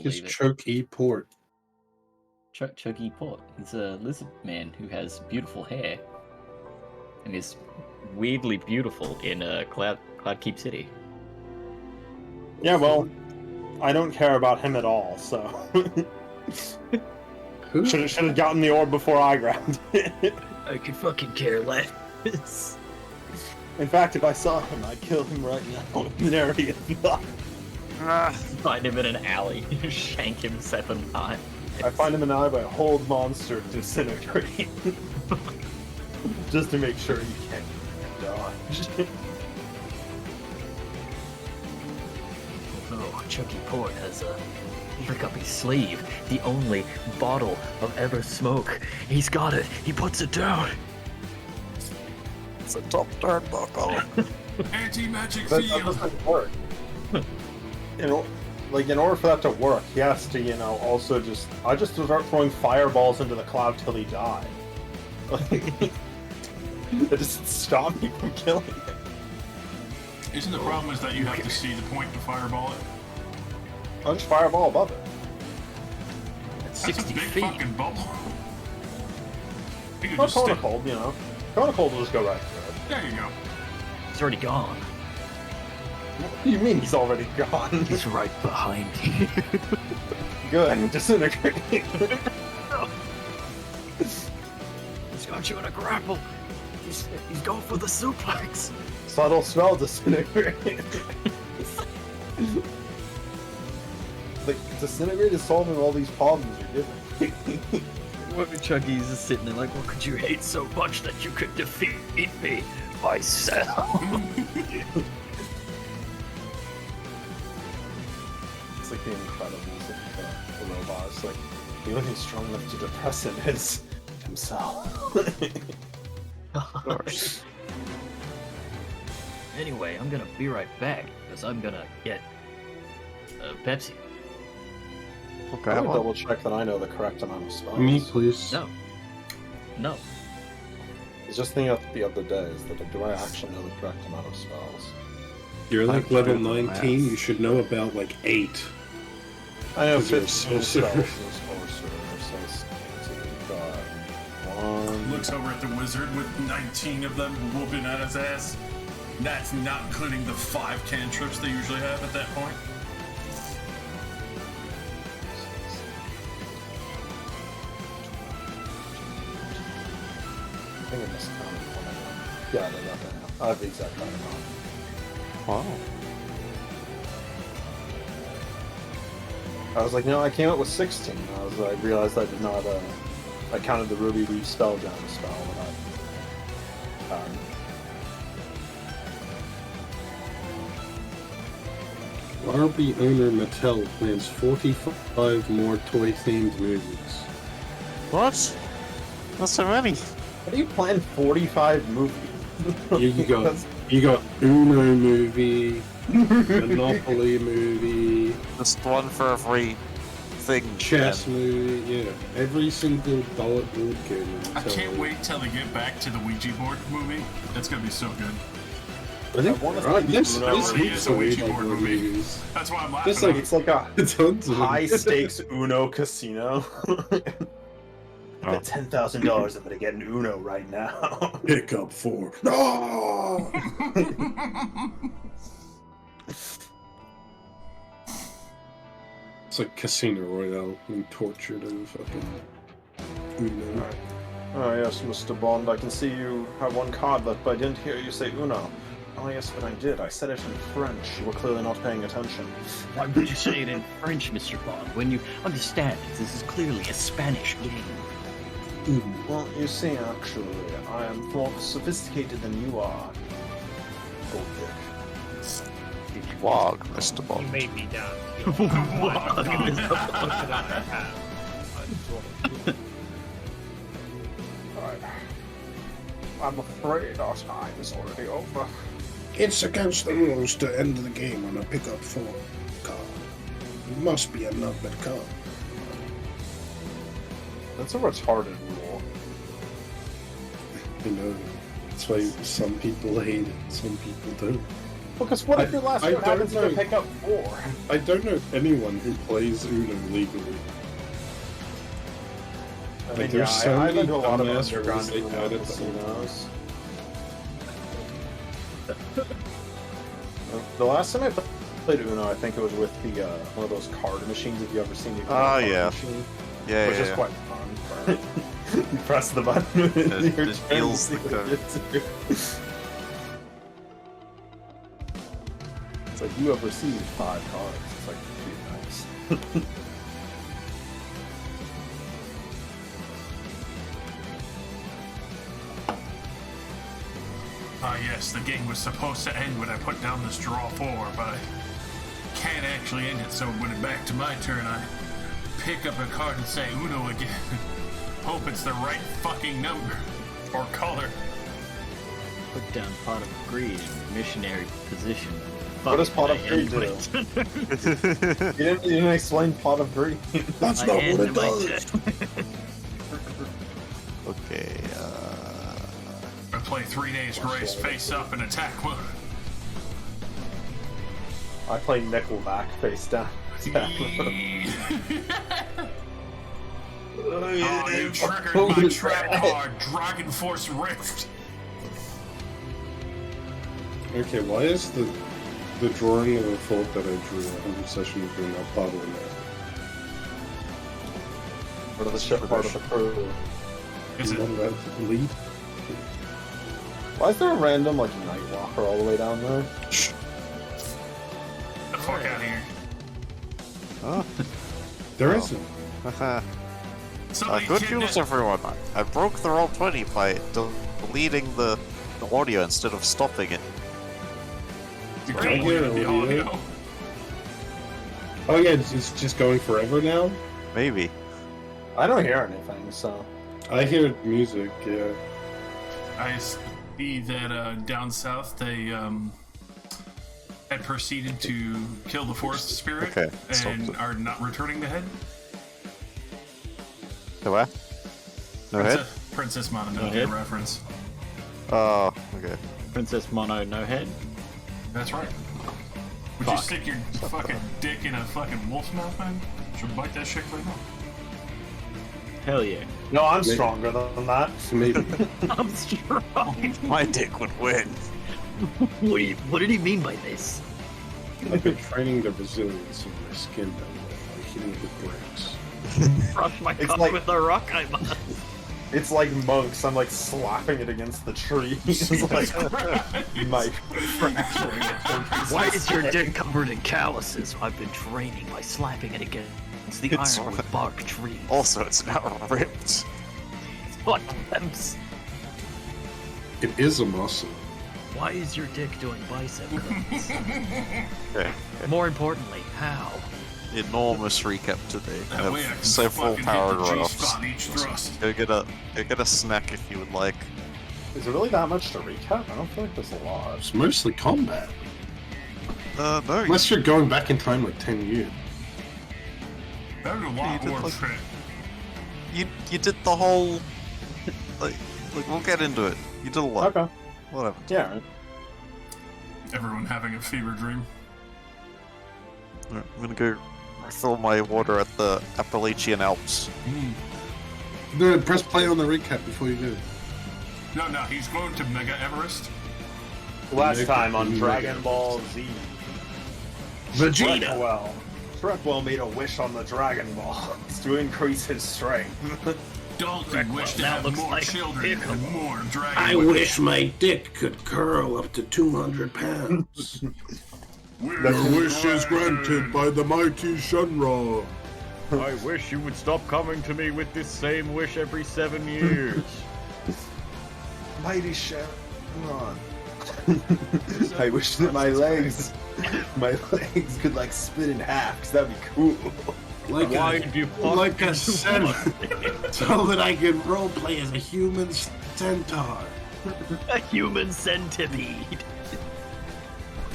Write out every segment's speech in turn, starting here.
fuck is believe it. Choky Port? Chuggy Port. He's a lizard man who has beautiful hair and is weirdly beautiful in Cloudkeep City. Yeah, well, I don't care about him at all, so Who? should have gotten the orb before I grabbed it. I could fucking care less. In fact, if I saw him, I'd kill him right now in an area of nothing. Find him in an alley, shank him 7 times. I find him in an alley by a hold monster to disintegrate. Just to make sure he can't dodge. Oh, Chucky Port has a look up his sleeve. The only bottle of ever smoke. He's got it. He puts it down. It's a top turnbuckle. Anti-magic That field. doesn't work. In order for that to work, he has to, also I just start throwing fireballs into the cloud till he died. Like, it doesn't stop me from killing him. Isn't the problem is that you have to see the point to fireball it? I'll just fireball above it. That's That's 60 a big feet. fucking bubble. You could Not just Kona stick. Cold, Kona Cold will just go right through it. There you go. He's already gone. What do you mean he's already gone? He's right behind you. Good, disintegrate. He's got you in a grapple. He's going for the suplex. Subtle spell disintegrate. Like, disintegrate is solving all these problems you're giving. What if Chucky's just sitting there like, what could you hate so much that you could defeat me myself? It's like the Incredibles of the robots. Like, the only thing strong enough to depress him is himself. Anyway, I'm gonna be right back because I'm gonna get Pepsi. Okay, I'm gonna well, double check that I know the correct amount of spells. Me, please. No. It's just thinking of the other day is that do I actually know the correct amount of spells? You're like I'm level doing the 19, math. you should know about like 8. I know 'Cause you're 15 a spells sorcerer. is sorcerer, so we've got 1. Looks over at the wizard with 19 of them whooping at his ass. That's not including the 5 cantrips they usually have at that point. I think I must count one of them. Yeah, they're not there. I have the exact right amount. wow. I was like, no, I came up with 16. I realized I did not, I counted the Ruby Reef spell down the spell that I Barbie owner Mattel plans 45 more toy-themed movies. What? Not so many. How do you plan 45 movies? You got Uno movie, Monopoly movie, Just one for every thing. chess then. movie, yeah. Every single board game. I can't wait till they get back to the Ouija board movie. That's gonna be so good. I think I wanna right, see this Uno heaps is a of Ouija Ouija board board movie. movies. That's why I'm laughing. It's like It's like a tons of them. high stakes Uno casino. Oh. At $10,000, I'm gonna get an Uno right now. Pick up 4. No! It's like Casino Royale being tortured and fucking Uno. Oh yes, Mr. Bond, I can see you have one card left, but I didn't hear you say Uno. Oh yes, but I did. I said it in French. You were clearly not paying attention. Why would you say it in French, Mr. Bond, when you understand this is clearly a Spanish game? Well, you see, actually, I am more sophisticated than you are. Gold dick. Wog, Mr. You Bond. made me down. Alright. I'm afraid our time is already over. It's against the rules to end the game on a pickup 4 card. It must be a numbered card. That's a retarded rule. You know, that's why some people hate it, some people don't. Because what if your last I turn happens don't to know. pick up 4? I don't know anyone who plays Uno legally. I Like, there's so I've been many to a lot of dumbass underground rules they Uno added to casinos. The last time I played Uno, I think it was with the one of those card machines. If you ever seen the card yeah. machine, Yeah, which is yeah. quite fun. You press the button. It your just turn deals to the see what code. it gets. It's like you have received 5 cards. It's like, dude, nice. Ah, yes, the game was supposed to end when I put down this draw 4, but I can't actually end it, so when it's back to my turn, I pick up a card and say Uno again. Hope it's the right fucking number. Or color. Put down Pot of Greed in missionary position. What does Pot of I Greed end do? my turn. You didn't explain Pot of Greed. That's I not end what it my does. turn. Okay, I play 3 days grace, face up, and attack mode. I play Nickelback face down. Oh, you triggered my trap card, Dragon Force Rift. Okay, why is the drawing of a fault that I drew 100 sessions ago not bothering me? Part of the ship, part of the crew. Is it? None of that lead? Why is there a random like Night Walker all the way down there? Shh. The fuck out of here. oh, There Oh. isn't. haha. Somebody Good kidnapped- news, everyone. I broke the roll 20 by deleting the audio instead of stopping it. You Can I can hear the audio? audio. Oh yeah, it's just going forever now? Maybe. I don't hear anything, so. I hear music, yeah. I see that down south they had proceeded to kill the forest spirit Okay, stop and it. are not returning the head. So where? No head? Princess No Mononoke head? reference. Oh, okay. Princess Mono, no head. That's right. Would you Fuck. stick your fucking dick in a fucking wolf's mouth, man? Should bite that shit right now. Hell yeah. No, I'm Maybe. stronger than that. Maybe. I'm strong. My dick would win. What did he mean by this? I've been training the resilience of my skin down there by hitting it with bricks. Brush my It's cup like- with a rock, I must. It's like monks. I'm like slapping it against the tree. It's like my fracturing it. Why is your dick covered in calluses? I've been training by slapping it against the It's- ironwood bark tree. Also, it's now ripped. Fuck limbs. It is a muscle. Why is your dick doing bicep curls? Okay. More importantly, how? Enormous recap today. I That way I have can several fucking power hit the drops. G-spot each thrust. Go get a snack if you would like. Is it really that much to recap? I don't feel like there's a lot. It's mostly combat. No. Unless you're going back in time like 10 years. That was a lot did more like- shit. You did the whole like we'll get into it. You did a lot. Okay. Whatever. Yeah. Right. Everyone having a fever dream. Alright, I'm gonna go refill my water at the Appalachian Alps. No, press play on the recap before you do. No, he's going to Mega Everest. Last time on Dragon Ball Z. Vegeta! Shrek made a wish on the Dragon Ball to increase his strength. Donkey wished to now have looks more like children and Piccolo. more dragon. I wish my dick could curl up to 200 pounds. Your wish is granted by the mighty Shenron. I wish you would stop coming to me with this same wish every 7 years. Mighty Shenron. I wish that my legs could like split in half, cause that'd be cool. Like Why I, did you fuck like I me said, once? so that I can roleplay as a human centaur. A human centipede.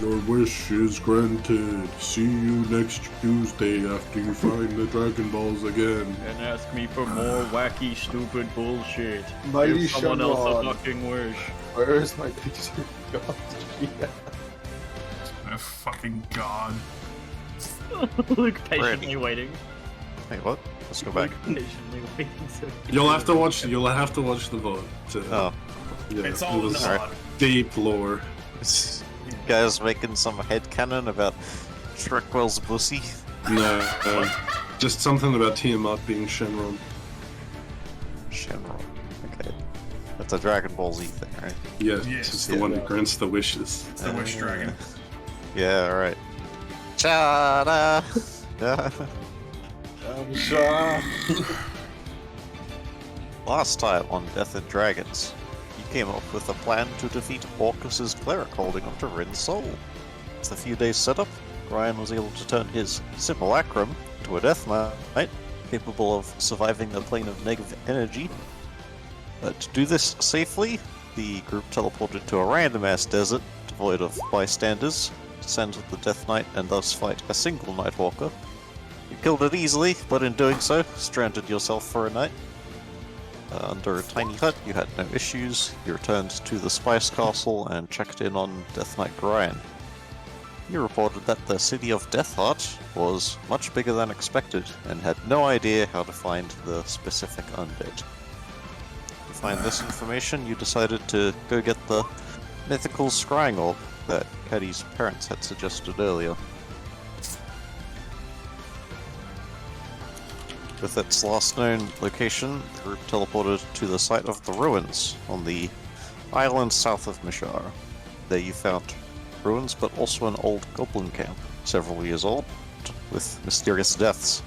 Your wish is granted. See you next Tuesday after you find the Dragon Balls again. And ask me for more wacky, stupid bullshit. Mighty Give someone else a Shenron. fucking wish. Where is my picture? God, yeah. fucking god. Luke patiently waiting. Hey, what? Let's go back. Luke patiently waiting. You'll have to watch the vote. Oh, Yeah, It's all in the Alright. mod. deep lore. you guys making some headcanon about Shrek-Will's pussy? No, just something about Tiamat being Shenron. Shenron. Okay. That's a Dragon Ball Z thing, right? Yeah, Yes. it's the one that grants the wishes. It's the Wish Dragon. Yeah, alright. Chada! Yeah. Last time on Death and Dragons, you came up with a plan to defeat Orcus's cleric holding onto Rin's soul. With a few days setup, Ryan was able to turn his simulacrum into a Death Knight, capable of surviving a plane of negative energy. To do this safely, the group teleported to a random-ass desert, devoid of bystanders, to send the Death Knight and thus fight a single Nightwalker. You killed it easily, but in doing so, stranded yourself for a night. Under a tiny hut, you had no issues. You returned to the Spice Castle and checked in on Death Knight Ryan. You reported that the city of Deathheart was much bigger than expected and had no idea how to find the specific undead. To find this information, you decided to go get the mythical scrying orb that Caddy's parents had suggested earlier. With its last known location, the group teleported to the site of the ruins on the island south of Mishara. There you found ruins, but also an old goblin camp, several years old, with mysterious deaths.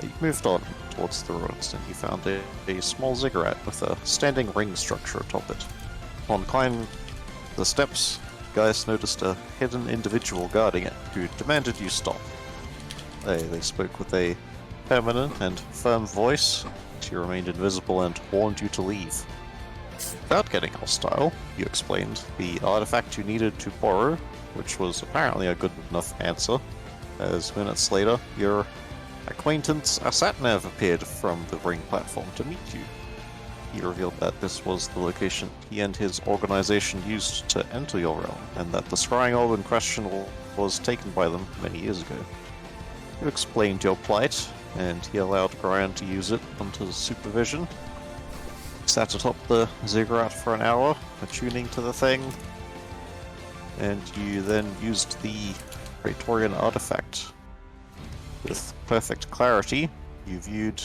You moved on towards the ruins, and you found a small ziggurat with a standing ring structure atop it. On climbing the steps, guys noticed a hidden individual guarding it, who demanded you stop. They spoke with a permanent and firm voice. She remained invisible and warned you to leave. Without getting hostile, you explained the artifact you needed to borrow, which was apparently a good enough answer, as minutes later, your acquaintance Asatnev appeared from the ring platform to meet you. He revealed that this was the location he and his organization used to enter your realm, and that the scrying orb in question was taken by them many years ago. You explained your plight, and he allowed Brian to use it under his supervision. Sat atop the ziggurat for an hour, attuning to the thing, and you then used the Praetorian artifact. With perfect clarity, you viewed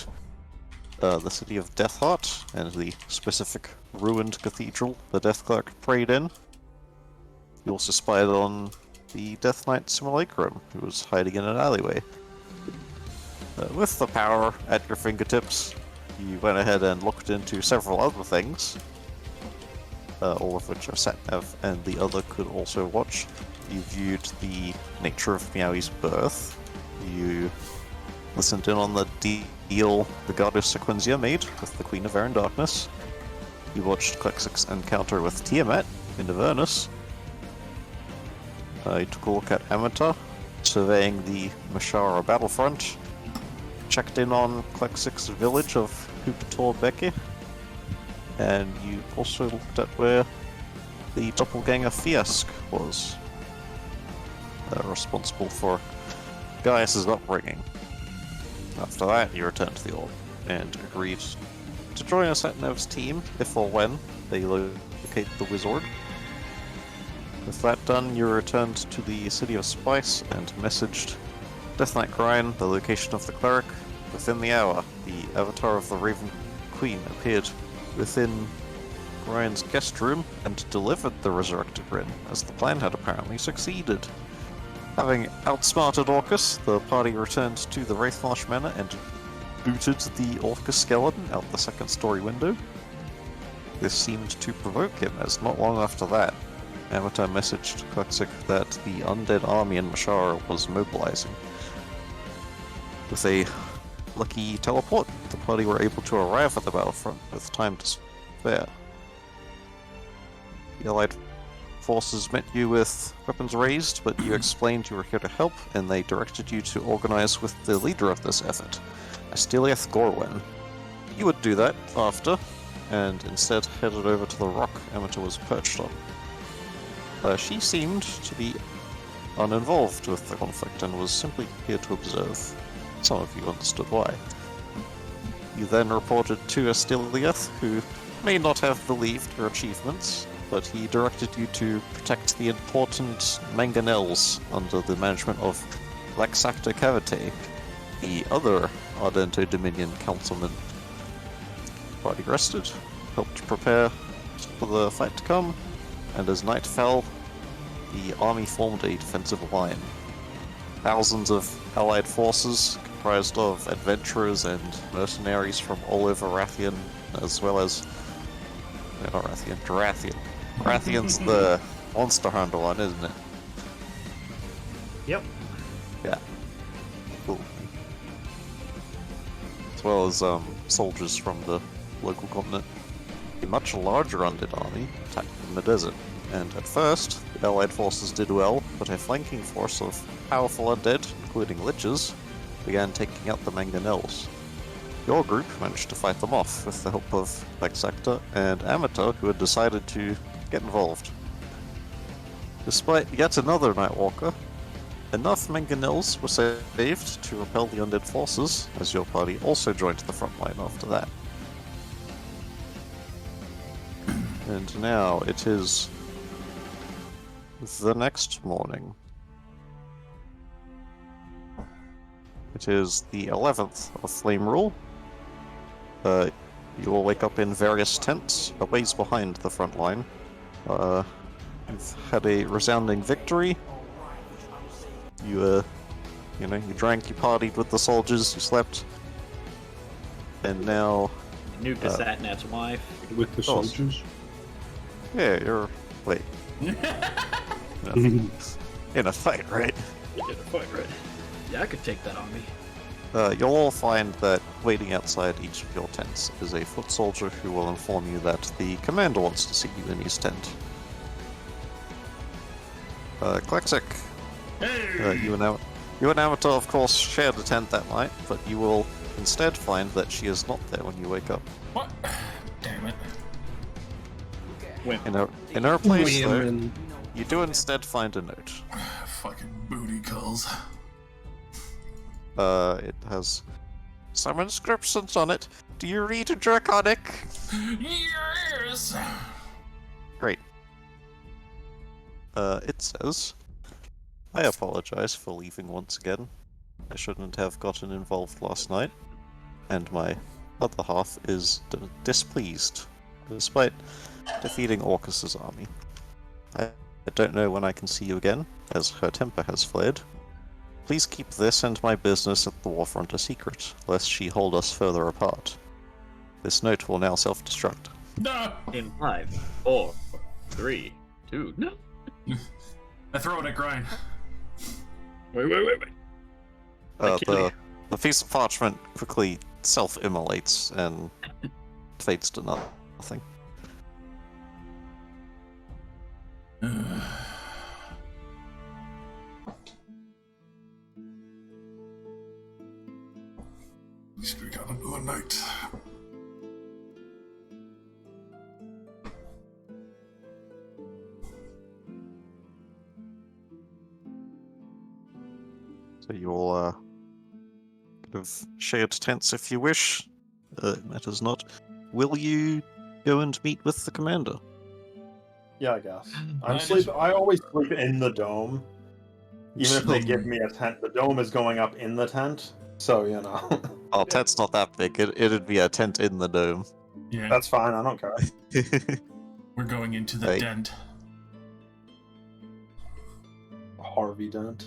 the city of Deathheart and the specific ruined cathedral the Death Clerk prayed in. You also spied on the Death Knight Simulacrum, who was hiding in an alleyway. With the power at your fingertips, you went ahead and looked into several other things, all of which Satnav and the other could also watch. You viewed the nature of Meowie's birth. You listened in on the deal the goddess Sequenzia made with the Queen of Air and Darkness. You watched Klexic's encounter with Tiamat in Avernus. You took a look at Amata, surveying the Mishara battlefront. Checked in on Klexic's village of Hupator Beke, and you also looked at where the doppelganger Fiask was, responsible for Gaius' upbringing. After that, you returned to the orb and agreed to join us at Nev's team if or when they locate the wizard. With that done, you returned to the City of Spice and messaged Death Knight Ryan, the location of the cleric. Within the hour, the avatar of the Raven Queen appeared within Ryan's guest room and delivered the resurrected Rin, as the plan had apparently succeeded. Having outsmarted Orcus, the party returned to the Wraithmarsh Manor and booted the Orcus skeleton out the second-story window. This seemed to provoke him, as not long after that, Amata messaged Klexic that the undead army in Mishara was mobilizing. With a lucky teleport, the party were able to arrive at the battlefront with time to spare. The allied forces met you with weapons raised, but you explained you were here to help, and they directed you to organize with the leader of this effort, Asteliath Gorwen. You would do that after, and instead headed over to the rock Amata was perched on. She seemed to be uninvolved with the conflict and was simply here to observe. Some of you understood why. You then reported to Astiliath, who may not have believed your achievements, but he directed you to protect the important mangonels under the management of Laxacta Cavite, the other Ardento Dominion councilman. Party rested, helped prepare for the fight to come, and as night fell, the army formed a defensive line. Thousands of allied forces, comprised of adventurers and mercenaries from all over Rathian, as well as... not Rathian, Durathian. Rathian's the Monster Hunter one, isn't it? Yep. Yeah. Cool. As well as soldiers from the local continent. A much larger undead army attacked in the desert, and at first, the allied forces did well, but a flanking force of powerful undead, including liches, began taking out the mangonels. Your group managed to fight them off with the help of Laxacta and Amateur, who had decided to get involved. Despite yet another Nightwalker, enough mangonels were saved to repel the undead forces, as your party also joined the front line after that. And now it is the next morning. It is the 11th of Flame Rule. You will wake up in various tents, a ways behind the front line. You've had a resounding victory. You drank, you partied with the soldiers, you slept. And now... Nuked the Satnav's wife. With the soldiers? Yeah, you're... Wait. In a fight, right? You did a fight, right? Yeah, I could take that on me. You'll all find that waiting outside each of your tents is a foot soldier who will inform you that the commander wants to see you in his tent. Klexic, you and Amateur, of course, shared a tent that night, but you will instead find that she is not there when you wake up. What? Damn it. In her place, though, Women. you do instead find a note. Fucking booty calls. It has some inscriptions on it. Do you read Draconic? Yes! Great. It says, I apologize for leaving once again. I shouldn't have gotten involved last night, and my other half is displeased, despite defeating Orcus's army. I don't know when I can see you again, as her temper has flared. Please keep this and my business at the warfront a secret, lest she hold us further apart. This note will now self-destruct. No! In 5, 4, 3, 2, no. I throw it at Grind. Wait. The piece of parchment quickly self-immolates and fades to nothing. Speak out into the night. So you'll kind of shared tents if you wish. It matters not. Will you go and meet with the commander? Yeah, I guess. I I always sleep in the dome. Even if they give me a tent, the dome is going up in the tent. So, you know. Oh, tent's not that big. It'd be a tent in the dome. Yeah, That's fine, I don't care. we're going into the Right. dent. Harvey Dent.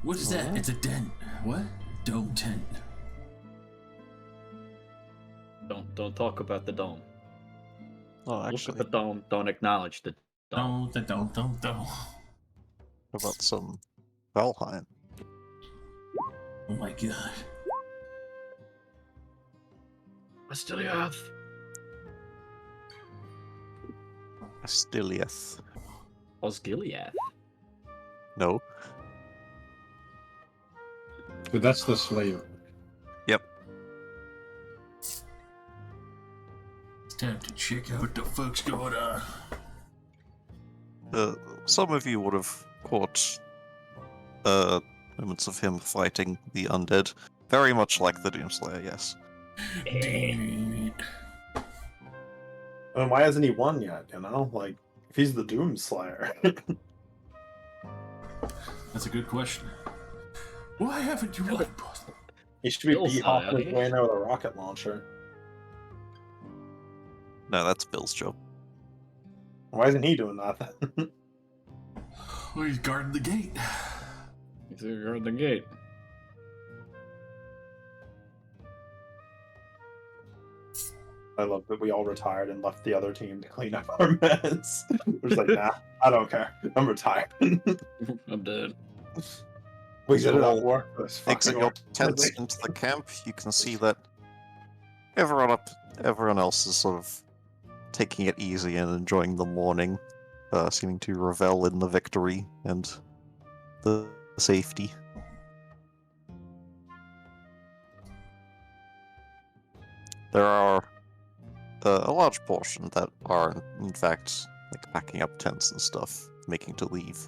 What is that? It's a dent. What? Dome tent. Don't talk about the dome. Oh, Look at actually, the dome. Don't acknowledge the dome. Don't. how about some Valheim? Oh my god. Astiliath. Astiliath. Osgiliath. No. But that's the Slayer. It's time to check out what the fuck's going on. some of you would have caught moments of him fighting the undead, very much like the Doomslayer. Yes. Dang. I mean, why hasn't he won yet? You know, like if he's the Doom Slayer. That's a good question. Why haven't you won, boss? He should be Bill's not out his here. way now with a rocket launcher. No, that's Bill's job. Why isn't he doing that then? Well, he's guarding the gate. He's guarding the gate. I love that we all retired and left the other team to clean up our mess. We're just like, nah, I don't care. I'm retired. I'm dead. We did it all at war. It was fucking Exit your tents organizing. into the camp. You can see that everyone else is sort of taking it easy and enjoying the morning, seeming to revel in the victory and the safety. There are a large portion that are, in fact, like packing up tents and stuff, making to leave.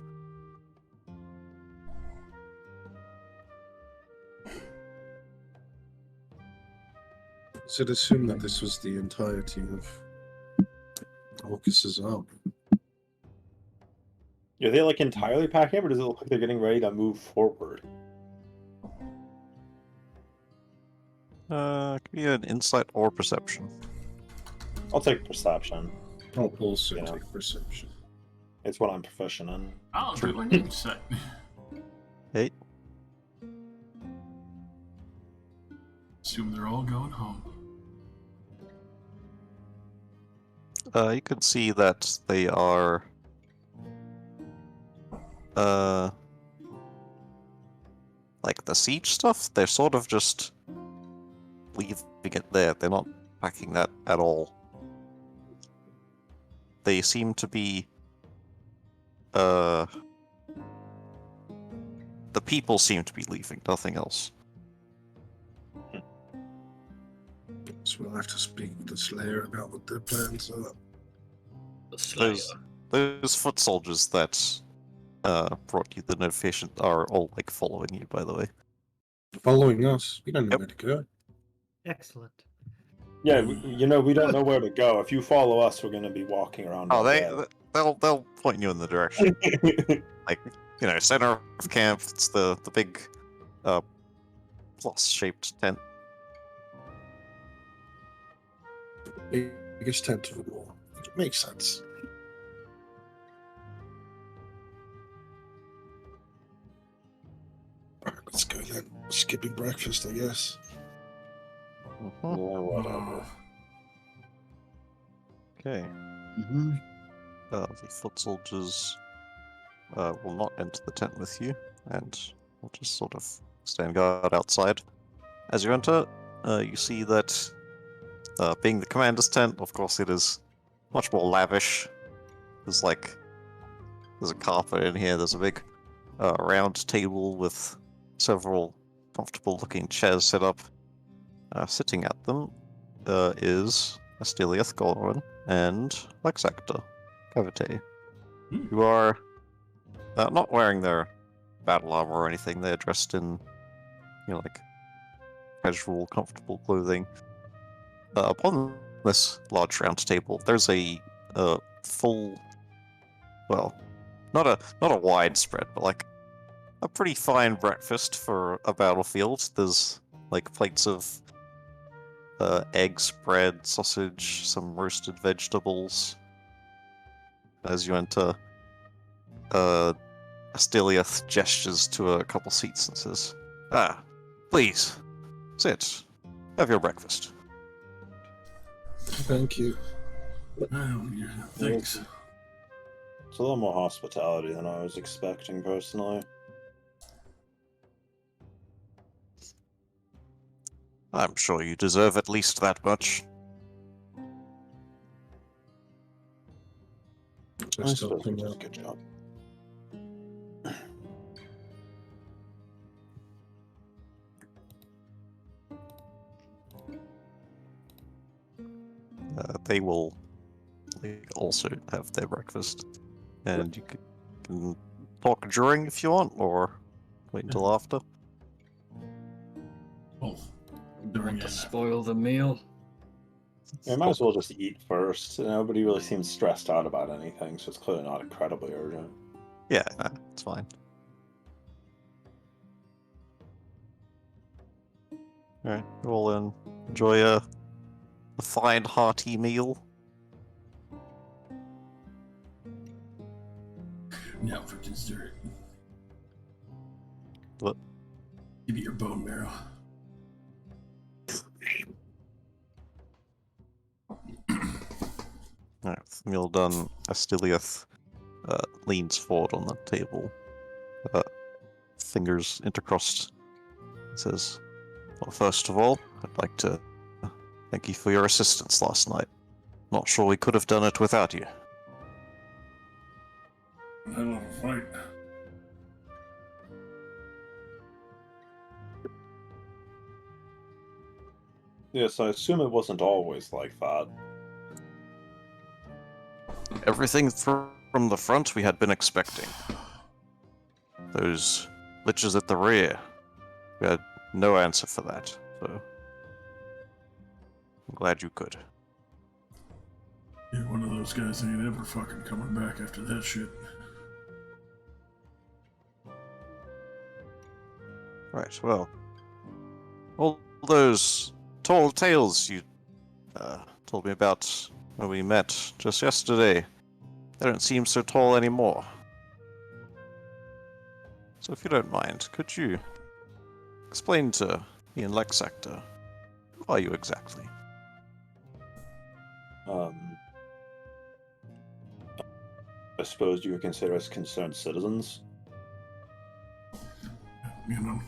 So I'd assume that this was the entirety of Orcus's army. Are they like entirely packing up, or does it look like they're getting ready to move forward? Could be an insight or perception. I'll take perception. I'll also Yeah. take perception. It's what I'm proficient in. I'll do an insight. Hey, Assume they're all going home. you can see that they are like the siege stuff, they're sort of just leaving it there. They're not packing that at all. They seem to be the people seem to be leaving, nothing else. So we'll have to speak with the Slayer about what their plans are. The Slayer. Those foot soldiers that brought you the notification are all like following you, by the way. Following us. We don't know Yep. where to go. Excellent. Yeah, you know, we don't know where to go. If you follow us, we're going to be walking around. Oh, all they'll point you in the direction. day. Like, you know, center of camp. It's the big plus shaped tent. Biggest tent of them all. It makes sense. Alright, let's go then. Skipping breakfast, I guess. Yeah, whatever. Okay. Mm-hmm. The foot soldiers will not enter the tent with you, and will just sort of stand guard outside. As you enter, you see that, being the commander's tent, of course, it is much more lavish. There's a carpet in here. There's a big round table with several comfortable-looking chairs set up. Sitting at them is Asteliath Golwyn and Lexactor Cavite, who are not wearing their battle armor or anything. They're dressed in, like casual, comfortable clothing. Upon this large round table, there's a full, well, not a widespread, but like a pretty fine breakfast for a battlefield. There's like plates of eggs, bread, sausage, some roasted vegetables. As you enter, Asteliath gestures to a couple seats and says, please, sit. Have your breakfast. Thank you. Oh, yeah, thanks. It's a little more hospitality than I was expecting, personally. I'm sure you deserve at least that much. I Just still helping think it's a out. good job. They will also have their breakfast, and can talk during if you want, or wait until after. Well, Want during to and spoil the meal? We might as well just eat first. Nobody really seems stressed out about anything, so it's clearly not incredibly urgent. Yeah, it's fine. Alright, roll in. Enjoy a fine, hearty meal. now for dessert. What? Give me your bone marrow. Alright, with the meal done, Astiliath leans forward on the table, fingers intercrossed, says, "Well, first of all, I'd like to thank you for your assistance last night. Not sure we could have done it without you." Hell of a fight. Yes, I assume it wasn't always like that. Everything from the front we had been expecting. Those liches at the rear, we had no answer for that, so I'm glad you could. Yeah, one of those guys ain't ever fucking coming back after that shit. Right, well, all those tall tales you told me about when we met just yesterday, they don't seem so tall anymore. So if you don't mind, could you explain to me and Lexactor, who are you exactly? I suppose you would consider us concerned citizens. You know,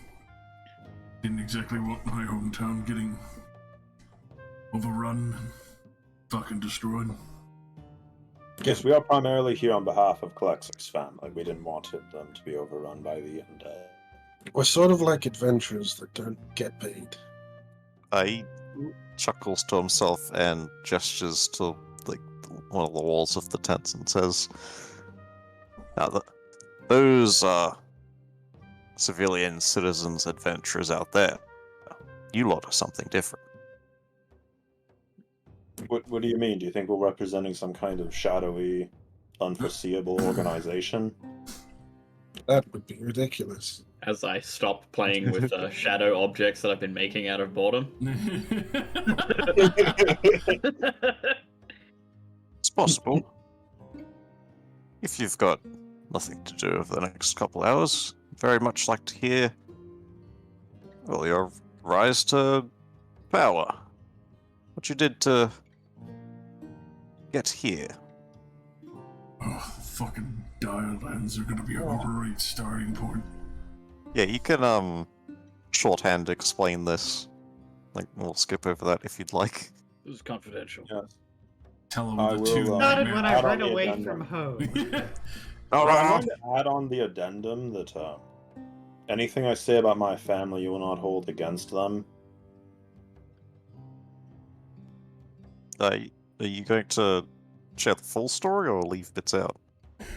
didn't exactly want my hometown getting overrun and fucking destroyed. Yes, we are primarily here on behalf of Kalexic's family. We didn't want them to be overrun by the undead. We're sort of like adventurers that don't get paid. He chuckles to himself and gestures to like one of the walls of the tent and says, "Now, those civilian citizens adventurers out there, you lot are something different." What do you mean? Do you think we're representing some kind of shadowy, unforeseeable organization? That would be ridiculous. As I stop playing with shadow objects that I've been making out of boredom. It's possible. If you've got nothing to do over the next couple hours, I'd very much like to hear, well, your rise to power. What you did to get here. Oh, fucking Diallands are gonna be a great starting point. Yeah, you can shorthand explain this. Like, we'll skip over that if you'd like. This is confidential. Yes. Tell them I the will, two Started Started when Add I on ran the away addendum. from home. I'm going to add on the addendum that anything I say about my family you will not hold against them. Are you going to share the full story or leave bits out?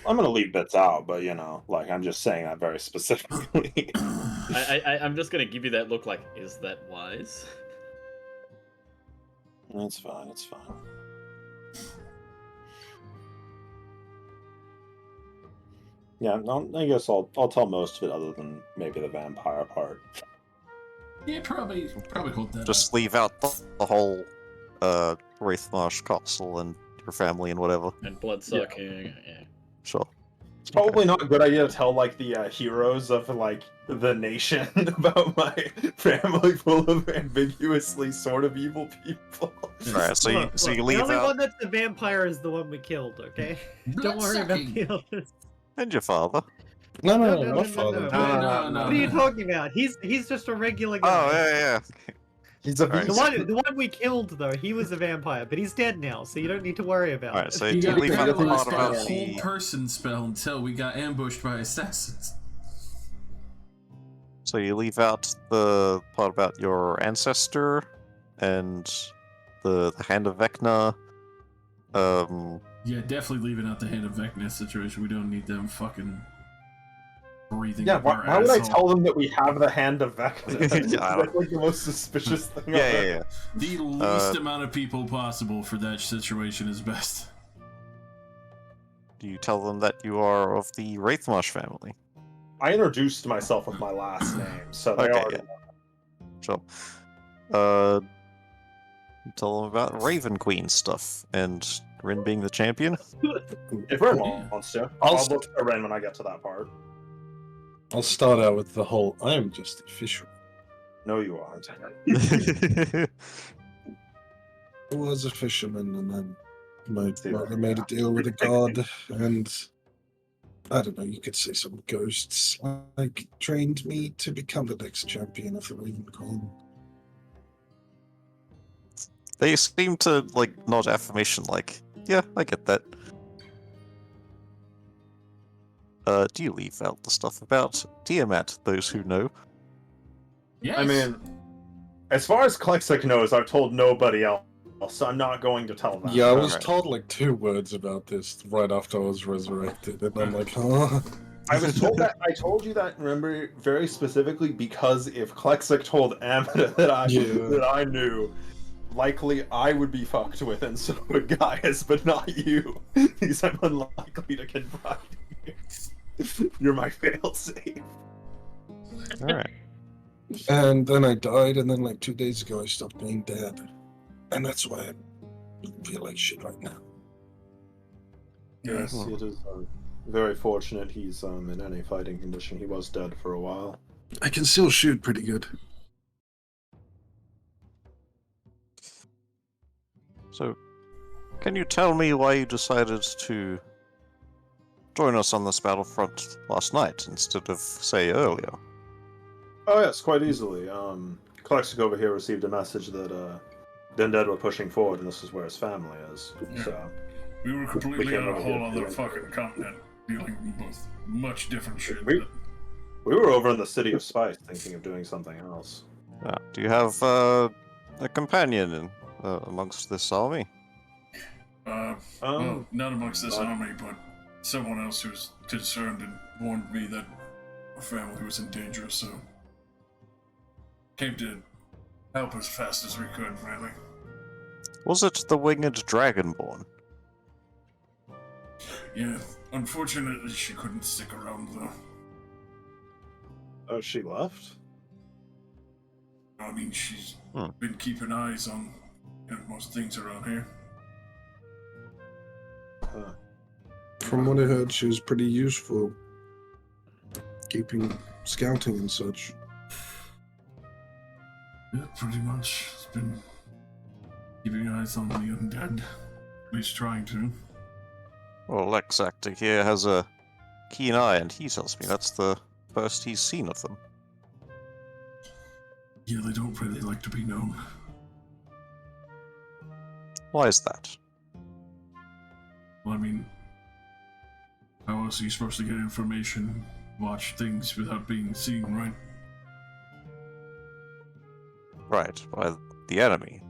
I'm going to leave bits out, but like I'm just saying that very specifically. I'm just gonna give you that look like, is that wise? It's fine. It's fine. Yeah, I guess I'll tell most of it, other than maybe the vampire part. Yeah, probably hold that. Just leave out the whole Wraithmarsh Castle and your family and whatever. And bloodsucking, yeah. Sure. It's probably not a good idea to tell like the heroes of like the nation about my family full of ambiguously sort of evil people. Alright, so you Look, leave the only out one that's the vampire is the one we killed, okay? Don't worry about Bloodsucking. the others. and your father. No, No, not father. No. What are you talking about? He's just a regular Oh guy. yeah. He's a Alright. The one we killed though, he was a vampire, but he's dead now, so you don't need to worry about Alright, it. so You you got leave out the paralyzed part by a about whole the person spell until we got ambushed by assassins. So you leave out the part about your ancestor and the Hand of Vecna, Yeah, definitely leaving out the Hand of Vecna situation. We don't need them fucking breathing. Yeah, up our why would I asshole. tell them that we have the Hand of Vecna? Yeah, I That's like the most suspicious thing Yeah, I've yeah, ever- yeah. The least amount of people possible for that situation is best. Do you tell them that you are of the Wraithmarsh family? I introduced myself with my last name, so they Okay, already yeah. Sure. You tell them about Raven Queen stuff and Rin being the champion. If Ren Yeah. wants to, I'll I'll look at Ren when I get to that part. I'll start out with the whole I am just a fisherman. No, you aren't. I was a fisherman, and then my See, mother there made you a deal with a god, and I don't know, you could say some ghosts like trained me to become the next champion of the Raven Queen. They seem to like nod affirmation, like, yeah, I get that. Do you leave out the stuff about Tiamat, those who know? Yes. I mean, as far as Klexic knows, I've told nobody else, so I'm not going to tell them. Yeah, I was Alright. told like 2 words about this right after I was resurrected, and I'm like, huh? I was told that. I told you that. Remember, very specifically because if Klexic told Amanda that I knew, likely I would be fucked with, and so would Gaius, but not you, because I'm unlikely to confide in you. You're my failsafe. Alright. And then I died, and then like 2 days ago I stopped being dead. And that's why I feel like shit right now. Yes, it is very fortunate he's in any fighting condition. He was dead for a while. I can still shoot pretty good. So, can you tell me why you decided to join us on this battlefront last night instead of, say, earlier? Oh yes, quite easily. Klexic over here received a message that the undead were pushing forward, and this is where his family is. Yeah. So we were completely came on a over whole here other to- fucking continent, dealing with much different shit. We- we were over in the City of Spice, thinking of doing something else. Do you have a companion in, amongst this army? Well, not amongst this army, but someone else who was concerned and warned me that our family was in danger, so came to help as fast as we could, really. Was it the winged dragonborn? Yeah, unfortunately she couldn't stick around, though. Oh, she left? I mean, she's Hmm. been keeping eyes on most things around here. Huh. From what I heard, she was pretty useful. Keeping scouting and such. Yeah, pretty much. It's been keeping eyes on the undead. At least trying to. Well, Lex Actor here has a keen eye, and he tells me that's the first he's seen of them. Yeah, they don't really like to be known. Why is that? Well, I mean, how else are you supposed to get information, watch things without being seen, right? Right, by the enemy.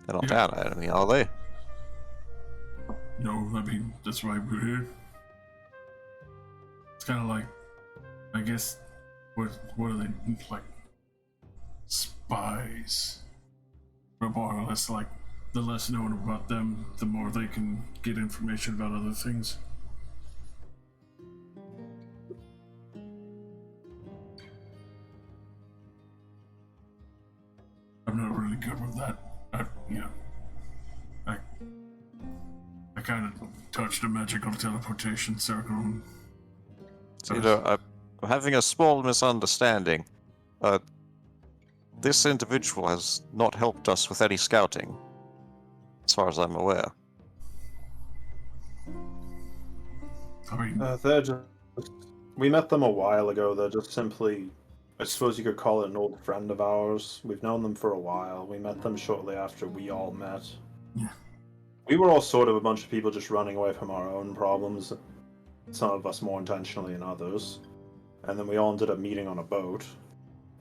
They're not Yeah. our enemy, are they? No, I mean, that's why we're here. It's kind of like, I guess, what are they, like, spies? Or more or less like, the less known about them, the more they can get information about other things. I'm not really good with that. I kind of touched a magical teleportation circle. And You know, I'm having a small misunderstanding. This individual has not helped us with any scouting, as far as I'm aware. I mean, They're just. We met them a while ago. They're just simply. I suppose you could call it an old friend of ours. We've known them for a while. We met them shortly after we all met. Yeah. We were all sort of a bunch of people just running away from our own problems. Some of us more intentionally than others. And then we all ended up meeting on a boat.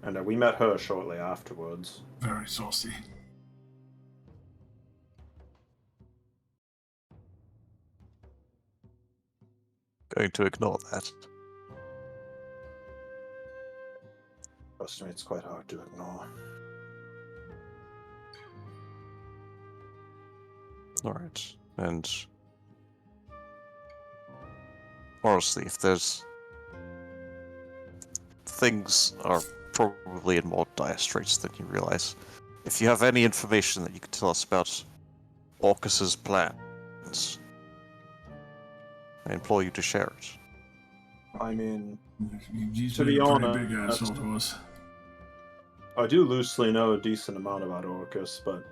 And we met her shortly afterwards. very saucy. going to ignore that. Trust me, it's quite hard to ignore. Alright, and honestly, if there's things are probably in more dire straits than you realize. If you have any information that you could tell us about Orcus's plans, I implore you to share it. I mean, He's To been be a pretty honest, big asshole to us. I do loosely know a decent amount about Orcus, but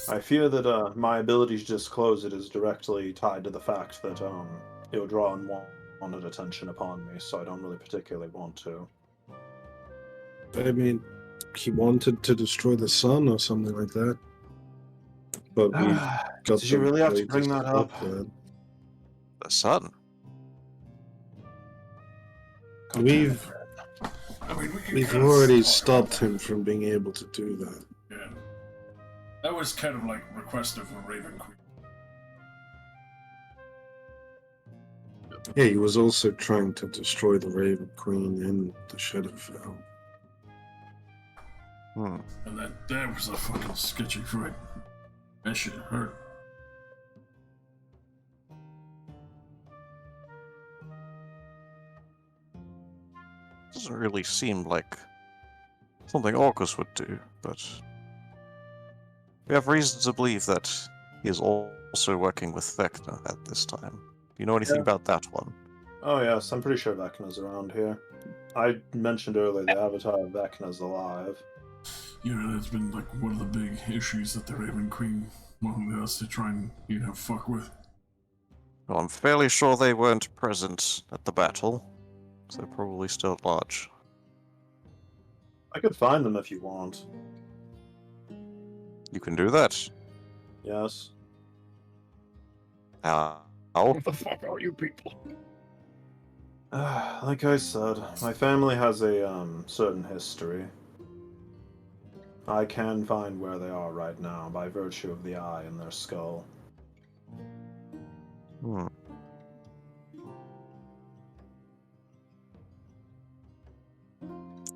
I fear that my ability to disclose it is directly tied to the fact that it will draw unwanted attention upon me, so I don't really particularly want to. I mean, he wanted to destroy the sun or something like that. But we got Did you the really have to way bring that stop up? that. The sun? We've I mean, we can we've kind of already start- stopped him from being able to do that. Yeah. That was kind of like request of a Raven Queen. Yeah, he was also trying to destroy the Raven Queen and the Shadowfell. Hmm. And that was a fucking sketchy fight. That shit hurt. Doesn't really seem like something Orcus would do, but we have reason to believe that he is also working with Vecna at this time. Do you know anything Yeah. about that one? Oh yes, I'm pretty sure Vecna's around here. I mentioned earlier the avatar of Vecna's alive. Yeah, that's been like one of the big issues that the Raven Queen wanted us to try and, fuck with. Well, I'm fairly sure they weren't present at the battle, so they're probably still at large. I could find them if you want. You can do that. Yes. How? the fuck are you people? Like I said, my family has a certain history. I can find where they are right now by virtue of the eye in their skull. Hmm.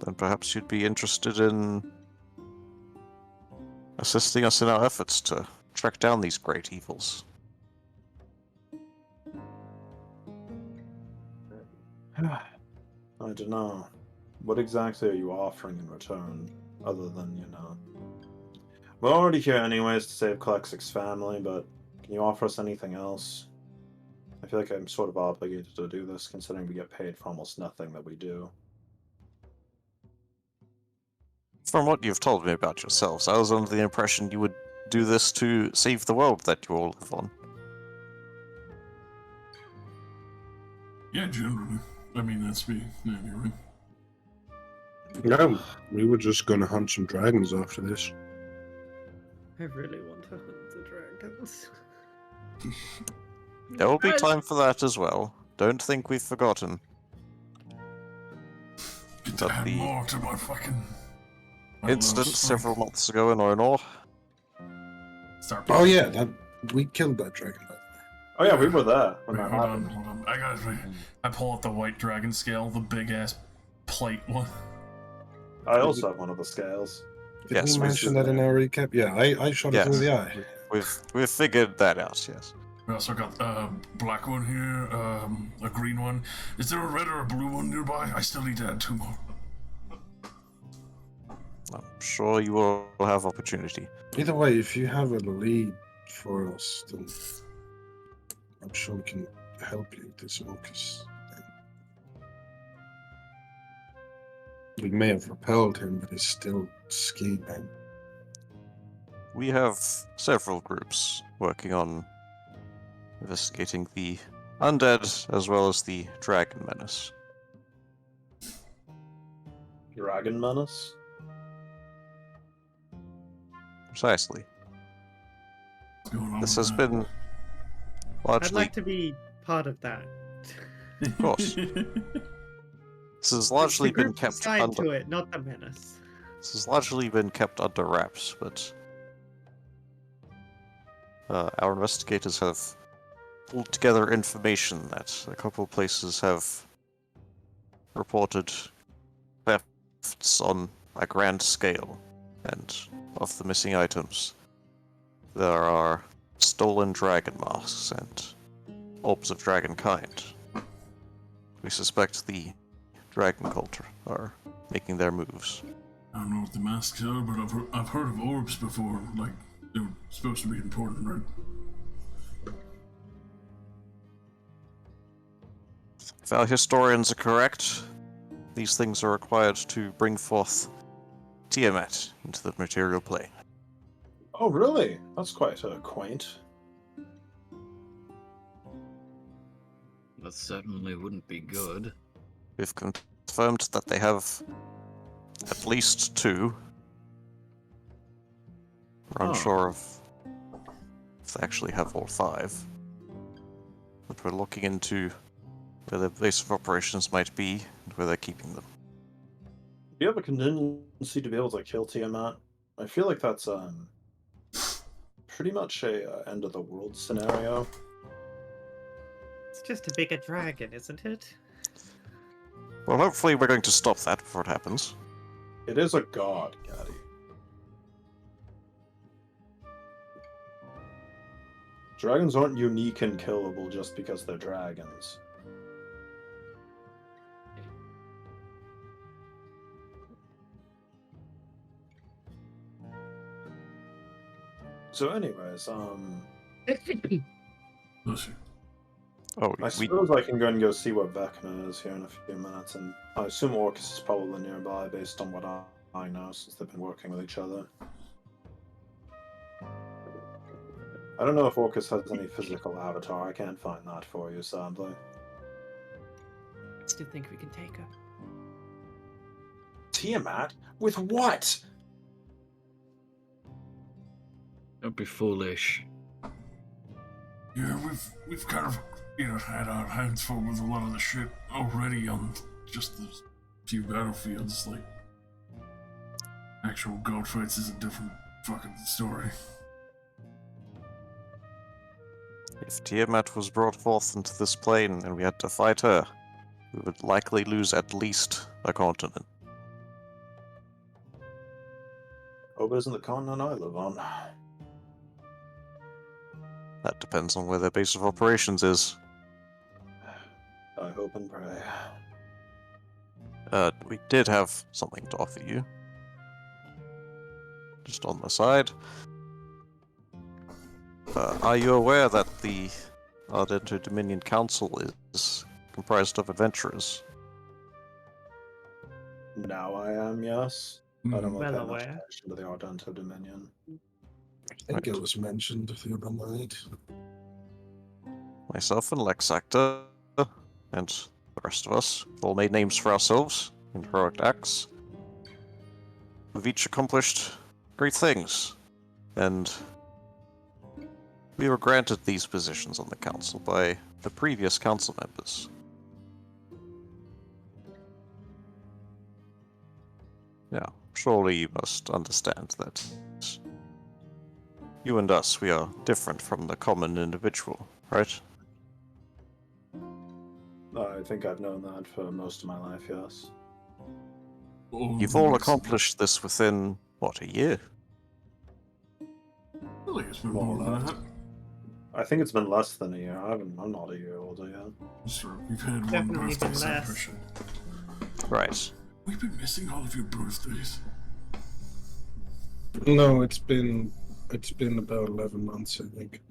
Then perhaps you'd be interested in assisting us in our efforts to track down these great evils. I don't know. What exactly are you offering in return, other than, we're already here anyways to save Kalexic's family, but can you offer us anything else? I feel like I'm sort of obligated to do this, considering we get paid for almost nothing that we do. From what you've told me about yourselves, I was under the impression you would do this to save the world that you all live on. Yeah, generally. I mean, that's me. Yeah, you're right. No, we were just gonna hunt some dragons after this. I really want to hunt the dragons. There will be time for that as well. Don't think we've forgotten. Get to But add the more to my fucking... my incident little several story. months ago in Oinor. Start Oh yeah, that we killed that dragon. Oh yeah, we were there when Wait, that hold happened. on. I pull out the white dragon scale, the big ass plate one. I also have one of the scales. Did Yes, we we mention should- that in our recap? Yeah, I shot it through the eye. We've figured that out, yes. We also got a black one here, a green one. Is there a red or a blue one nearby? I still need to add 2 more. I'm sure you will have opportunity. Either way, if you have a lead for us, then I'm sure we can help you with this Orcus thing. We may have repelled him, but he's still scheming. We have several groups working on investigating the undead as well as the dragon menace. Dragon Menace? Precisely. What's going on This with has that? been I'd largely, like to be part of that. of course. This has largely the been group's kept assigned under. to it, not the menace. This has largely been kept under wraps, but our investigators have pulled together information that a couple places have reported thefts on a grand scale, and of the missing items, there are stolen dragon masks and orbs of dragon kind. We suspect the dragon cult are making their moves. I don't know what the masks are, but I've heard of orbs before. Like, they were supposed to be important, right? If our historians are correct, these things are required to bring forth Tiamat into the material plane. Oh, really? That's quite quaint. That certainly wouldn't be good. We've confirmed that they have at least 2. We're Oh. unsure if they actually have all 5. But we're looking into where the base of operations might be and where they're keeping them. Do you have a contingency to be able to kill Tiamat? I feel like that's pretty much a end of the world scenario. It's just a bigger dragon, isn't it? Well, hopefully we're going to stop that before it happens. It is a god, Gaddy. Dragons aren't unique and killable just because they're dragons. So anyways, Bless you. Oh, I suppose I can go and go see what Vecna is here in a few minutes, and I assume Orcus is probably nearby based on what I know, since they've been working with each other. I don't know if Orcus has any physical avatar. I can't find that for you, sadly. I still think we can take her. Tiamat? With what? Don't be foolish. Yeah, we've kind of, had our hands full with a lot of the shit already on just the few battlefields. Like, actual god fights is a different fucking story. if Tiamat was brought forth into this plane and we had to fight her, we would likely lose at least a continent. Oba isn't the continent I live on. That depends on where their base of operations is. I hope and pray. We did have something to offer you. Just on the side. Are you aware that the Ardento Dominion Council is comprised of adventurers? Now I am, yes. I don't Well know much aware. attention to the Ardento Dominion. I think it was mentioned the other night. Myself and Lexactor, and the rest of us, have all made names for ourselves in heroic acts. We've each accomplished great things, and we were granted these positions on the council by the previous council members. Now, surely you must understand that you and us, we are different from the common individual, right? I think I've known that for most of my life, yes. You've all accomplished this within, what, a year? I think it's been more than that. I think it's been less than a year. I'm not a year older yet. Sure, we've had one Definitely birthday been less. celebration. Right. We've been missing all of your birthdays. No, it's been about 11 months, I think.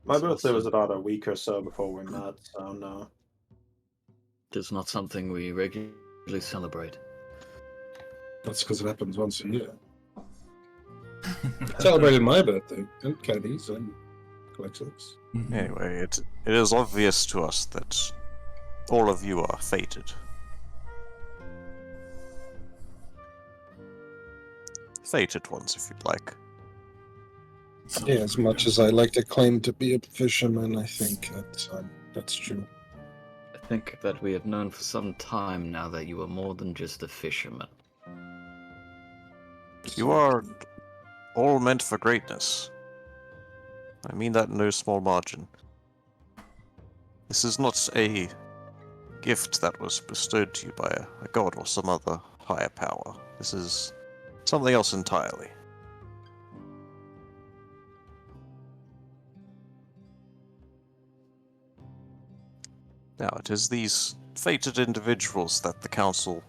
My birthday was about a week or so before we met, so no. It's not something we regularly celebrate. That's because it happens once a year. Celebrated my birthday, and Caddy's, and Alexis. Anyway, it is obvious to us that all of you are fated. Fated ones, if you'd like. Yeah, as much as I like to claim to be a fisherman, I think that's true. I think that we have known for some time now that you are more than just a fisherman. You are all meant for greatness. I mean that in no small margin. This is not a gift that was bestowed to you by a god or some other higher power. This is something else entirely. Now, it is these fated individuals that the council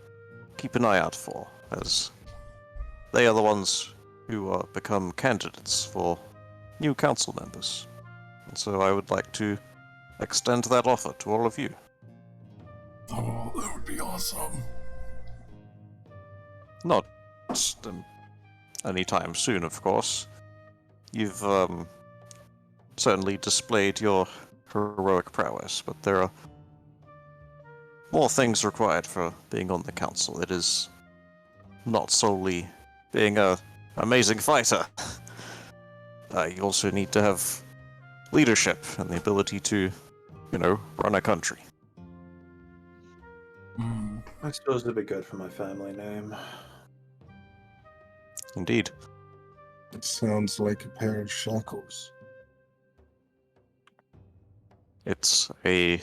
keep an eye out for, as they are the ones who become candidates for new council members. And so I would like to extend that offer to all of you. Oh, that would be awesome. Not anytime soon, of course. You've certainly displayed your heroic prowess, but there are more things required for being on the council. It is not solely being an amazing fighter. You also need to have leadership and the ability to, run a country. I suppose it'd be good for my family name. Indeed. It sounds like a pair of shackles. It's a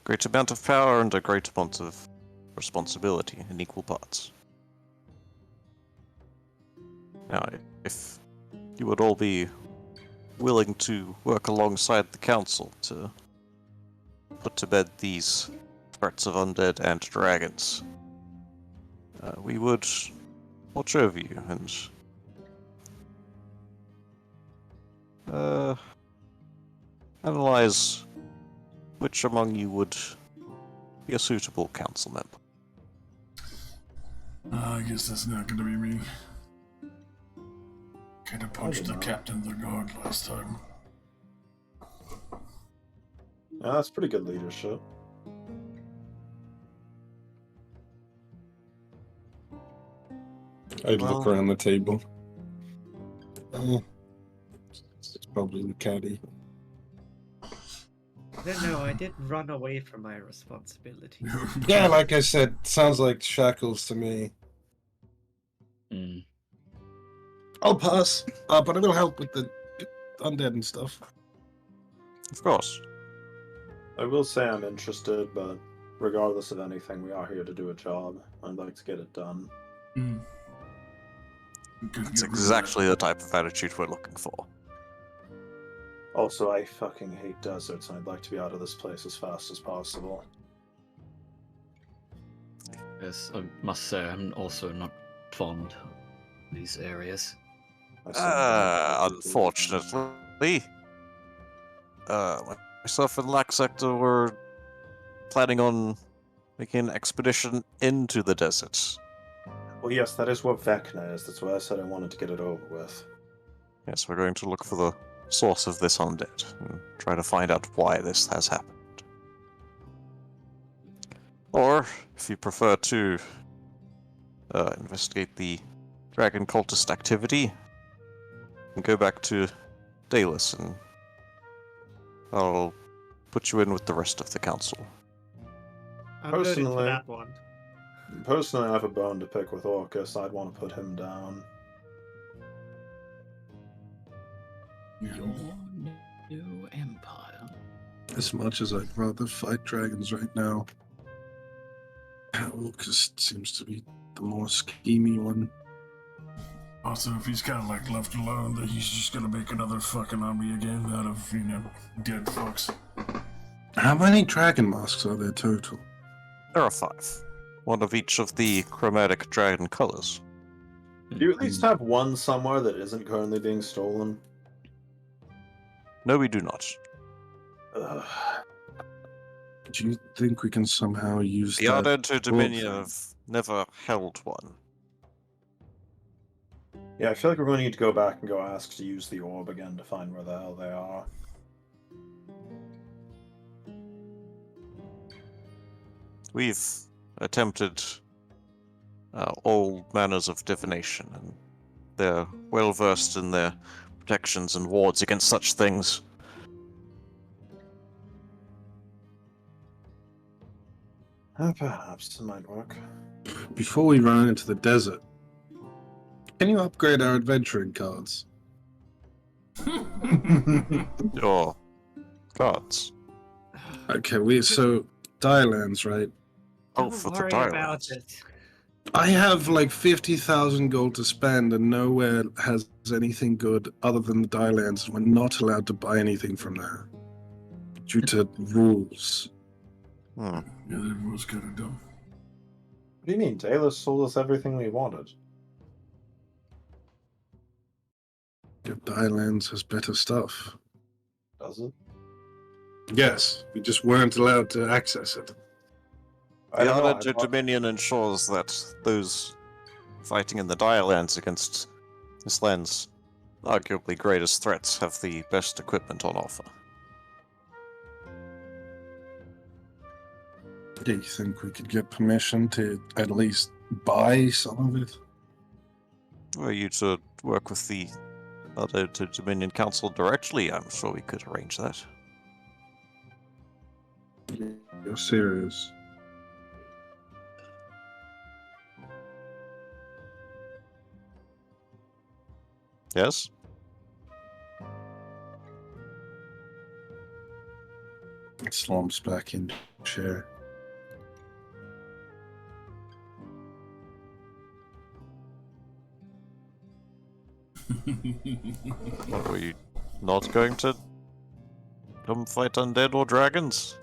great amount of power and a great amount of responsibility in equal parts. Now, if you would all be willing to work alongside the council to put to bed these threats of undead and dragons, we would watch over you and analyze which among you would be a suitable council member. I guess that's not gonna be me. Kinda punched the captain of the guard last time. Yeah, that's pretty good leadership. I'd look Well- around the table. It's probably the caddy. No, I did run away from my responsibility. Yeah, like I said, sounds like shackles to me. Mm. I'll pass, but I will help with the undead and stuff. Of course. I will say I'm interested, but regardless of anything, we are here to do a job. I'd like to get it done. Mm. That's exactly the type of attitude we're looking for. Also, I fucking hate deserts, and I'd like to be out of this place as fast as possible. Yes, I must say I'm also not fond of these areas. I saw- Unfortunately, myself and Laxector were planning on making an expedition into the deserts. Well, yes, that is what Vecna is. That's why I said I wanted to get it over with. Yes, we're going to look for the source of this undead and try to find out why this has happened. Or, if you prefer to investigate the dragon cultist activity, and go back to Dalus, and I'll put you in with the rest of the council. I'm voting for Personally- that one. Personally, I have a bone to pick with Orcus. I'd want to put him down. Your new empire. As much as I'd rather fight dragons right now, Lucas seems to be the more schemy one. Also, if he's kind of like left alone, then he's just gonna make another fucking army again out of, dead fucks. How many dragon masks are there total? There are 5. One of each of the chromatic dragon colors. Do you at least have one somewhere that isn't currently being stolen? No, we do not. Ugh. Do you think we can somehow use The that? Ardento Dominion thing? have never held one. Yeah, I feel like we're going to need to go back and go ask to use the orb again to find where the hell they are. We've attempted all manners of divination, and they're well versed in their protections and wards against such things. Perhaps it might work. Before we run into the desert, can you upgrade our adventuring cards? Your cards. Okay, so Dialands, right? Oh, Don't for the worry about dialects. it. I have like 50,000 gold to spend, and nowhere has anything good other than the Dialands. We're not allowed to buy anything from there due to rules. Hmm. Yeah, the rules kind of dumb. What do you mean? Dalus sold us everything we wanted. Your Dialands has better stuff. Does it? Yes, we just weren't allowed to access it. I The don't know. Honor Dominion ensures that those fighting in the Direlands against this land's arguably greatest threats have the best equipment on offer. Do you think we could get permission to at least buy some of it? Were you to work with the other Dominion Council directly, I'm sure we could arrange that. You're serious? Yes? Slumps back in chair. What, were you not going to come fight undead or dragons?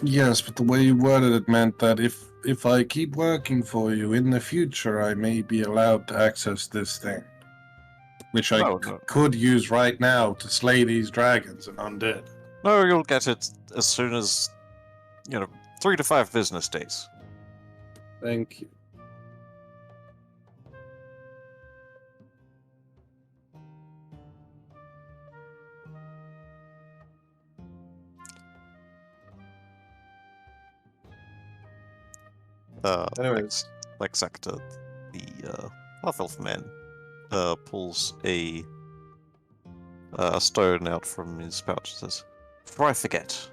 Yes, but the way you worded it meant that if I keep working for you in the future, I may be allowed to access this thing, which I No. could use right now to slay these dragons and undead. No, you'll get it as soon as, 3 to 5 business days. Thank you. Anyways. Like Sector, the half-elf man pulls a stone out from his pouch and says, "Before I forget,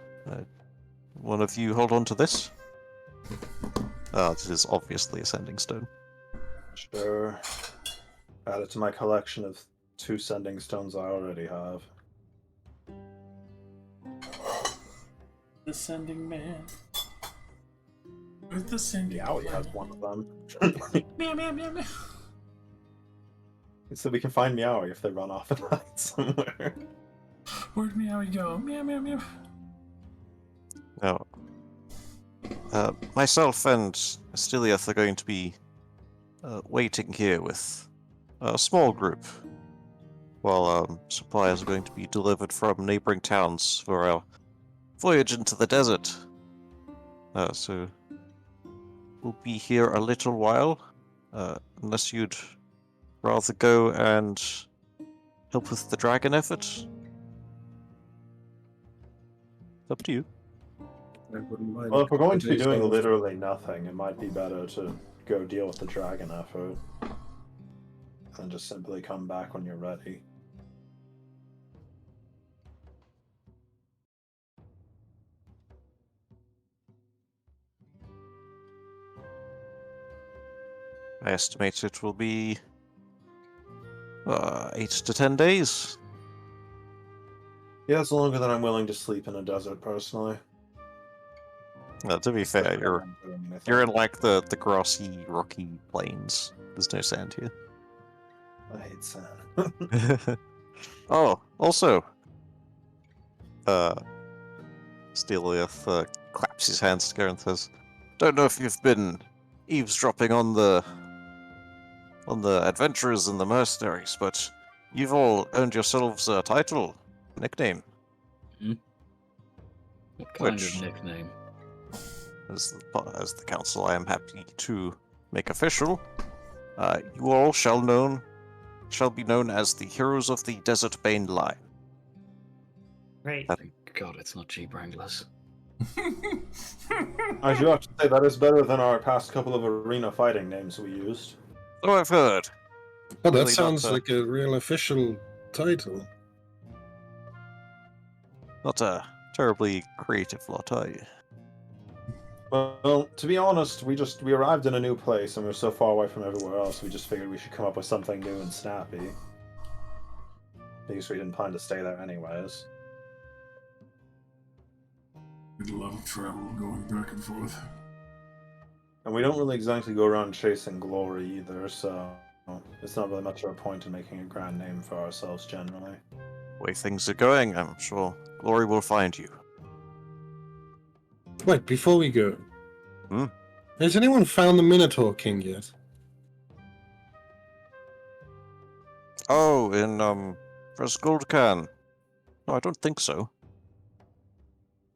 one of you hold on to this?" This is obviously a sending stone. Sure. Add it to my collection of 2 sending stones I already have. The sending man. With the sending Meowie man. has one of them. Meow, meow, meow, meow. So we can find Meowie if they run off at night somewhere. Where'd Meowie go? Meow, meow, meow. Now, myself and Astiliath are going to be waiting here with a small group, while supplies are going to be delivered from neighboring towns for our voyage into the desert. So we'll be here a little while, unless you'd rather go and help with the dragon effort. It's up to you. I wouldn't mind. Well, if we're going to be Days doing off. literally nothing, it might be better to go deal with the dragon effort. And just simply come back when you're ready. I estimate it will be 8 to 10 days. Yeah, it's longer than I'm willing to sleep in a desert, personally. To be fair, Especially when you're I'm doing anything. you're in like the grassy, rocky plains. There's no sand here. I hate sand. Oh, also, Steeliath claps his hands together and says, "Don't know if you've been eavesdropping on the adventurers and the mercenaries, but you've all earned yourselves a title, nickname. What kind Which- of nickname? As the council, I am happy to make official. You all shall be known as the heroes of the Desert Bane line." Great. Thank God it's not Jeep Wranglers. I do have to say, that is better than our past couple of arena fighting names we used. So I've heard. Oh, that Really sounds not, like a real official title. Not a terribly creative lot, are you? Well, to be honest, we arrived in a new place and we're so far away from everywhere else, we just figured we should come up with something new and snappy. Because we didn't plan to stay there anyways. Did a lot of travel going back and forth. And we don't really exactly go around chasing glory either, so it's not really much of a point in making a grand name for ourselves generally. Way things are going, I'm sure glory will find you. Wait, before we go. Hmm? Has anyone found the Minotaur King yet? Oh, in Reskuldkan. No, I don't think so.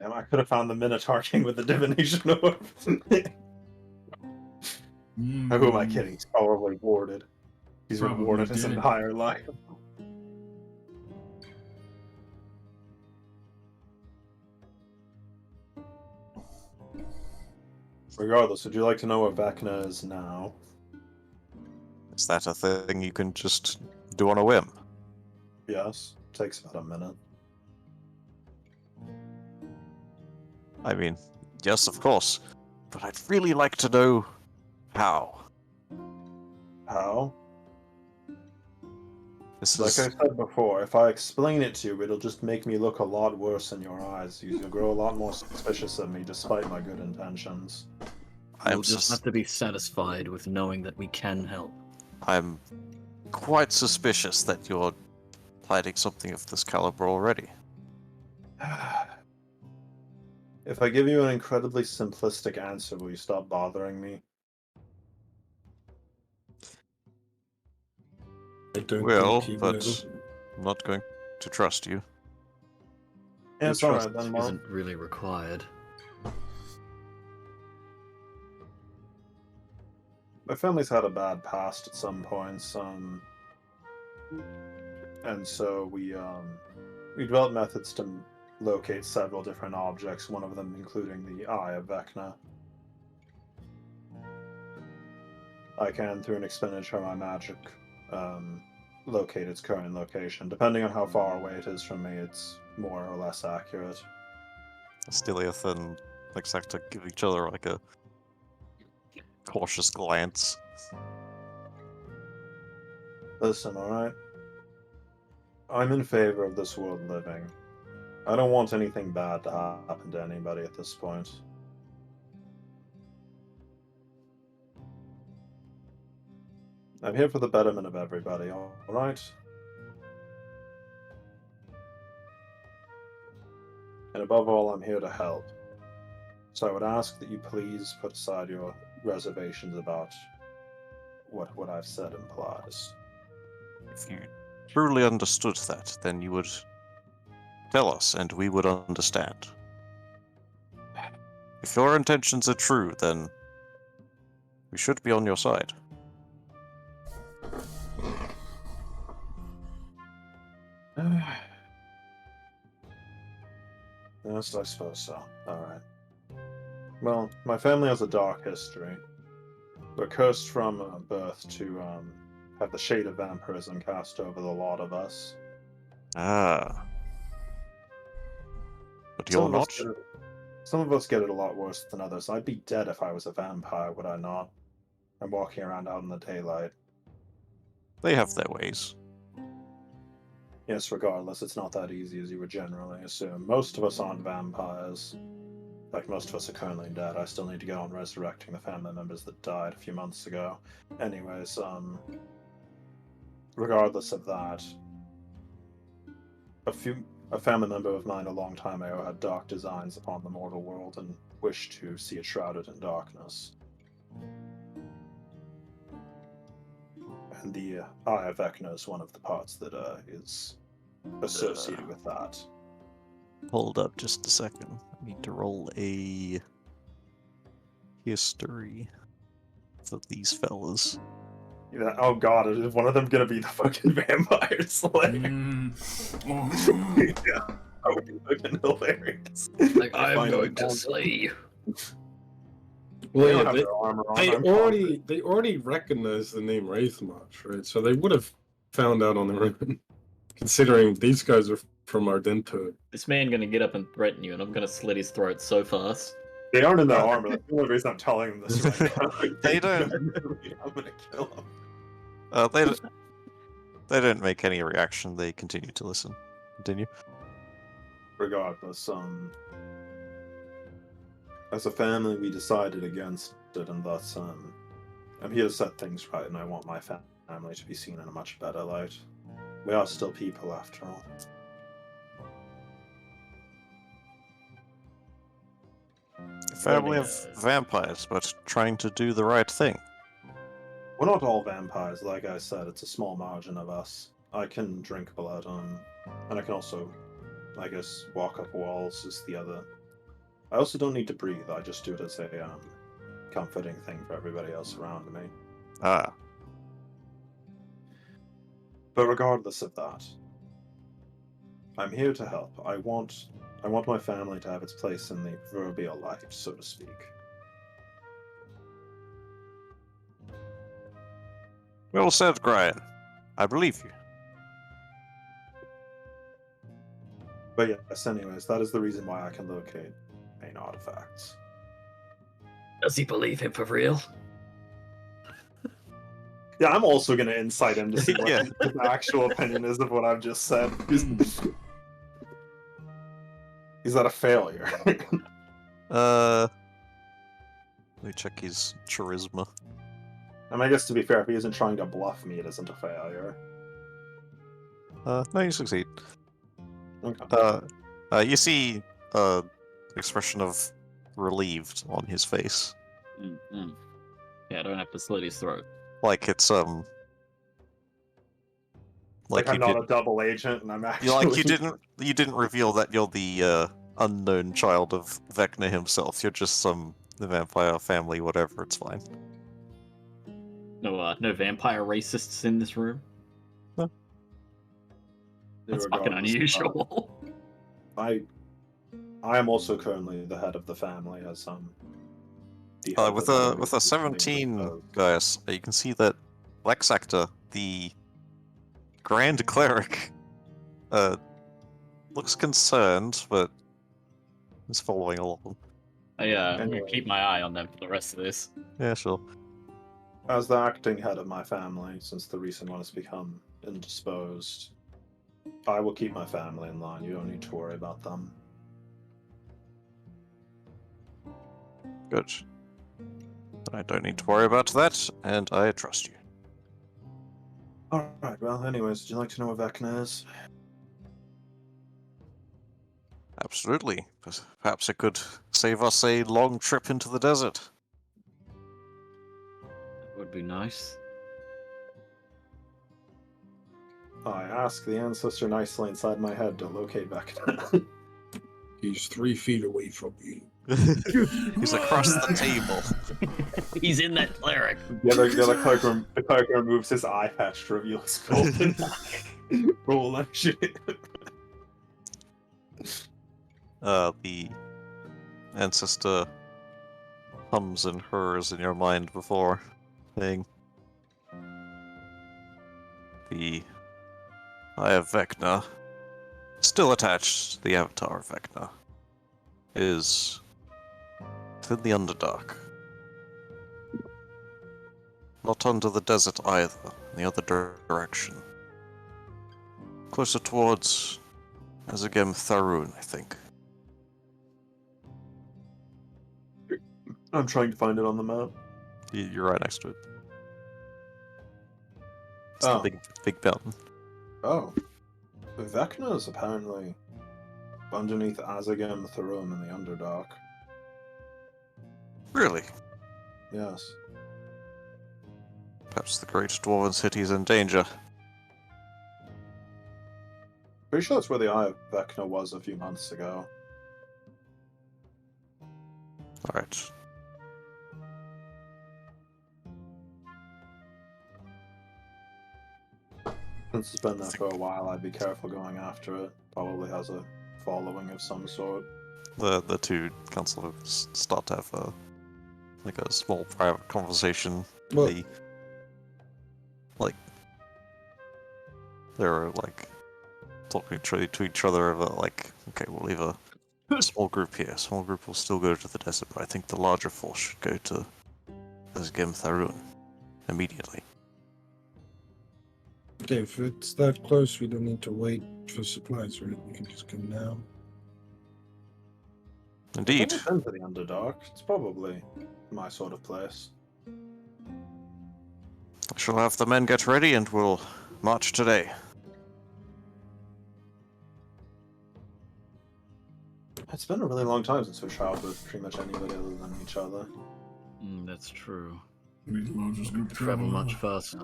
Damn, I could have found the Minotaur King with the divination orb. Who am I kidding? He's probably warded. He's been Probably warded his dead. entire life. Regardless, would you like to know where Vecna is now? Is that a thing you can just do on a whim? Yes. Takes about a minute. I mean, yes, of course. But I'd really like to know how. How? This Like is... I said before, if I explain it to you, it'll just make me look a lot worse in your eyes. You'll grow a lot more suspicious of me despite my good intentions. I'm We'll just have to be satisfied with knowing that we can help. I'm quite suspicious that you're hiding something of this caliber already. If I give you an incredibly simplistic answer, will you stop bothering me? I don't Well, think he but will. I'm not going to trust you. Yeah, it's Your alright trust then, Mark. isn't really required. My family's had a bad past at some points, and so we developed methods to locate several different objects, one of them including the Eye of Vecna. I can, through an expenditure of my magic, locate its current location. Depending on how far away it is from me, it's more or less accurate. Stiliath and Exacta give each other like a cautious glance. Listen, alright? I'm in favor of this world living. I don't want anything bad to happen to anybody at this point. I'm here for the betterment of everybody, alright? And above all, I'm here to help. So I would ask that you please put aside your reservations about what I've said implies. If you truly understood that, then you would tell us and we would understand. If your intentions are true, then we should be on your side. Yes, I suppose so. Alright. Well, my family has a dark history. We're cursed from birth to have the shade of vampirism cast over the lot of us. Ah. But you're not? Some of us get it a lot worse than others. I'd be dead if I was a vampire, would I not? I'm walking around out in the daylight. They have their ways. Yes, regardless, it's not that easy as you would generally assume. Most of us aren't vampires. In fact, most of us are currently dead. I still need to get on resurrecting the family members that died a few months ago. Anyways, regardless of that, a family member of mine a long time ago had dark designs upon the mortal world and wished to see it shrouded in darkness. And the Eye of Vecna is one of the parts that is associated with that. Hold up just a second. I need to roll a history of these fellas. Yeah, oh god, is one of them gonna be the fucking vampire slayer? Oh. Yeah, that would be fucking hilarious. Like, I I'm find going it to down- slay you. They Well, don't yeah, have their armor on. they I'm already recognize the name Wraithmarsh, right? So they would have found out on their own. Considering these guys are from Ardento. This man gonna get up and threaten you, and I'm gonna slit his throat so fast. They aren't in their armor. That's the only reason I'm telling them this right now. They don't- I'm gonna kill them. They don't make any reaction. They continue to listen. Continue. Regardless, as a family, we decided against it, and thus, I'm here to set things right, and I want my family to be seen in a much better light. We are still people, after all. A family of vampires, but trying to do the right thing. We're not all vampires, like I said. It's a small margin of us. I can drink blood, and I can also, I guess, walk up walls is the other. I also don't need to breathe. I just do it as a comforting thing for everybody else around me. Ah, But regardless of that, I'm here to help. I want my family to have its place in the proverbial light, so to speak. well said, Brian. I believe you. But yes, anyways, that is the reason why I can locate main artifacts. Does he believe him for real? Yeah, I'm also gonna insight him to see what Yeah. his actual opinion is of what I've just said. Is that a failure? Let me check his charisma. I mean, I guess to be fair, if he isn't trying to bluff me, it isn't a failure. No, you succeed. Okay. You see expression of relieved on his face. Mm-hmm. Yeah, I don't have to slit his throat. Like it's Like you I'm not did, a double agent, and I'm actually you didn't reveal that you're the unknown child of Vecna himself. You're just some vampire family, whatever. It's fine. No vampire racists in this room. That's fucking Regardless, unusual. I am also currently the head of the family, as the head With of the- a 17, guys, you can see that Lexactor, the Grand Cleric, looks concerned, but is following along. I'm gonna Anyway. keep my eye on them for the rest of this. Yeah, sure. As the acting head of my family, since the recent one has become indisposed, I will keep my family in line. You don't need to worry about them. Good. I don't need to worry about that, and I trust you. Alright, well, anyways, would you like to know where Vecna is? Absolutely. Perhaps it could save us a long trip into the desert. That would be nice. I ask the ancestor nicely inside my head to locate Vecna. He's 3 feet away from you. He's across the table. He's in that cleric. the cleric removes his eye patch to reveal his golden eye. Roll that shit. The ancestor hums and hers in your mind before saying, the Eye of Vecna, still attached to the avatar of Vecna, is within the Underdark. Not under the desert either, in the other direction. Closer towards Azagem Tharun, I think. I'm trying to find it on the map. You're right next to it. It's Oh. the big mountain. Oh. Vecna is apparently underneath Azagem Tharum in the Underdark. Really? Yes. Perhaps the great dwarven city is in danger. Pretty sure that's where the Eye of Vecna was a few months ago. Alright. Since it's been there for a while, I'd be careful going after it. Probably has a following of some sort. The two council members start to have a small private conversation. Well- They're talking to each other about okay, we'll leave a small group here. Small group will still go to the desert, but I think the larger force should go to Azagem Tharun immediately. Okay, if it's that close, we don't need to wait for supplies, right? We can just go now. Indeed. I've never been to the Underdark. It's probably my sort of place. I shall have the men get ready and we'll march today. It's been a really long time since we've traveled with pretty much anybody other than each other. That's true. We can all just go Travel much faster.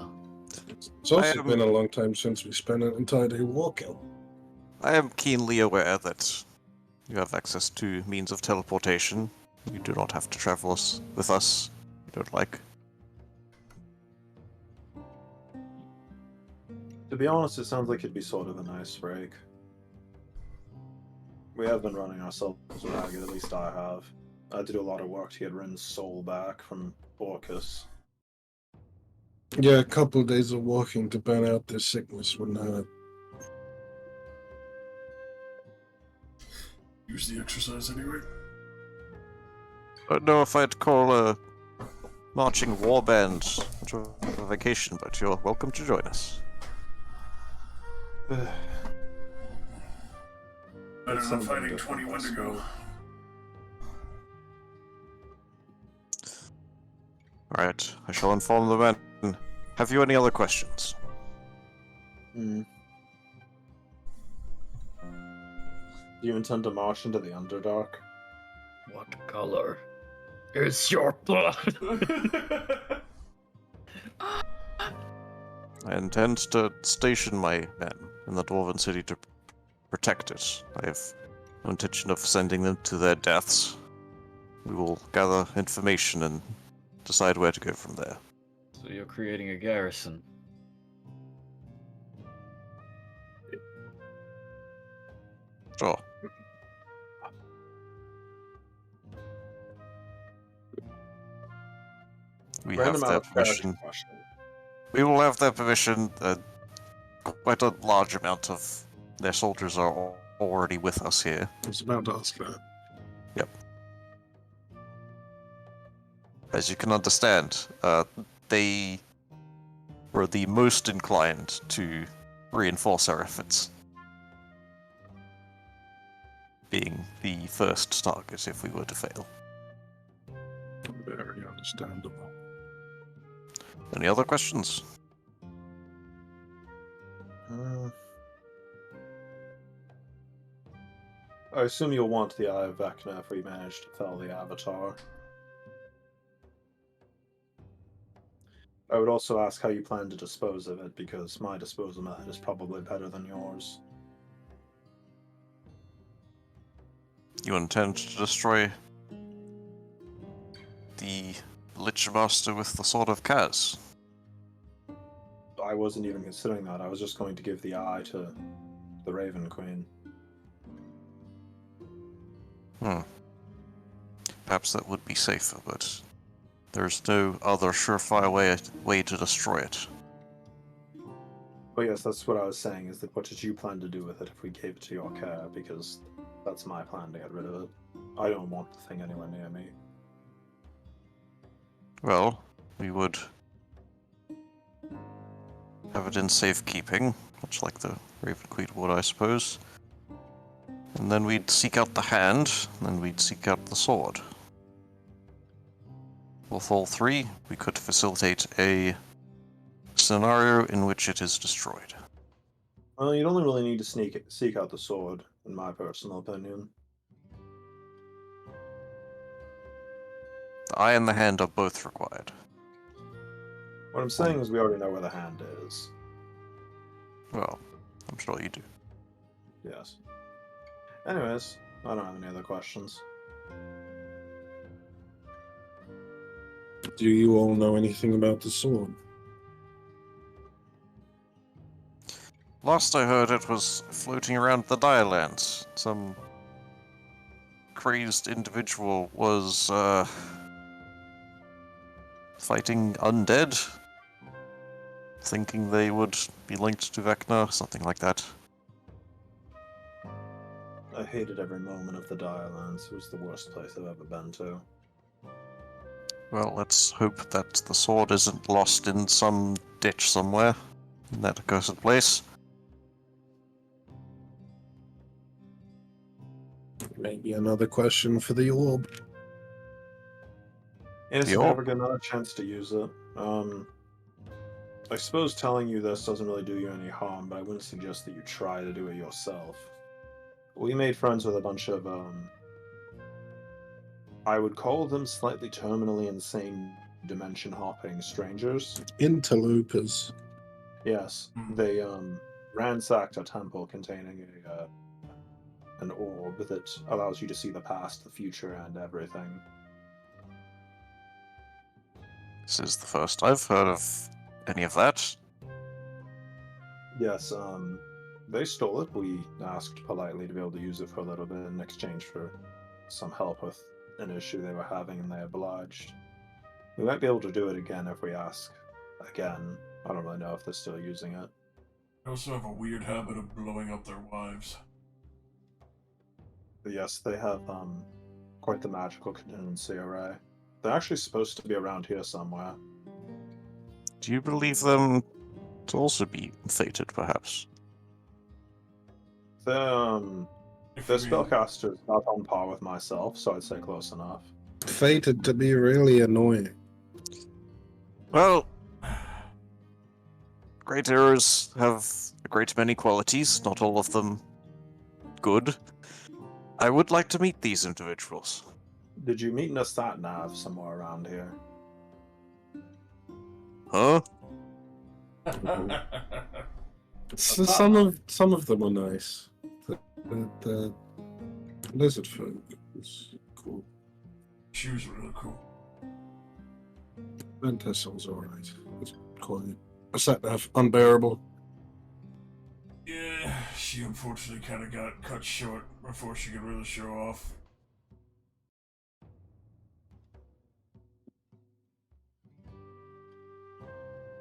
It's also I am- been a long time since we spent an entire day walking. I am keenly aware that you have access to means of teleportation. You do not have to travel with us. You don't like. To be honest, it sounds like it'd be sort of a nice break. We have been running ourselves ragged, at least I have. I had to do a lot of work to get Rin's soul back from Orcus. Yeah, a couple of days of walking to burn out this sickness wouldn't hurt. use the exercise anyway. I don't know if I'd call a marching warband much of a vacation, but you're welcome to join us. Better than Something fighting different, 20 I Wendigo. suppose. Alright, I shall inform the men. Have you any other questions? Hmm. Do you intend to march into the Underdark? What color is your blood? I intend to station my men in the Dwarven City to protect it. I have no intention of sending them to their deaths. We will gather information and decide where to go from there. So you're creating a garrison. Sure. We have Random out their of character permission. question. We will have their permission. Quite a large amount of their soldiers are already with us here. I was about to ask that. As you can understand, they were the most inclined to reinforce our efforts, being the first target if we were to fail. Very understandable. Any other questions? I assume you'll want the Eye of Vecna if we manage to fell the Avatar. I would also ask how you plan to dispose of it, because my disposal method is probably better than yours. You intend to destroy the Lich Master with the Sword of Kaz? I wasn't even considering that. I was just going to give the eye to the Raven Queen. Perhaps that would be safer, but there's no other surefire way to destroy it. But yes, that's what I was saying, is that what did you plan to do with it if we gave it to your care? Because that's my plan to get rid of it. I don't want the thing anywhere near me. Well, we would have it in safekeeping, much like the Raven Queen would, I suppose. And then we'd seek out the hand, and then we'd seek out the sword. With all three, we could facilitate a scenario in which it is destroyed. Well, you'd only really need to seek out the sword, in my personal opinion. The eye and the hand are both required. What I'm saying is we already know where the hand is. Well, I'm sure you do. Yes. Anyways, I don't have any other questions. Do you all know anything about the sword? Last I heard, it was floating around the Direlands. Some crazed individual was, fighting undead, thinking they would be linked to Vecna, something like that. I hated every moment of the Direlands. It was the worst place I've ever been to. Well, let's hope that the sword isn't lost in some ditch somewhere in that accursed place. Maybe another question for the orb. Yes, if The I orb? ever get another chance to use it. I suppose telling you this doesn't really do you any harm, but I wouldn't suggest that you try to do it yourself. We made friends with a bunch of, I would call them slightly terminally insane dimension hopping strangers. Interlopers. Yes, they ransacked a temple containing an orb that allows you to see the past, the future, and everything. This is the first I've heard of any of that. Yes, they stole it. We asked politely to be able to use it for a little bit in exchange for some help with an issue they were having, and they obliged. We might be able to do it again if we ask again. I don't really know if they're still using it. They also have a weird habit of blowing up their wives. But yes, they have quite the magical contingency array. They're actually supposed to be around here somewhere. Do you believe them to also be fated, perhaps? Their If their we- spellcaster is not on par with myself, so I'd say close enough. Fated to be really annoying. Well, great errors have a great many qualities, not all of them good. I would like to meet these individuals. Did you meet in a sat nav somewhere around here? Huh? Some of them are nice. The lizard folk is cool. She was really cool. Ventissel's alright. It's quite a sat nav unbearable. Yeah, she unfortunately kind of got cut short before she could really show off.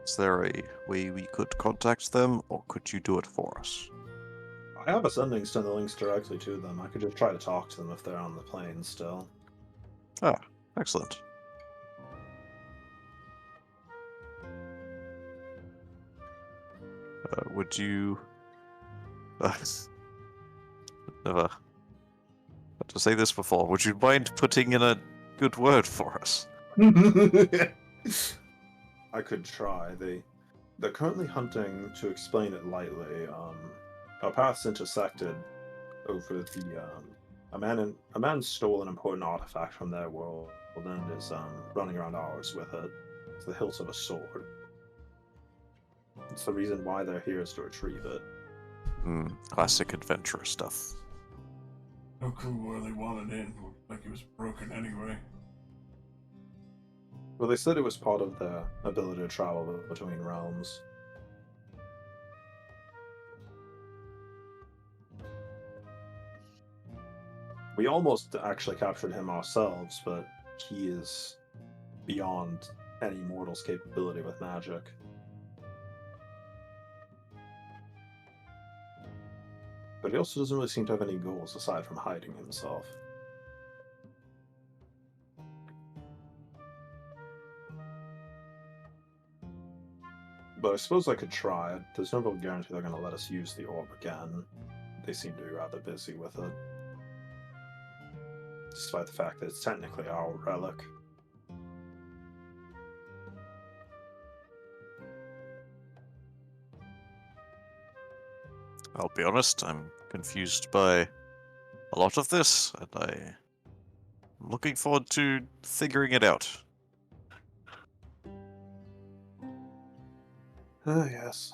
Is there a way we could contact them, or could you do it for us? I have a sending send the links directly to them. I could just try to talk to them if they're on the plane still. Ah, excellent. Would you... never had to say this before. Would you mind putting in a good word for us? I could try. They're currently hunting, to explain it lightly. Our paths intersected over the a man stole an important artifact from their world and is running around ours with it. It's the hilt of a sword. It's the reason why they're here is to retrieve it. Classic adventure stuff. No clue where they wanted it. Looked like it was broken anyway. Well, they said it was part of their ability to travel between realms. We almost actually captured him ourselves, but he is beyond any mortal's capability with magic. But he also doesn't really seem to have any goals aside from hiding himself. But I suppose I could try. There's no real guarantee they're going to let us use the orb again. They seem to be rather busy with it. Despite the fact that it's technically our relic. I'll be honest, I'm confused by a lot of this, and I'm looking forward to figuring it out. Ah, yes.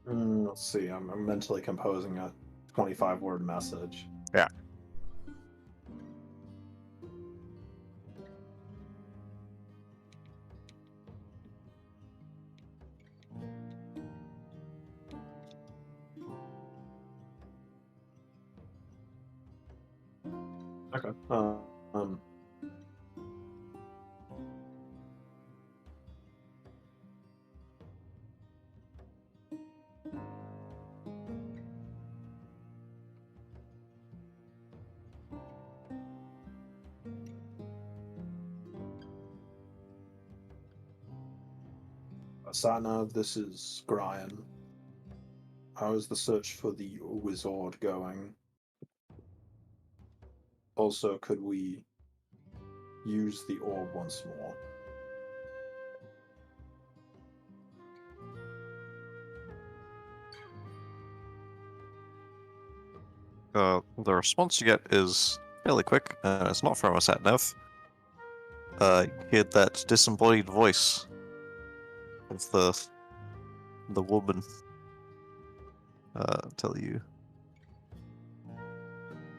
Let's see, I'm mentally composing a 25-word message. Yeah. Okay. Satnav, this is Brian. How is the search for the wizard going? Also, could we use the orb once more? The response you get is fairly quick. It's not from a Satnav. You hear that disembodied voice of the woman tell you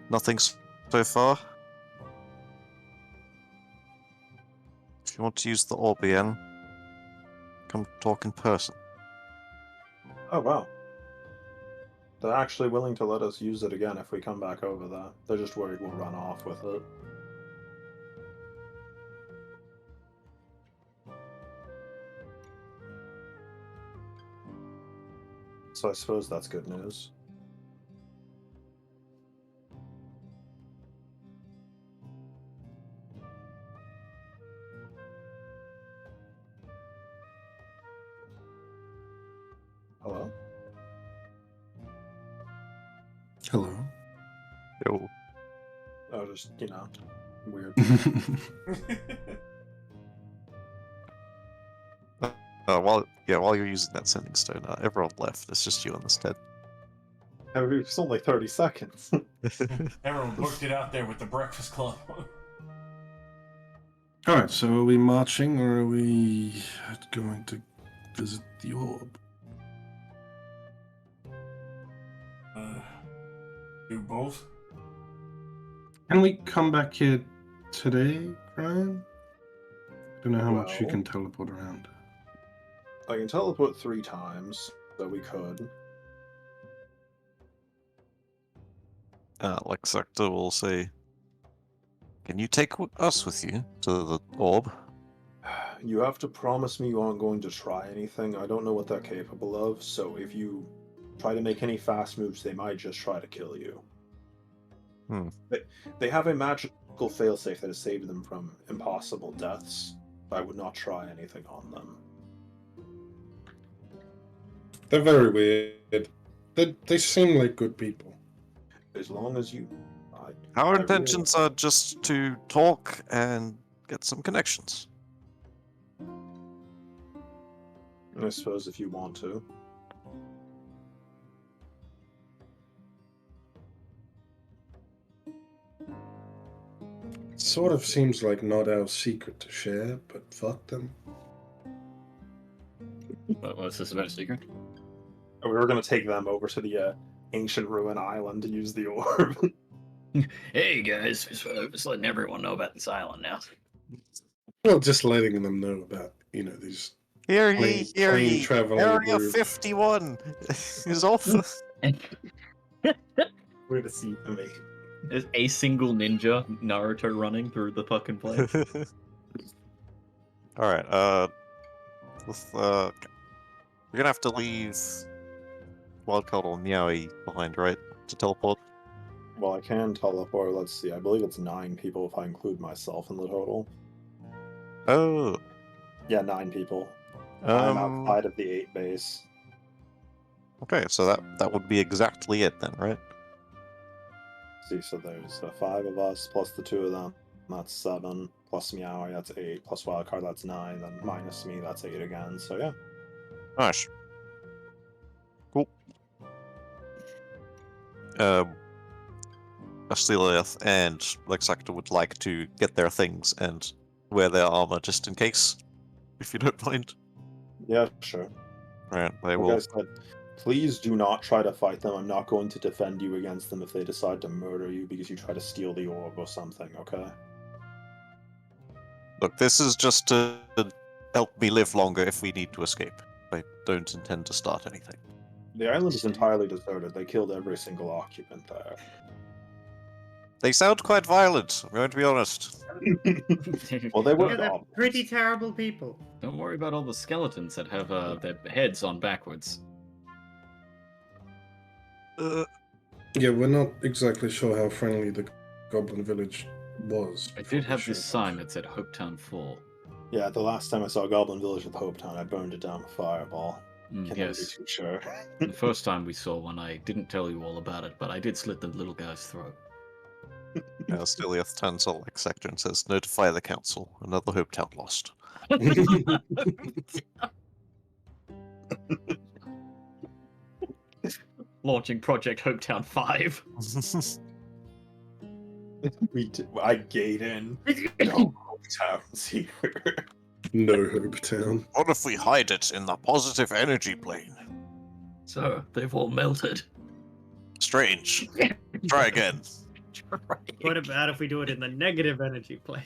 nothing so far. If you want to use the orb again, come talk in person. Oh, wow. They're actually willing to let us use it again if we come back over there. They're just worried we'll run off with it. So I suppose that's good news. Hello? Hello. Yo. Oh, just, weird. While you're using that sending stone, everyone left. It's just you instead. It's only 30 seconds. Everyone booked it out there with the Breakfast Club. Alright, so are we marching or are we going to visit the orb? Do both? Can we come back here today, Ryan? I don't know how much you Well- can teleport around. I can teleport 3 times, so we could. Lexactor will say, "Can you take us with you to the orb?" You have to promise me you aren't going to try anything. I don't know what they're capable of, so if you try to make any fast moves, they might just try to kill you. Hmm. They have a magical failsafe that has saved them from impossible deaths. I would not try anything on them. They're very weird. They seem like good people. As long as you... Our I intentions are just to talk and get some connections. I suppose if you want to. Sort of seems like not our secret to share, but fuck them. What's this about a secret? We were going to take them over to the ancient ruin island to use the orb. Hey guys, just letting everyone know about this island now. Well, just letting them know about, these... Hear Plane- ye, hear plane ye! traveling Area group. 51 is off. We're going to see me. There's a single ninja Naruto running through the fucking place. Alright, we're gonna have to leave Wildcard or Meowie behind, right? To teleport? Well, I can teleport. Let's see. I believe it's 9 people if I include myself in the total. Oh. Yeah, 9 people. I'm Um, outside of the 8 base. okay, so that would be exactly it then, right? See, so there's 5 of us plus the 2 of them. That's 7. Plus Meowie, that's 8. Plus Wildcard, that's 9. Then minus me, that's 8 again. So yeah. Nice. Cool. Asteliath and Lexactor would like to get their things and wear their armor just in case, if you don't mind. Yeah, sure. Right, they Like will. I said, please do not try to fight them. I'm not going to defend you against them if they decide to murder you because you try to steal the orb or something, okay? Look, this is just to help me live longer if we need to escape. I don't intend to start anything. The island is entirely deserted. They killed every single occupant there. They sound quite violent, I'm going to be honest. Well, they were Yeah, they're goblins. pretty terrible people. Don't worry about all the skeletons that have their heads on backwards. Yeah, we're not exactly sure how friendly the Goblin Village was. I before did we have this showed sign up. that said Hopetown Full. Yeah, the last time I saw Goblin Village with Hopetown, I burned it down with Fireball. Can never be Yes. too sure. The first time we saw one, I didn't tell you all about it, but I did slit the little guy's throat. Steliath turns to Lex Sector and says, "Notify the council. Another Hopetown lost." Launching Project Hopetown 5. I gate in. No Hopetowns here. No Hope Town. What if we hide it in the positive energy plane? Sir, they've all melted. Strange. Try again. What about if we do it in the negative energy plane?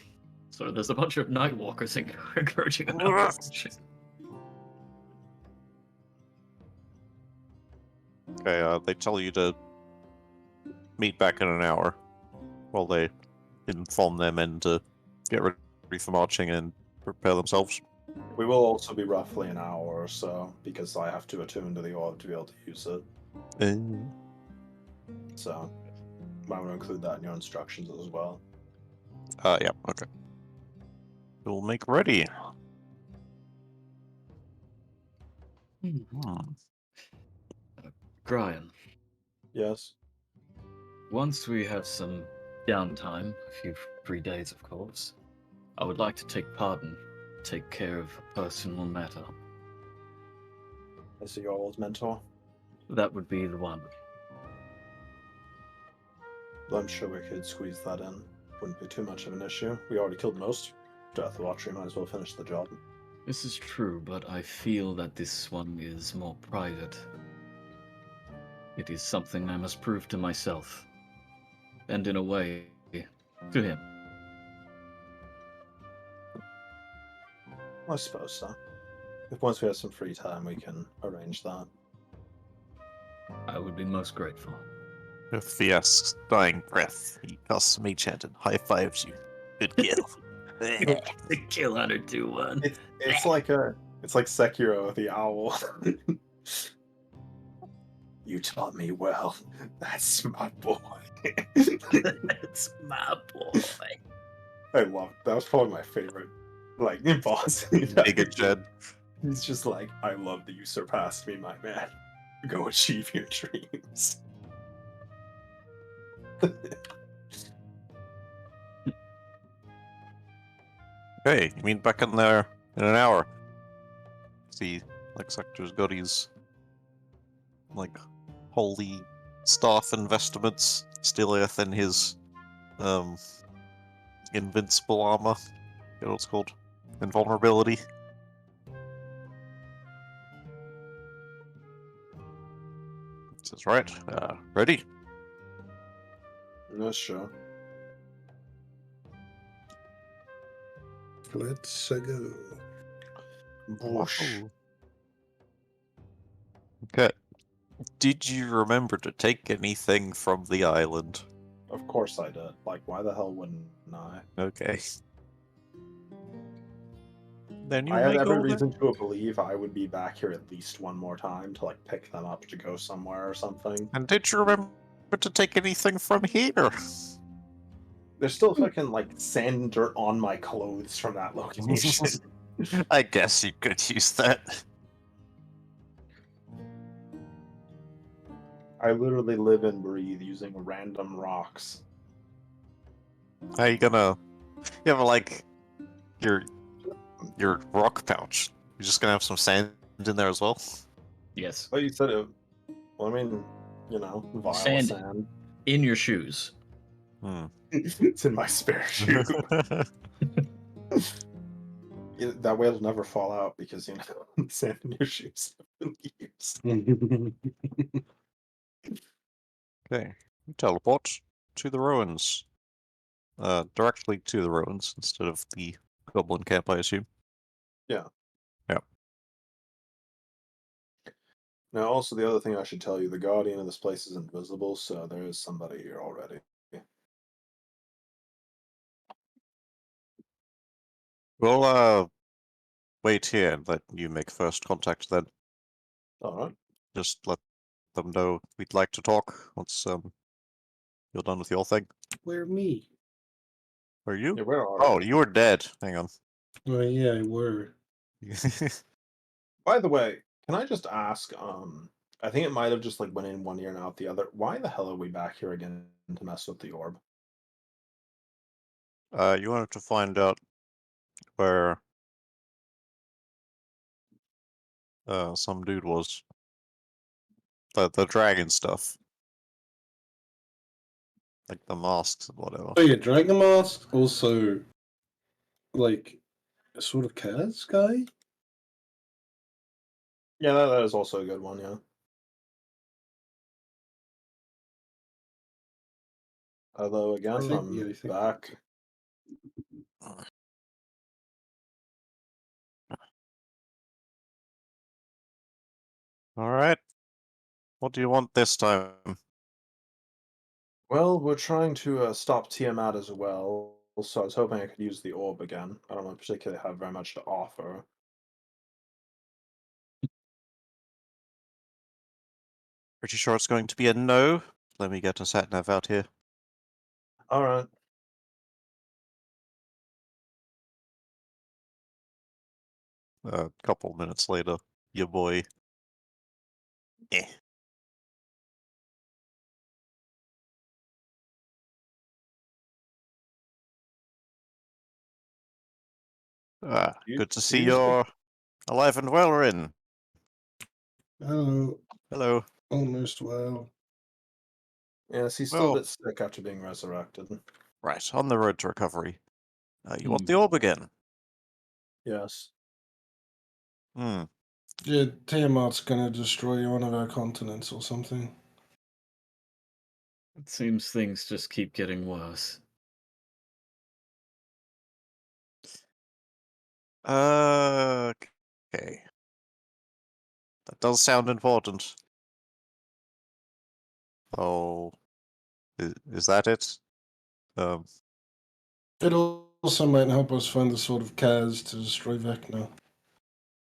So there's a bunch of Nightwalkers encouraging another action. Okay, they tell you to meet back in an hour while they inform their men to get ready for marching and prepare themselves. We will also be roughly an hour or so, because I have to attune to the orb to be able to use it. So, I want to include that in your instructions as well. Yeah, okay. We'll make ready. Brian, Yes? once we have some downtime, a few free days of course, I would like to take part and take care of a personal matter. Is he your old mentor? That would be the one. I'm sure we could squeeze that in. Wouldn't be too much of an issue. We already killed most Death Watcher, might as well finish the job. This is true, but I feel that this one is more private. It is something I must prove to myself, and in a way, to him. I suppose so. If once we have some free time, we can arrange that. I would be most grateful. With Fiasque's dying breath, he casts Mage Hand and high fives you. Good kill. The kill hunter 2-1. It's like Sekiro the owl. You taught me well. That's my boy. That's my boy. I love it. That was probably my favorite boss. Mega Jed. He's just like, I love that you surpassed me, my man. Go achieve your dreams. Hey, you mean back in there in an hour? See, Lex Sector's got his holy staff and vestments, Steliath in his invincible armor. You know what it's called? Invulnerability. It says right. Ready? No, sure. Let's go. Whoosh. Okay. Did you remember to take anything from the island? Of course I did. Like, why the hell wouldn't I? Okay. Then you I had may every go reason to believe I would be back here at least one more time to pick them up to go somewhere or something. And did you remember to take anything from here? There's still fucking sand and dirt on my clothes from that location. I guess you could use that. I literally live and breathe using random rocks. How you gonna? You have your rock pouch. You're just gonna have some sand in there as well. Yes. Oh, you said it. Well, I mean, vile Sand. sand. In your shoes. It's in my spare shoe. That way it'll never fall out because, sand in your shoes have been used. Okay, you teleport to the ruins. Directly to the ruins instead of the goblin camp, I assume. Yeah. Yeah. Now, also, the other thing I should tell you, the guardian of this place is invisible, so there is somebody here already. We'll wait here and let you make first contact then. Alright. Just let them know we'd like to talk once you're done with your thing. Where me? Are you? Yeah, where are Oh, you were dead. Hang on. Oh yeah, were. By the way, can I just ask? I think it might have just like went in one ear and out the other. Why the hell are we back here again to mess with the orb? You wanted to find out where some dude was. The dragon stuff. Like the masks and whatever. Oh yeah, Dragon Mask also like a sort of Kaz guy. Yeah, that is also a good one. Yeah. Although again, think- yeah, I I'm think- back. Alright. What do you want this time? Well, we're trying to stop Tiamat as well, so I was hoping I could use the orb again. I don't particularly have very much to offer. Pretty sure it's going to be a no. Let me get a sat nav out here. All right. A couple minutes later, your boy. Eh. You- Good to see usually- you're alive and well, Rin. Oh, Hello. almost well. Yes, he's still a Well- bit sick after being resurrected. Right, on the road to recovery. You want Hmm. the orb again? Yes. Hmm. Yeah, Tiamat's gonna destroy one of our continents or something. It seems things just keep getting worse. Okay. That does sound important. Oh, is that it? It also might help us find the sort of Kaz to destroy Vecna.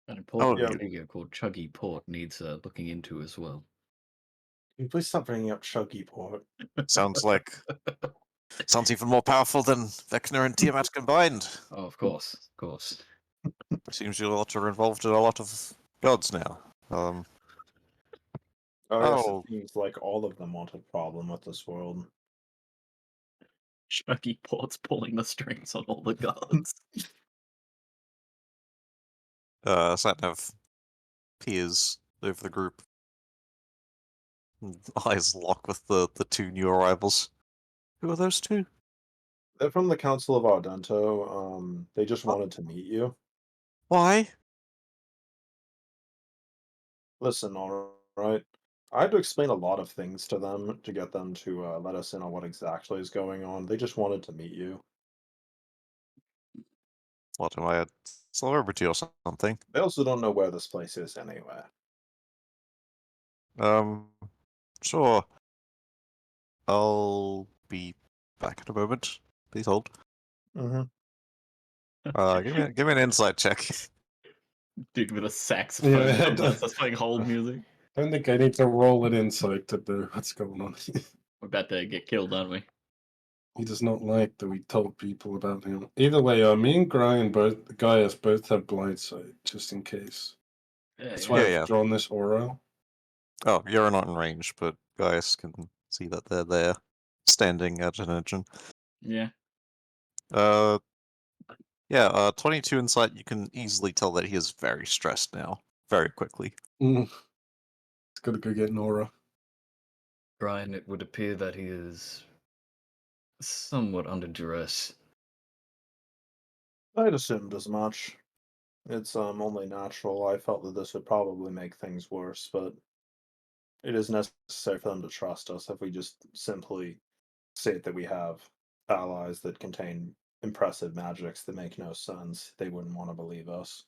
An important yeah. area called Chuggy Port needs looking into as well. Can you please stop bringing up Chuggy Port? Sounds like sounds even more powerful than Vecna and Tiamat combined. Oh, of course, of course. Seems you lot are involved in a lot of gods now. Oh, yes, Oh. it seems like all of them want a problem with this world. Chuggy Port's pulling the strings on all the gods. Satnav peers over the group. Eyes lock with the two new arrivals. Who are those two? They're from the Council of Ardento. They just wanted to meet you. Why? Listen, all right. I had to explain a lot of things to them to get them to let us in on what exactly is going on. They just wanted to meet you. What, am I a celebrity or something? They also don't know where this place is anyway. Sure. I'll be back in a moment. Please hold. Mm-hmm. Give me an insight check. Dude with a saxophone Yeah, comes up, starts playing hold music. I don't think I need to roll an insight to know what's going on. We're about to get killed, aren't we? He does not like that we told people about him. Either way, me and Gaius both have blind sight, just in case. That's why Yeah. I've drawn this aura. Oh, you're not in range, but Gaius can see that they're there, standing at an engine. Yeah. Yeah, 22 insight, you can easily tell that he is very stressed now, very quickly. It's gotta go get an aura. Brian, it would appear that he is somewhat under duress. I'd assumed as much. It's only natural. I felt that this would probably make things worse, but it is necessary for them to trust us if we just simply state that we have allies that contain impressive magics that make no sense. They wouldn't want to believe us.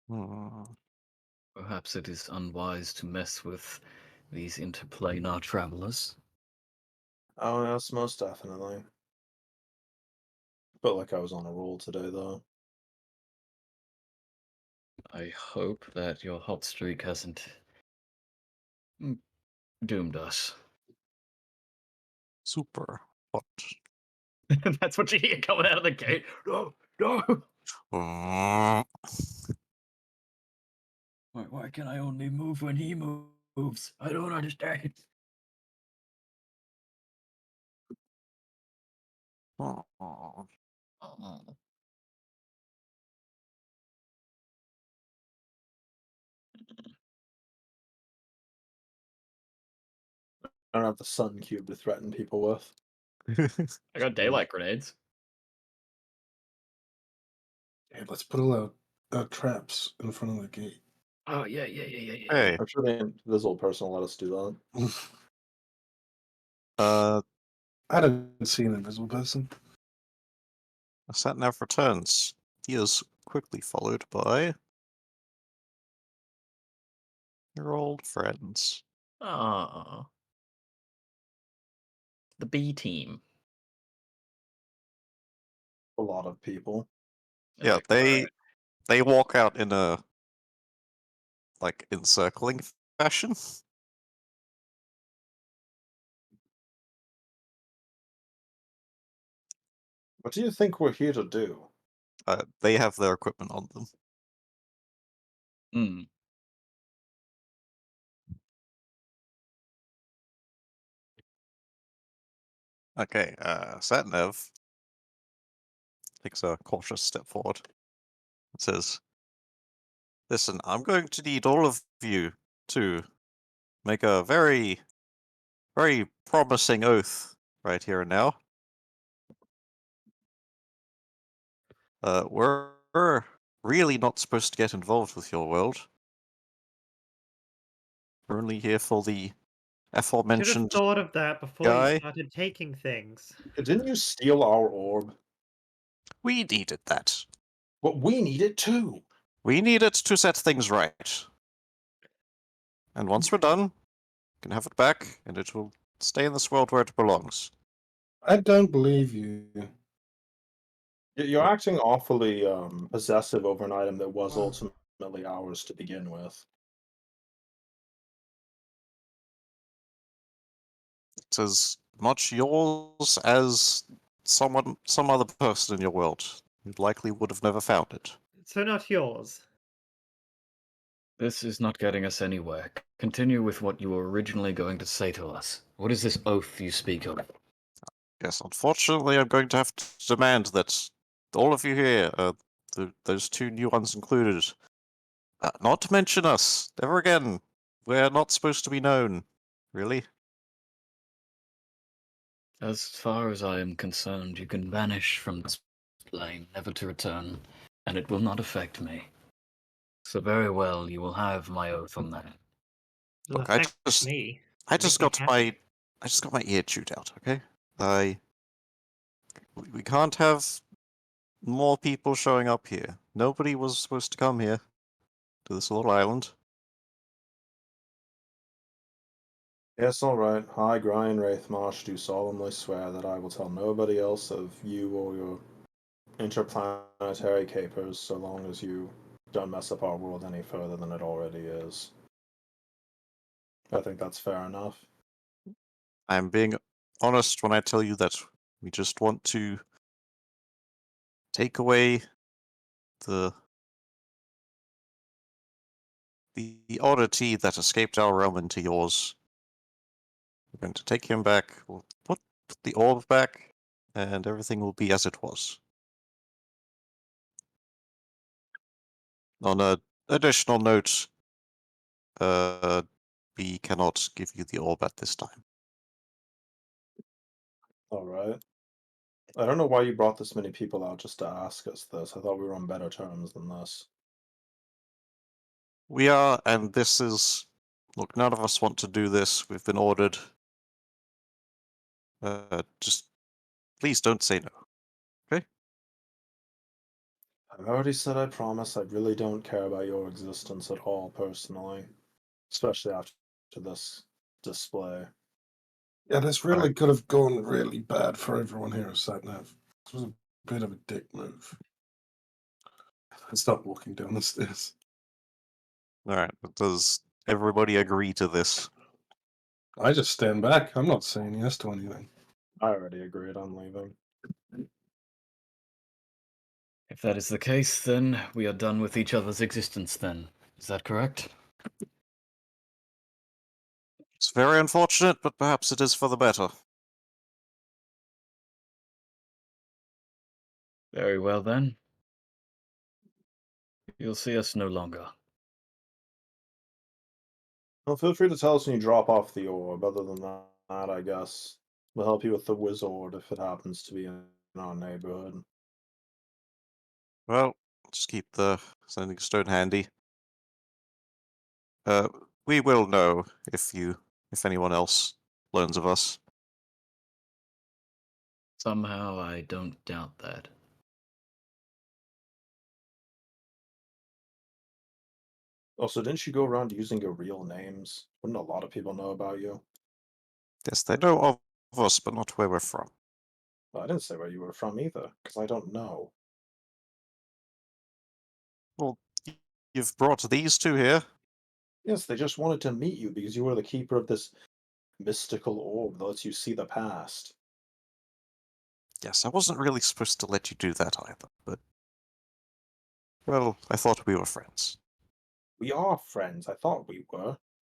Hmm. Perhaps it is unwise to mess with these interplanar travelers. Oh, yes, most definitely. Felt like I was on a roll today, though. I hope that your hot streak hasn't doomed us. Super hot. That's what you hear coming out of the gate. No, No! Mm. Why can I only move when he moves? I don't understand. Oh. Oh. I don't have the sun cube to threaten people with. I got daylight grenades. Hey, let's put all our traps in front of the gate. Oh, yeah. Hey, I'm sure the invisible person will let us do that. I didn't see an invisible person. a sat-nav returns. He is quickly followed by your old friends. Oh. The B team. A lot of people. Yeah, Like, alright. they walk out in a like encircling fashion. What do you think we're here to do? They have their equipment on them. Hmm. Okay, Satnav takes a cautious step forward and says, "Listen, I'm going to need all of you to make a very, very promising oath right here and now. We're really not supposed to get involved with your world. We're only here for the Should have aforementioned thought of that before guy. you started taking things. Didn't you steal our orb? We needed that. But we need it too. We need it to set things right. And once we're done, you can have it back, and it will stay in this world where it belongs." I don't believe you. You're acting awfully possessive over an item that was ultimately ours to begin with. It's as much yours as some other person in your world who likely would have never found it. So not yours. This is not getting us anywhere. Continue with what you were originally going to say to us. What is this oath you speak of? Yes, unfortunately, I'm going to have to demand that all of you here, those two new ones included, not to mention us ever again. We're not supposed to be known, really. As far as I am concerned, you can vanish from this plane, never to return, and it will not affect me. So very well, you will have my oath on that. It'll Look, I affect just me. I Make just me got happy. I just got my ear chewed out. Okay, we can't have more people showing up here. Nobody was supposed to come here to this little island. Yes, all right. I, Brian Wraithmarsh, do solemnly swear that I will tell nobody else of you or your interplanetary capers so long as you don't mess up our world any further than it already is. I think that's fair enough. I'm being honest when I tell you that we just want to take away the the oddity that escaped our realm into yours. We're going to take him back. We'll put the orb back, and everything will be as it was. On a additional note, we cannot give you the orb at this time. All right. I don't know why you brought this many people out just to ask us this. I thought we were on better terms than this. We are, and this is. Look, none of us want to do this. We've been ordered. Just please don't say no. I've already said I promise I really don't care about your existence at all, personally. Especially after this display. Yeah, this really could have gone really bad for everyone here at Satnav. This was a bit of a dick move. I start walking down the stairs. All right. Does everybody agree to this? I just stand back. I'm not saying yes to anything. I already agreed on leaving. If that is the case, then we are done with each other's existence then. Is that correct? It's very unfortunate, but perhaps it is for the better. Very well then. You'll see us no longer. Well, feel free to tell us when you drop off the orb. Other than that, I guess we'll help you with the wizard if it happens to be in our neighborhood. Well, just keep the sending stone handy. Uh, we will know if anyone else learns of us. Somehow I don't doubt that. Also, didn't you go around using your real names? Wouldn't a lot of people know about you? Yes, they know of us, but not where we're from. Well, I didn't say where you were from either, because I don't know. Well, you've brought these two here. Yes, they just wanted to meet you because you were the keeper of this mystical orb that lets you see the past. Yes, I wasn't really supposed to let you do that either, but... Well, I thought we were friends. We are friends. I thought we were.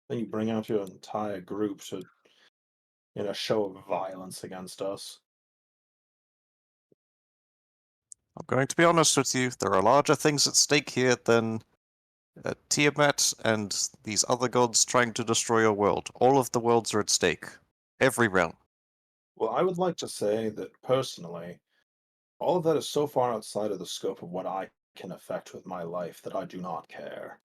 Then you bring out your entire group to, in a show of violence against us. I'm going to be honest with you, there are larger things at stake here than Tiamat and these other gods trying to destroy your world. All of the worlds are at stake. Every realm. Well, I would like to say that personally, all of that is so far outside of the scope of what I can affect with my life that I do not care.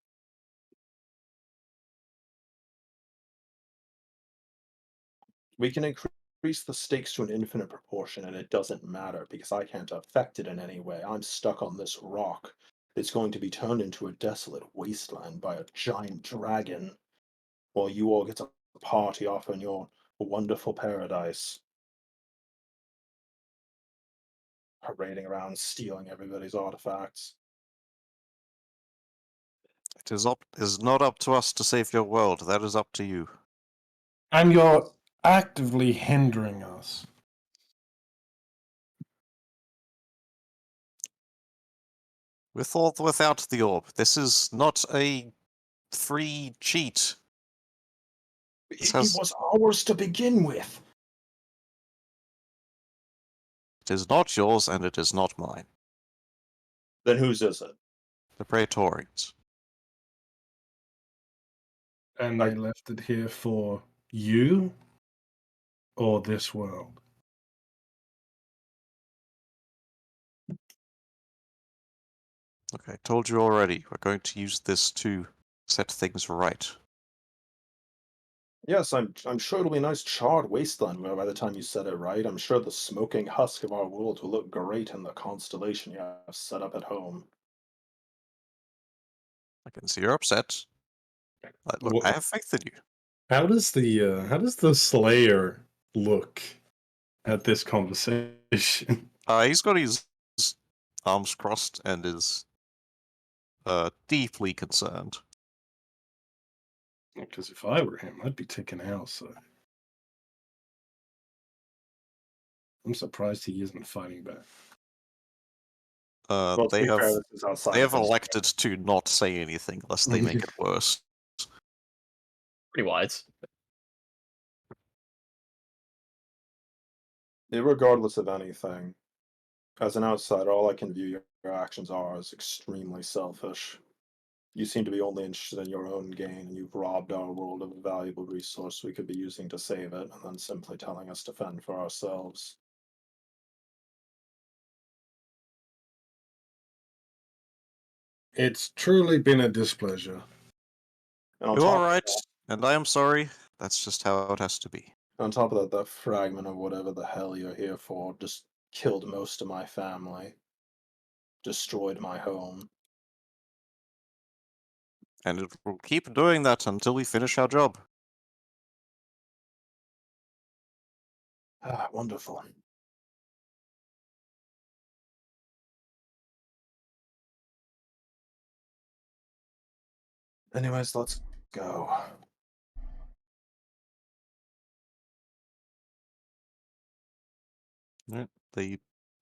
We can increase the stakes to an infinite proportion, and it doesn't matter because I can't affect it in any way. I'm stuck on this rock. It's going to be turned into a desolate wasteland by a giant dragon, while you all get to party off in your wonderful paradise, parading around, stealing everybody's artifacts. It is not up to us to save your world. That is up to you. And you're actively hindering us. With or without the orb, this is not a free cheat. This It has... was ours to begin with. It is not yours, and it is not mine. Then whose is it? The Praetorians. And they left it here for you or this world? Okay, I told you already. We're going to use this to set things right. Yes, I'm sure it'll be a nice charred wasteland by the time you set it right. I'm sure the smoking husk of our world will look great in the constellation you have set up at home. I can see you're upset. Look, I have faith in you. How does the Slayer look at this conversation? He's got his arms crossed and is deeply concerned. Because if I were him, I'd be taken out. So I'm surprised he isn't fighting back. Well, to They be fair, have this is outside they of have his- elected to not say anything lest they make it worse. Pretty wise. Regardless of anything, as an outsider, all I can view your actions are as extremely selfish. You seem to be only interested in your own gain, and you've robbed our world of a valuable resource we could be using to save it, and then simply telling us to fend for ourselves. It's truly been a displeasure. And on You're top, alright, and I am sorry. That's just how it has to be. on top of that, that fragment of whatever the hell you're here for just killed most of my family, destroyed my home. And it will keep doing that until we finish our job. Ah, wonderful. Anyways, let's go. Right, they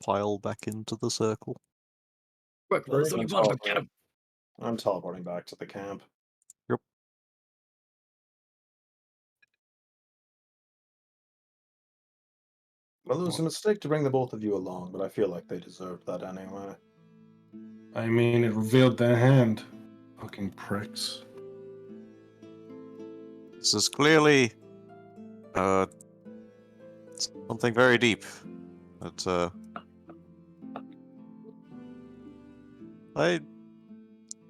pile back into the circle. Quick, There there's you only go, one. Tom. Get him. I'm teleporting back to the camp. Yep. Well, it was a mistake to bring the both of you along, but I feel like they deserved that anyway. I mean, it revealed their hand. Fucking pricks. This is clearly something very deep. That I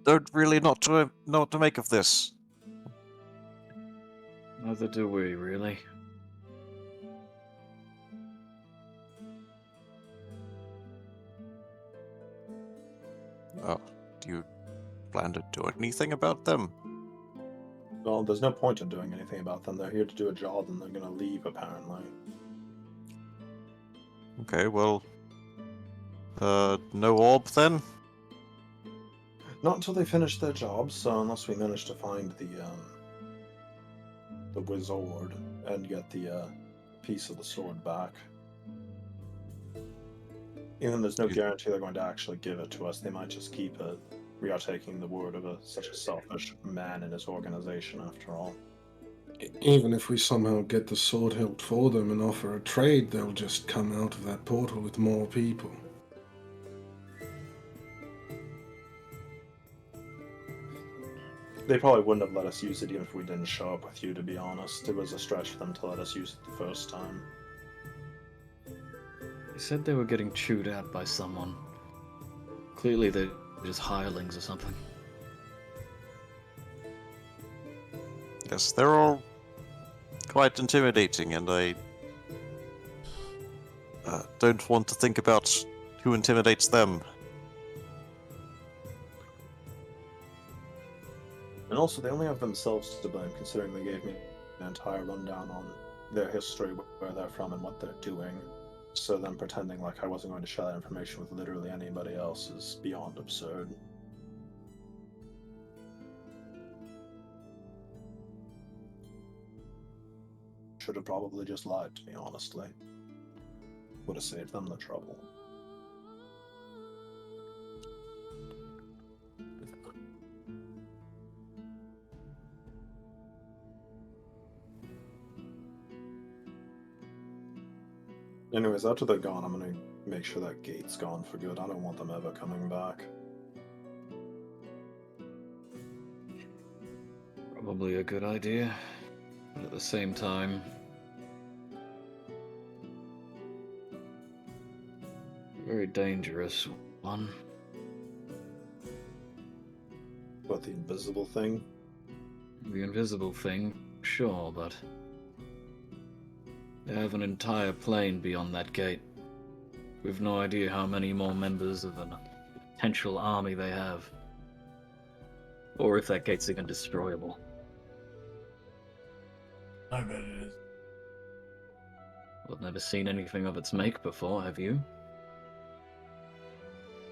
don't really know what to make of this. Neither do we, really. Oh, do you plan to do anything about them? Well, there's no point in doing anything about them. They're here to do a job, and they're gonna leave, apparently. Okay, well, no orb then? Not until they finish their job, so unless we manage to find the wizard and get the piece of the sword back. Even there's no You- guarantee they're going to actually give it to us. They might just keep it. We are taking the word of such a selfish man in his organization, after all. Even if we somehow get the sword hilt for them and offer a trade, they'll just come out of that portal with more people. They probably wouldn't have let us use it even if we didn't show up with you, to be honest. It was a stretch for them to let us use it the first time. They said they were getting chewed out by someone. Clearly they're just hirelings or something. Yes, they're all quite intimidating, and I don't want to think about who intimidates them. And also, they only have themselves to blame, considering they gave me an entire rundown on their history, where they're from, and what they're doing. So them pretending like I wasn't going to share that information with literally anybody else is beyond absurd. Should have probably just lied to me, honestly. Would have saved them the trouble. Anyways, after they're gone, I'm gonna make sure that gate's gone for good. I don't want them ever coming back. Probably a good idea. But at the same time, very dangerous one. What, the invisible thing? The invisible thing, sure, but they have an entire plane beyond that gate. We've no idea how many more members of a potential army they have. Or if that gate's even destroyable. I bet it is. I've never seen anything of its make before, have you?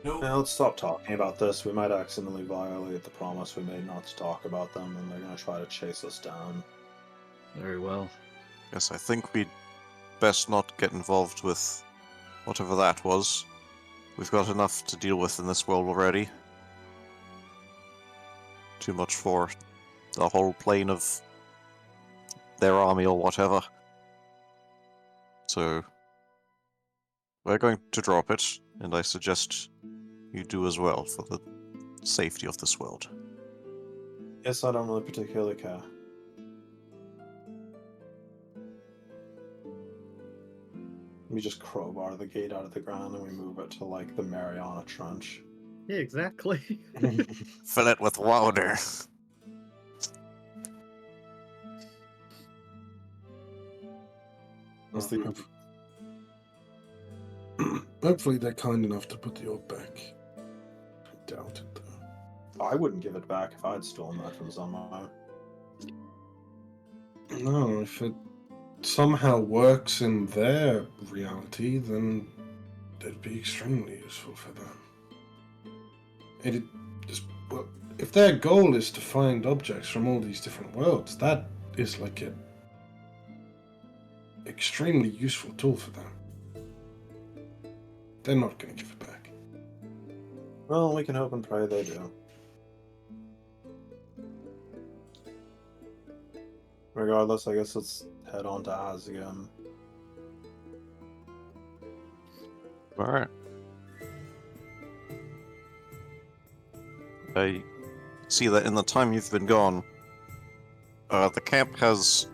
Nope. Now, let's stop talking about this. We might accidentally violate the promise we made not to talk about them, and they're gonna try to chase us down. Very well. Yes, I think we'd best not get involved with whatever that was. We've got enough to deal with in this world already. Too much for the whole plane of their army or whatever. So, we're going to drop it, and I suggest you do as well for the safety of this world. Yes, I don't really particularly care. We just crowbar the gate out of the ground and we move it to, like, the Mariana Trench. Yeah, exactly. Fill it with water. What's the... Hopefully they're kind enough to put the orb back. I doubt it, though. I wouldn't give it back if I'd stolen that from someone. No, if it somehow works in their reality, then it'd be extremely useful for them. It'd just, well, if their goal is to find objects from all these different worlds, that is like a extremely useful tool for them. They're not going to give it back. Well, we can hope and pray they do. Regardless, I guess let's head on to Asgum. Alright. I see that in the time you've been gone, the camp has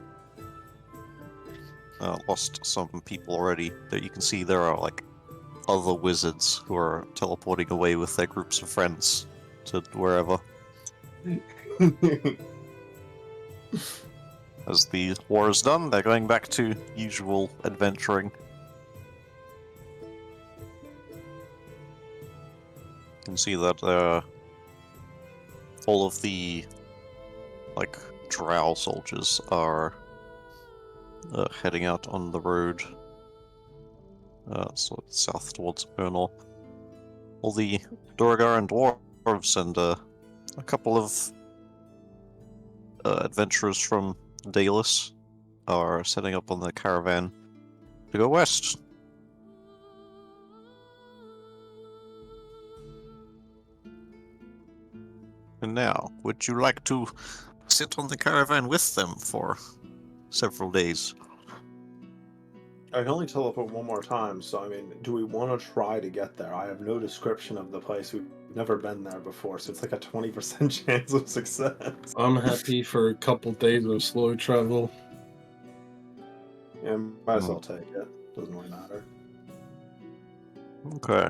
lost some people already. That you can see there are like other wizards who are teleporting away with their groups of friends to wherever. As the war is done, they're going back to usual adventuring. You can see that all of the like drow soldiers are heading out on the road so south towards Bernal. All the Duergar and dwarves and a couple of adventurers from Daedalus are setting up on the caravan to go west. And now, would you like to sit on the caravan with them for several days? I can only teleport one more time, so I mean, do we want to try to get there? I have no description of the place. We've never been there before, so it's like a 20% chance of success. I'm happy for a couple days of slow travel. Yeah, might as well take it. Doesn't really matter. Okay.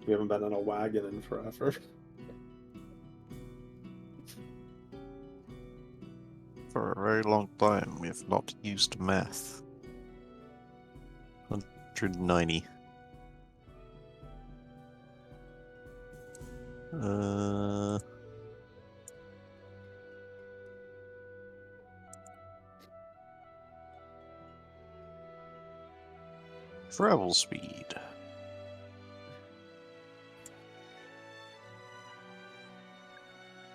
We haven't been in a wagon in forever. For a very long time, we have not used math. 190. Travel speed.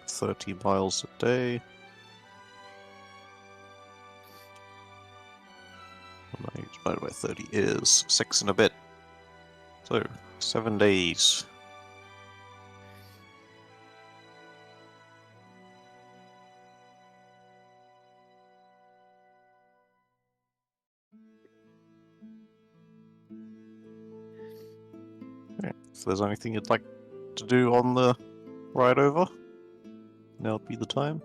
$30 miles a day. 9 divided by 30 is 6 and a bit. So, 7 days. Okay, if there's anything you'd like to do on the ride over, now would be the time.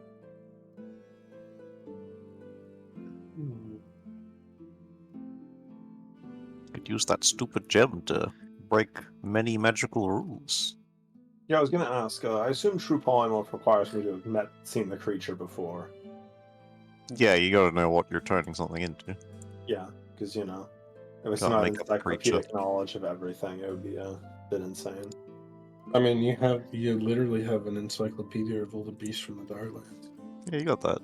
Could use that stupid gem to break many magical rules. Yeah, I was gonna ask. I assume true polymorph requires me to have seen the creature before. Yeah, you gotta know what you're turning something into. Yeah, because if it's Can't not make up a creature. encyclopedic knowledge of everything, it would be a bit insane. I mean, you literally have an encyclopedia of all the beasts from the Darklands. Yeah, you got that.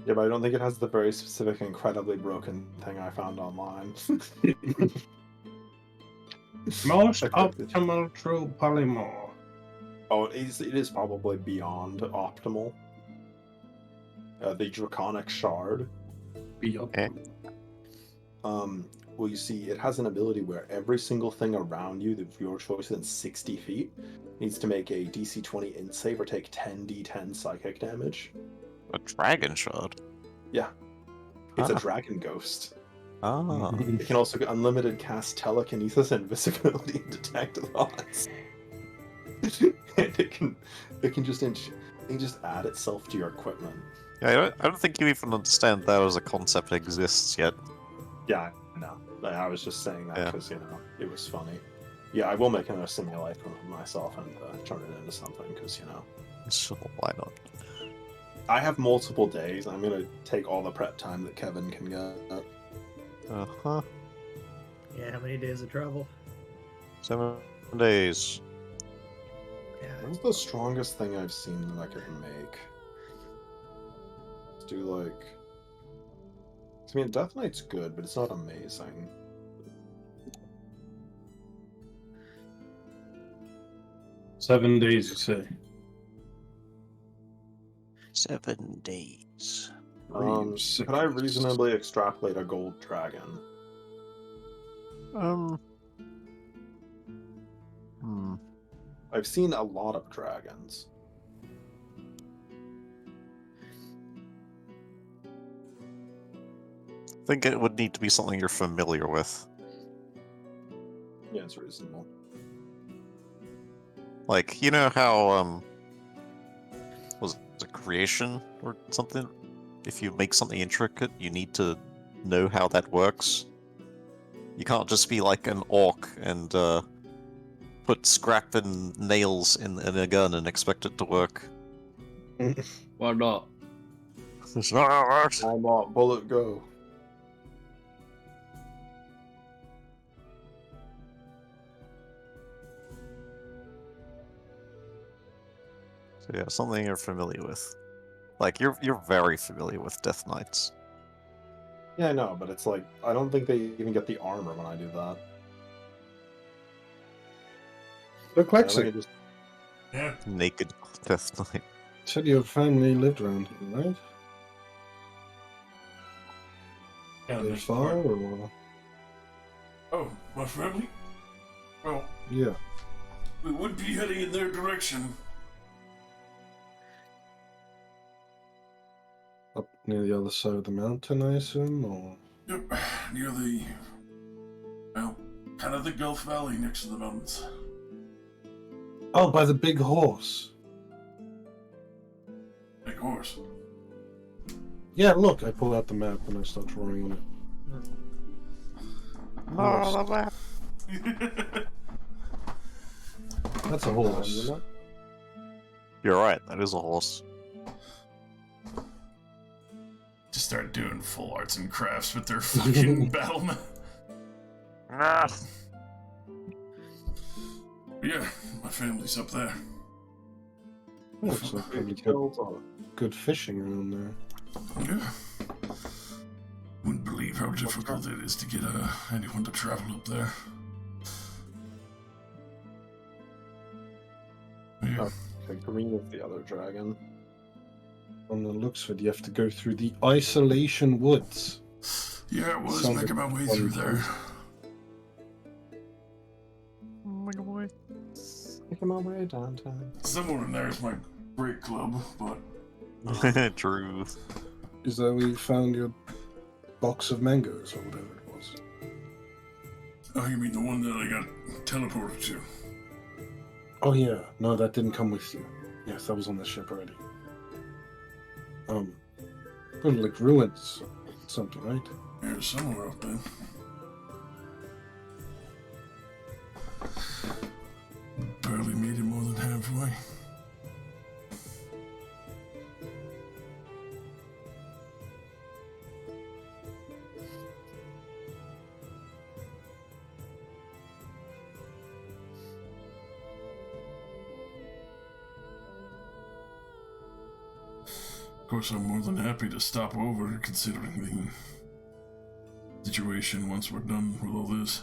Yeah, but I don't think it has the very specific, incredibly broken thing I found online. Most Okay. optimal true polymorph. Oh, it is probably beyond optimal. The Draconic Shard. Be Okay. Well, you see, it has an ability where every single thing around you of your choice within 60 feet needs to make a DC 20 int save or take 10d10 psychic damage. A dragon shard. Yeah. It's a Ah. dragon ghost. Ah. It can also unlimited cast telekinesis and invisibility and detect thoughts. And it can just add itself to your equipment. Yeah, I don't think you even understand that as a concept exists yet. Yeah, I know. I was just saying that Yeah. because it was funny. Yeah, I will make another simulation of myself and turn it into something because So why not? I have multiple days. I'm gonna take all the prep time that Kevin can get. Uh-huh. Yeah, how many days of travel? 7 days. Yeah. What's the strongest thing I've seen that I could make? Let's do like. I mean, Death Knight's good, but it's not amazing. Seven days, you say? 7 days. Could I reasonably extrapolate a gold dragon? I've seen a lot of dragons. I think it would need to be something you're familiar with. Yeah, it's reasonable. Like, you know how, was it creation or something? If you make something intricate, you need to know how that works. You can't just be like an orc and put scrap and nails in a gun and expect it to work. Why not? It's not how it works. I'm on bullet go. So yeah, something you're familiar with. Like you're very familiar with Death Knights. Yeah, I know, but it's like I don't think they even get the armor when I do that. Look, I think Lexi, it just Yeah. Naked Death Knight. said your family lived around here, right? Yeah, They there's far part- or Oh, my family? Well, yeah. we would be heading in their direction. Up near the other side of the mountain, I assume, or Yep, near the, well, kind of the Gulf Valley next to the mountains. oh, by the big horse. Big horse. Yeah, look, I pull out the map and I start drawing on it. Oh, the map. That's a horse. You're right, that is a horse. Just start doing full arts and crafts with their fucking battlement. Ah. Yeah, my family's up there. Looks like probably good fishing around there. Yeah. Wouldn't believe how difficult it is to get anyone to travel up there. Yeah. Okay, green is the other dragon. On the looks of it, you have to go through the isolation woods. Yeah, I was Sounds making my like way fun through there. Making my way downtown. Somewhere in there is my break club, but True. Is that where you found your box of mangoes or whatever it was? oh, you mean the one that I got teleported to? Oh yeah, no, that didn't come with you. Yes, that was on the ship already. Probably like ruins, or something, right? Yeah, somewhere up there. Barely made it more than halfway. Of course, I'm more than happy to stop over, considering the situation once we're done with all this.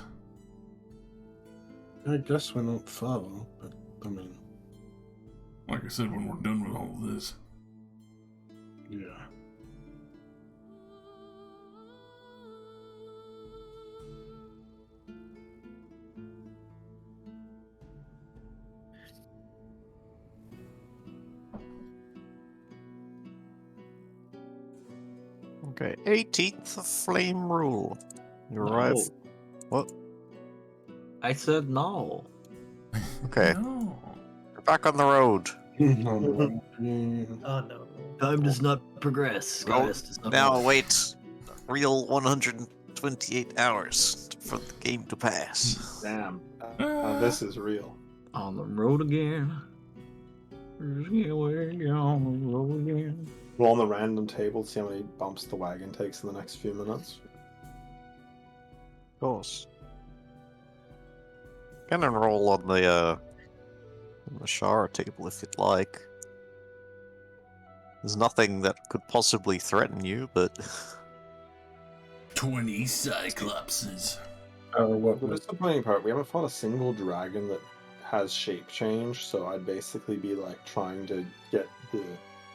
I guess we're not far, but I mean, Like I said, when we're done with all of this. yeah. Okay, 18th Flame Rule. You arrive. No. What? I said no. Okay, No. you're back on the road. No, no, yeah. Oh no. Time does not progress. Well, Goddess does not Now move. wait, real 128 hours for the game to pass. Damn. This is real. On the road again. On the road again. Roll on the random table to see how many bumps the wagon takes in the next few minutes. Of course. Can enroll on the Shara table if you'd like. There's nothing that could possibly threaten you, but 20 Cyclopses. What The was disappointing part, we haven't fought a single dragon that has shape change, so I'd basically be like trying to get the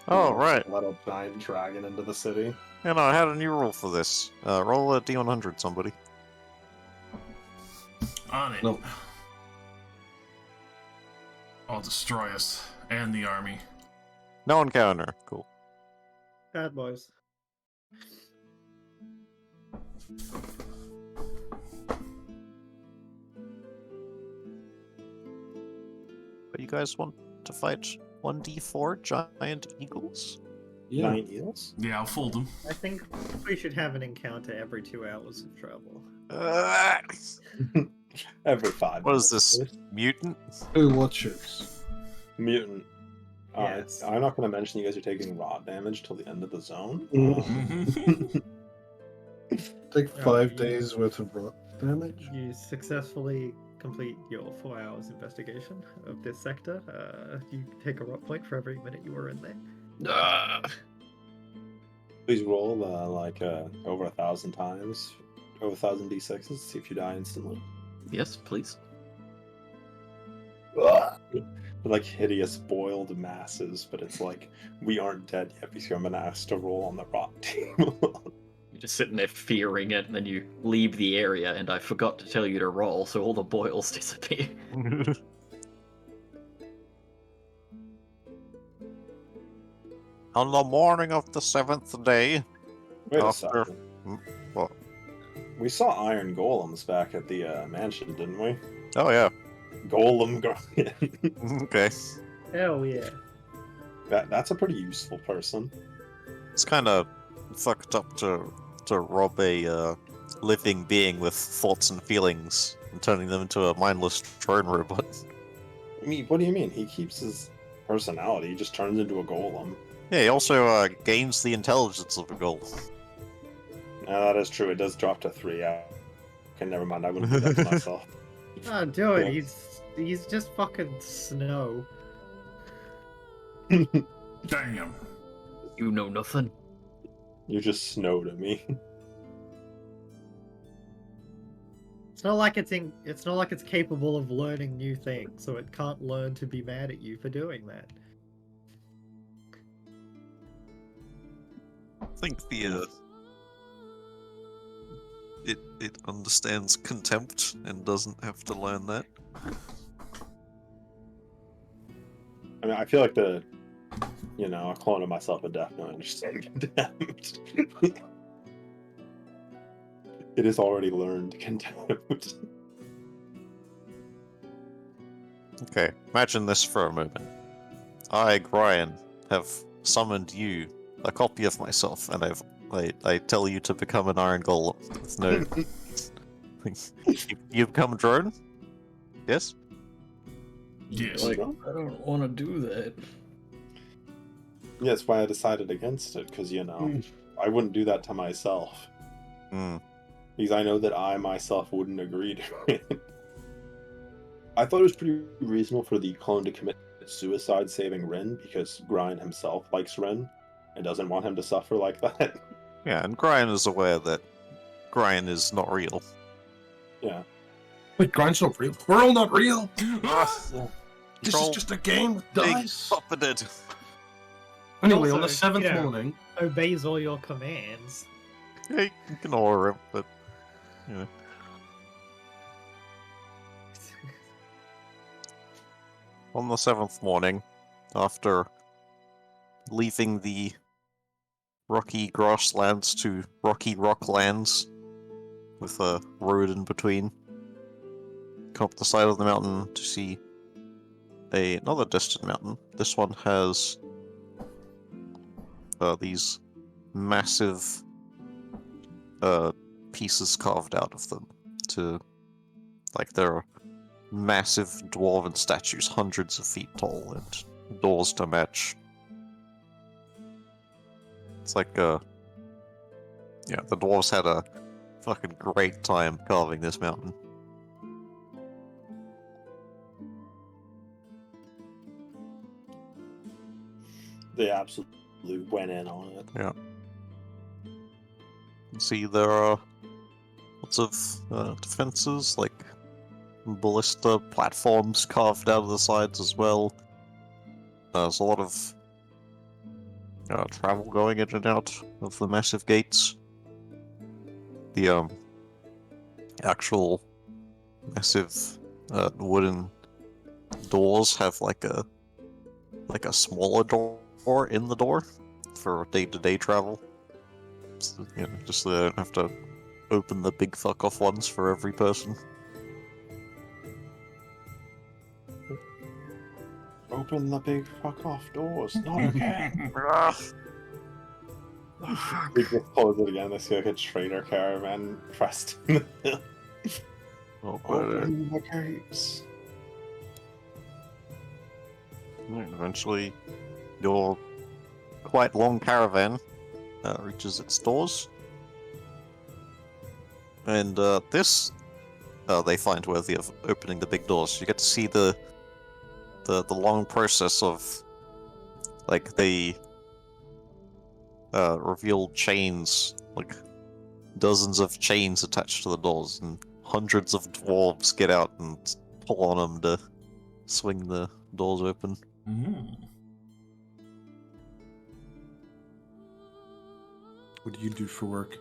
oh right. let a giant dragon into the city. Yeah, no, I had a new rule for this. Roll a D100, somebody. On it. No. I'll destroy us and the army. No encounter. Cool. Bad boys. But you guys want to fight 1d4 giant eagles? Yeah. 9 eels? Yeah, I'll fold them. I think we should have an encounter every 2 hours of travel. Every 5 What is minutes, this? please. Mutant? Who watches? Mutant. Yes. I'm not going to mention you guys are taking rot damage till the end of the zone. Mhm. Take Oh, 5 you- days worth of rot damage. You successfully complete your 4 hours investigation of this sector. You take a rot point for every minute you were in there. Please roll over 1,000 times, over 1,000 d6s to see if you die instantly. Yes, please. Like hideous boiled masses, but it's like we aren't dead yet because I'm gonna ask to roll on the rot table. You're just sitting there fearing it, and then you leave the area, and I forgot to tell you to roll, so all the boils disappear. On the morning of the 7th day, Wait a After- second. what? We saw iron golems back at the mansion, didn't we? Oh yeah. Golem guardian. Okay. Hell yeah. That's a pretty useful person. It's kind of fucked up to rob a living being with thoughts and feelings and turning them into a mindless drone robot. I mean, what do you mean? He keeps his personality. He just turns into a golem. Yeah, he also gains the intelligence of a golem. That is true. It does drop to 3. Okay, never mind. I wouldn't do that to myself. Oh, do it. Yeah. He's just fucking snow. Damn. You know nothing. You just snow to me. It's not like it's not like it's capable of learning new things, so it can't learn to be mad at you for doing that. I think the it understands contempt and doesn't have to learn that. I mean, I feel like a clone of myself would definitely understand contempt. It has already learned contempt. Okay, imagine this for a moment. I, Brian, have summoned you a copy of myself, and I tell you to become an iron golem with no. you become a drone? Yes. Yes. Like, I don't want to do that. Yeah, that's why I decided against it, because, I wouldn't do that to myself. Hmm. Because I know that I myself wouldn't agree to it. I thought it was pretty reasonable for the clone to commit suicide saving Rin, because Grian himself likes Rin and doesn't want him to suffer like that. Yeah, and Grian is aware that Grian is not real. Yeah. Wait, Grind's not real. We're all not real. This Troll is just a game with Big dice. puppeted. Anyway, on the Also, 7th you know- morning, Obeys all your commands. Yeah, you can order him, but on the 7th morning, after leaving the rocky grasslands to rocky rocklands with a road in between, come up the side of the mountain to see another distant mountain. This one has these massive pieces carved out of them they're massive dwarven statues, hundreds of feet tall, and doors to match. It's like the dwarves had a fucking great time carving this mountain. They absolutely went in on it. See, there are lots of defenses, like ballista platforms carved out of the sides as well. There's a lot of travel going in and out of the massive gates. The actual massive wooden doors have like a smaller door in the door for day-to-day travel. So, you know, just so they don't have to open the big fuck off ones for every person. Open the big fuck off doors. Not again. We just close it again. I see like a trader caravan pressed in the hill. Oh, but, Open the gates. eventually, your quite long caravan reaches its doors, and this they find worthy of opening the big doors. You get to see the long process of like they revealed chains, like dozens of chains attached to the doors, and hundreds of dwarves get out and pull on them to swing the doors open. What do you do for work?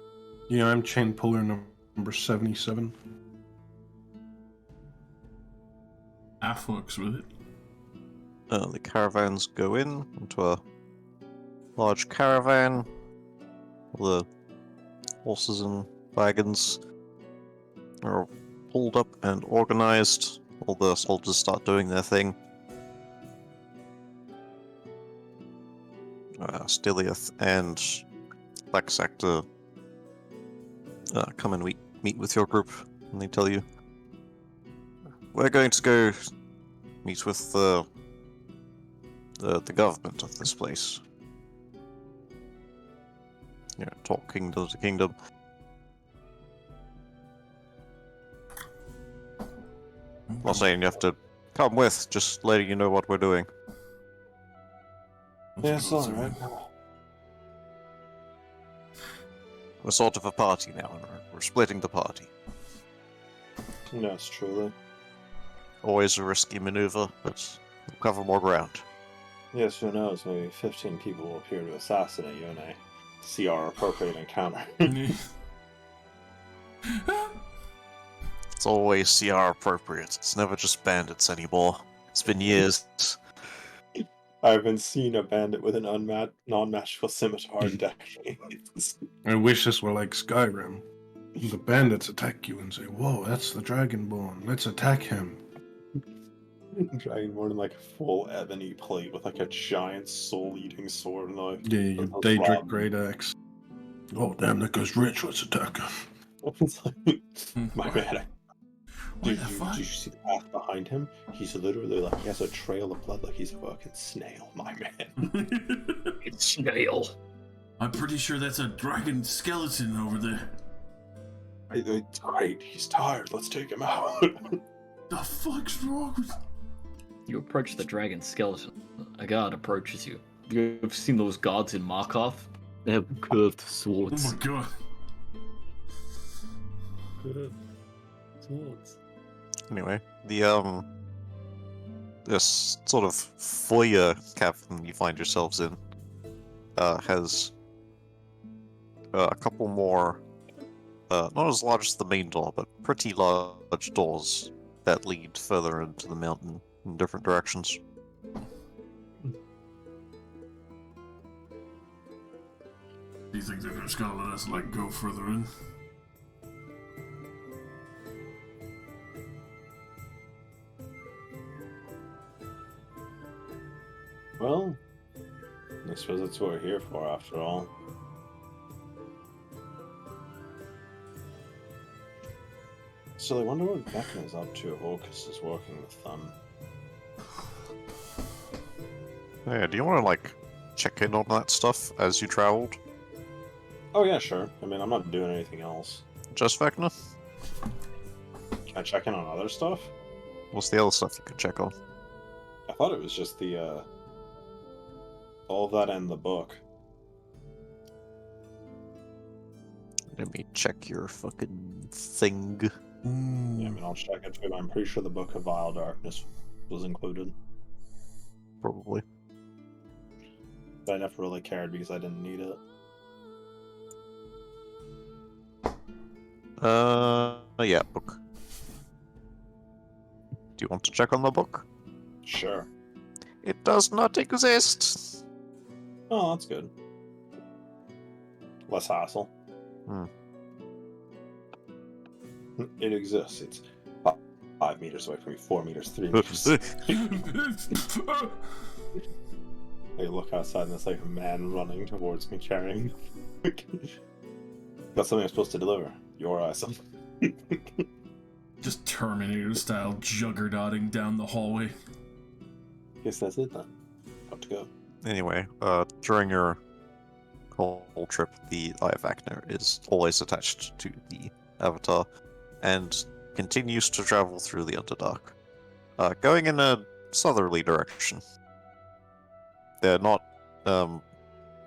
Yeah, I'm chain puller number 77. Half works with it. The caravans go into a large caravan. All the horses and wagons are pulled up and organized. All the soldiers start doing their thing. Stiliath and Black Sector come and meet with your group, and they tell you, we're going to go meet with the government of this place. Yeah, talk kingdom to kingdom. I'm not saying you have to come with, just letting you know what we're doing. Yeah, it's alright. We're sort of a party now, and we're splitting the party. Yes, truly. Always a risky maneuver, but we'll cover more ground. Yes, who knows? Maybe 15 people will appear to assassinate you in a CR appropriate encounter. It's always CR appropriate. It's never just bandits anymore. It's been years. I haven't seen a bandit with an non-magical scimitar in decades. I wish this were like Skyrim. The bandits attack you and say, whoa, that's the Dragonborn. Let's attack him. Dragonborn in like a full ebony plate with like a giant soul-eating sword and like Yeah, your a Daedric slab. Great Axe. Oh, damn, that guy's rich. Let's attack him. It's like, my man, What did the you fuck? see the path behind him? He's literally like, he has a trail of blood like he's a fucking snail, my man. It's snail. I'm pretty sure that's a dragon skeleton over there. It's great, he's tired, let's take him out. The fuck's wrong with... You approach the dragon skeleton. A guard approaches you. You've seen those guards in Markov? They have curved Oh swords. my god. Swords. Anyway, this sort of foyer cavern you find yourselves in has a couple more, not as large as the main door, but pretty large doors that lead further into the mountain in different directions. Do you think they're just gonna let us, like, go further in? Well, I suppose that's what we're here for after all. So I wonder what Vecna is up to if Orcus is working with them. Yeah, do you want to, like, check in on that stuff as you traveled? Oh yeah, sure. I mean, I'm not doing anything else. Just Vecna? Can I check in on other stuff? What's the other stuff you can check on? I thought it was just the, all of that and the book. Let me check your fucking thing. Yeah, I mean, I'll check it too, but I'm pretty sure the Book of Vile Darkness was included. Probably. But I never really cared because I didn't need it. Yeah, book. Do you want to check on the book? Sure. It does not exist. Oh, that's good. Less hassle. Hmm. It exists. It's 5 meters away from me, 4 meters, 3 meters. I look outside and there's like a man running towards me carrying. Got something I'm supposed to deliver. Your eyes up. Just Terminator style juggernauting down the hallway. Guess that's it then. Got to go. Anyway, during your whole trip, the Eye of Akner is always attached to the Avatar, and continues to travel through the Underdark, going in a southerly direction. They're not,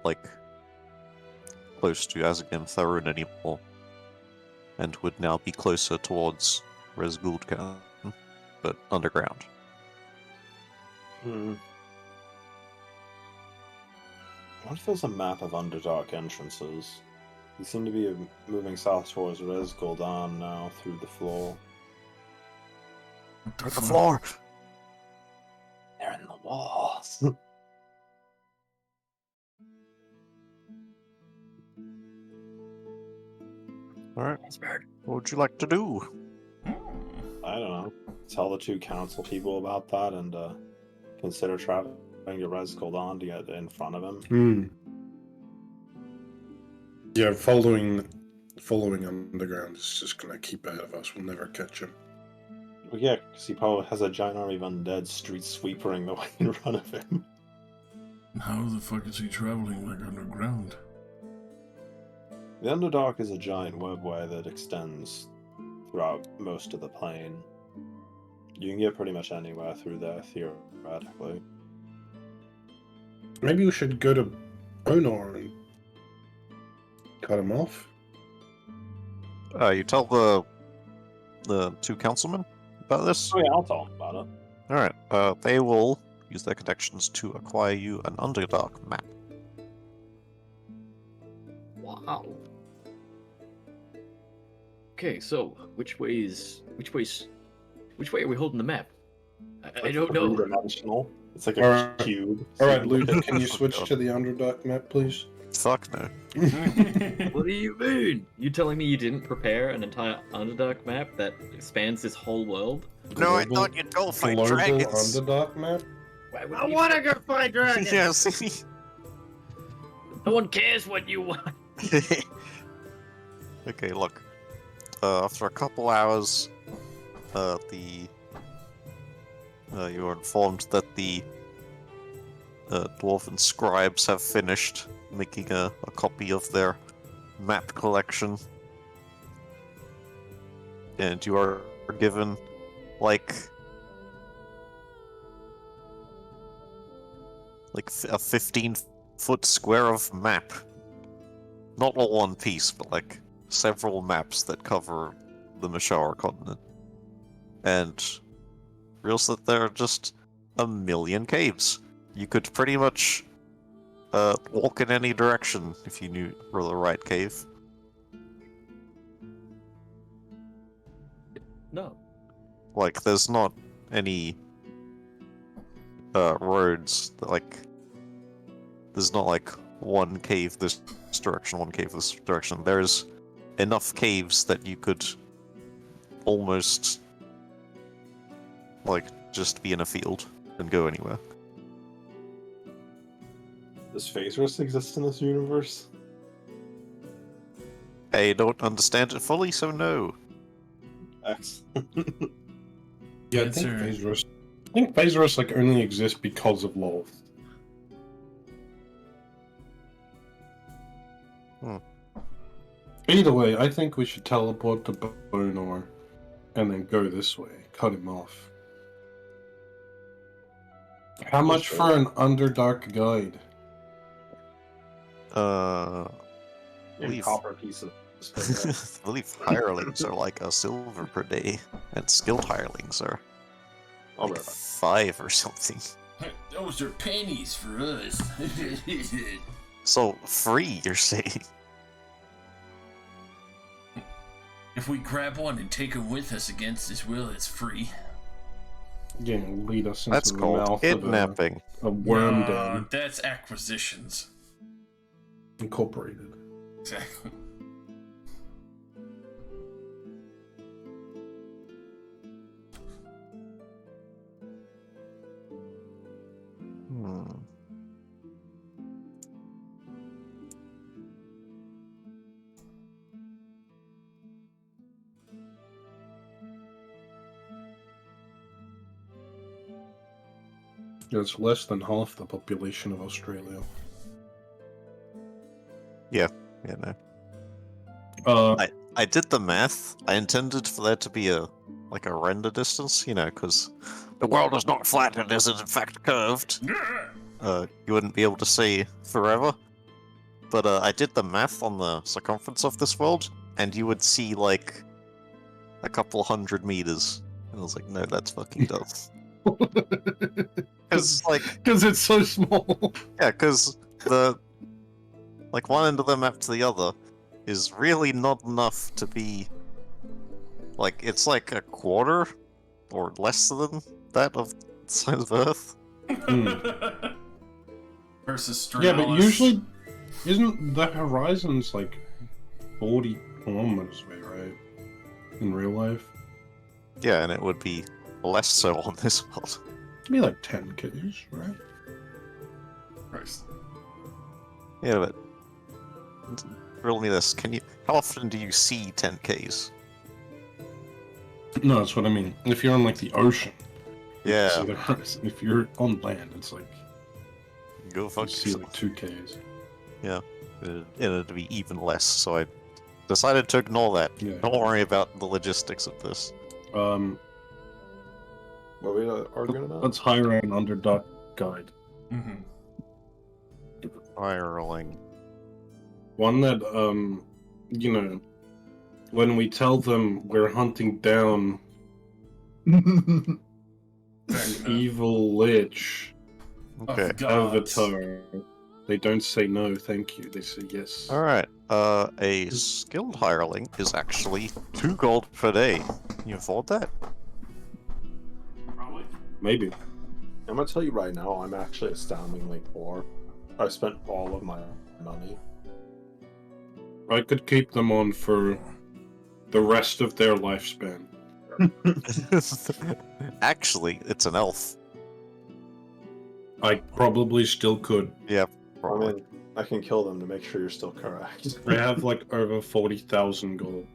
like, close to Azagim Tharun anymore, and would now be closer towards Rezguldkan, but underground. What if there's a map of Underdark entrances? You seem to be moving south towards Rezguldan now through the floor. The floor! They're in the walls. Alright, what would you like to do? I don't know. Tell the two council people about that and consider traveling to Rezguldan to get in front of him. Yeah, following underground is just gonna keep ahead of us. We'll never catch him. Well, yeah, because he probably has a giant army of undead street sweepering the way in front of him. How the fuck is he traveling like underground? The Underdark is a giant webway that extends throughout most of the plane. You can get pretty much anywhere through there, theoretically. Maybe we should go to Onor and cut him off. You tell the two councilmen about this? Oh yeah, I'll tell him about it. Alright, they will use their connections to acquire you an Underdark map. Wow. Okay, so which way are we holding the map? I don't know. Three-dimensional. It's like a Alright. cube. Alright, Luke, can you switch to the Underdark map, please? Fuck no. What do you mean? You telling me you didn't prepare an entire Underdark map that spans this whole world? No, I Global- thought you'd go fight Global dragons. Underdark map? Why would I we- want to go fight dragons. Yes. No one cares what you want. Okay, look. After a couple hours, you are informed that the dwarven scribes have finished making a copy of their map collection, and you are given like a 15-foot square of map. Not all one piece, but like several maps that cover the Mishara continent. And realize that there are just a million caves. You could pretty much walk in any direction if you knew where the right cave. No. Like, there's not any roads that, like, there's not like one cave this direction, one cave this direction. There's enough caves that you could almost like just be in a field and go anywhere. Does Phasrus exist in this universe? I don't understand it fully, so no. Excellent. Yeah, I Answer. think Phasrus like only exists because of Lolth. Either way, I think we should teleport to Bonor and then go this way, cut him off. How much for an Underdark guide? In Leave. copper pieces. I believe hirelings are like a silver per day, and skilled hirelings are I'll like be right back. 5 or something. Those are pennies for us. So free, you're saying? If we grab one and take him with us against his will, it's free. Yeah, lead us into That's the called mouth kidnapping. of a worm No, den that's acquisitions. incorporated. Exactly. Hmm. It's less than half the population of Australia. Yeah, no. Uh, I did the math. I intended for there to be a render distance, because the world is not flat, it is in fact curved. You wouldn't be able to see forever. But I did the math on the circumference of this world, and you would see like a couple 100 meters. And I was like, no, that's fucking dumb. Because because it's so small. yeah, because the one end of the map to the other is really not enough to be it's like a quarter or less than that of the size of Earth. Versus Stralis. Yeah, but usually, isn't the horizons like 40 kilometers away, right? In real life? Yeah, and it would be less so on this world. It'd be like 10 k's, right? Christ. Yeah, but riddle me this: how often do you see 10Ks? No, that's what I mean. If you're on like the ocean, you Yeah, see the horizon. If you're on land, it's like go you fuck see yourself. like 2 k's. It'd be even less. So I decided to ignore that. Yeah. Don't worry about the logistics of this. Um, What are we arguing about? let's hire an underdog guide. Mm-hmm. Hireling. One that, when we tell them we're hunting down an evil lich Okay. avatar, they don't say no, thank you. They say yes. All right. A skilled hireling is actually 2 gold per day. Can you afford that? Probably. Maybe. I'm gonna tell you right now, I'm actually astoundingly poor. I spent all of my money. I could keep them on for the rest of their lifespan. Actually, it's an elf. I probably still could. I Probably. mean, I can kill them to make sure you're still correct. I have like over 40,000 gold.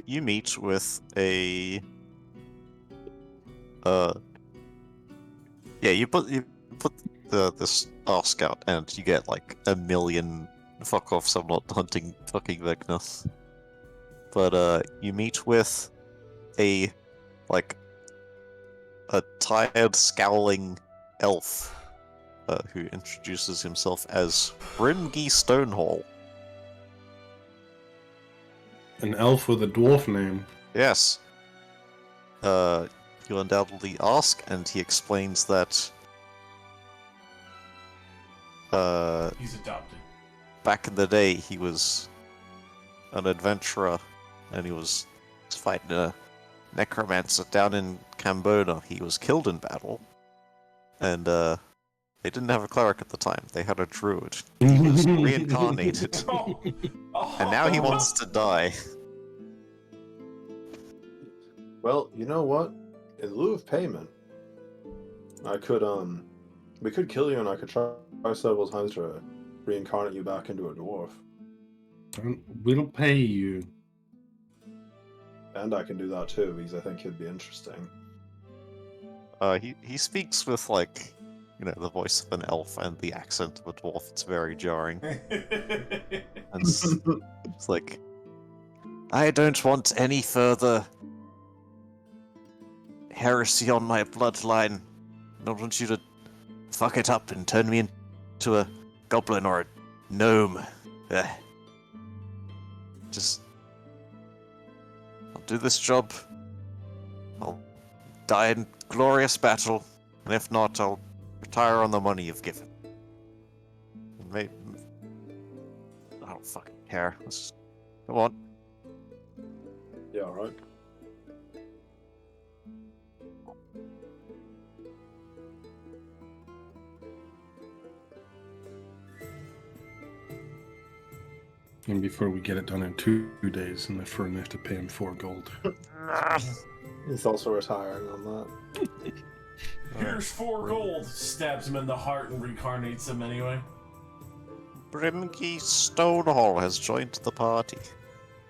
You meet with a. Yeah, you put this ask out, and you get like 1 million. Fuck off! I'm not hunting fucking Vecna. But you meet with a tired, scowling elf who introduces himself as Brimgi Stonehall. An elf with a dwarf name. Yes. You undoubtedly ask, and he explains that He's adopted. back in the day he was an adventurer, and he was fighting a necromancer down in Cambodia. He was killed in battle, and they didn't have a cleric at the time. They had a druid. He was reincarnated, and now he wants to die. Well, you know what? In lieu of payment, I could we could kill you, and I could try several times to reincarnate you back into a dwarf, We'll pay you. and I can do that too because I think it'd be interesting. He speaks with the voice of an elf and the accent of a dwarf. It's very jarring. And it's like, I don't want any further heresy on my bloodline. I don't want you to fuck it up and turn me into a goblin or a gnome. Just, I'll do this job. I'll die in glorious battle, and if not, I'll retire on the money you've given. I don't fucking care. Let's just go on. Yeah, all right. And before we get it done in 2 days, and the firm have to pay him 4 gold. He's also retiring on that. Here's 4 gold. Stabs him in the heart and reincarnates him anyway. Brimkey Stonehall has joined the party.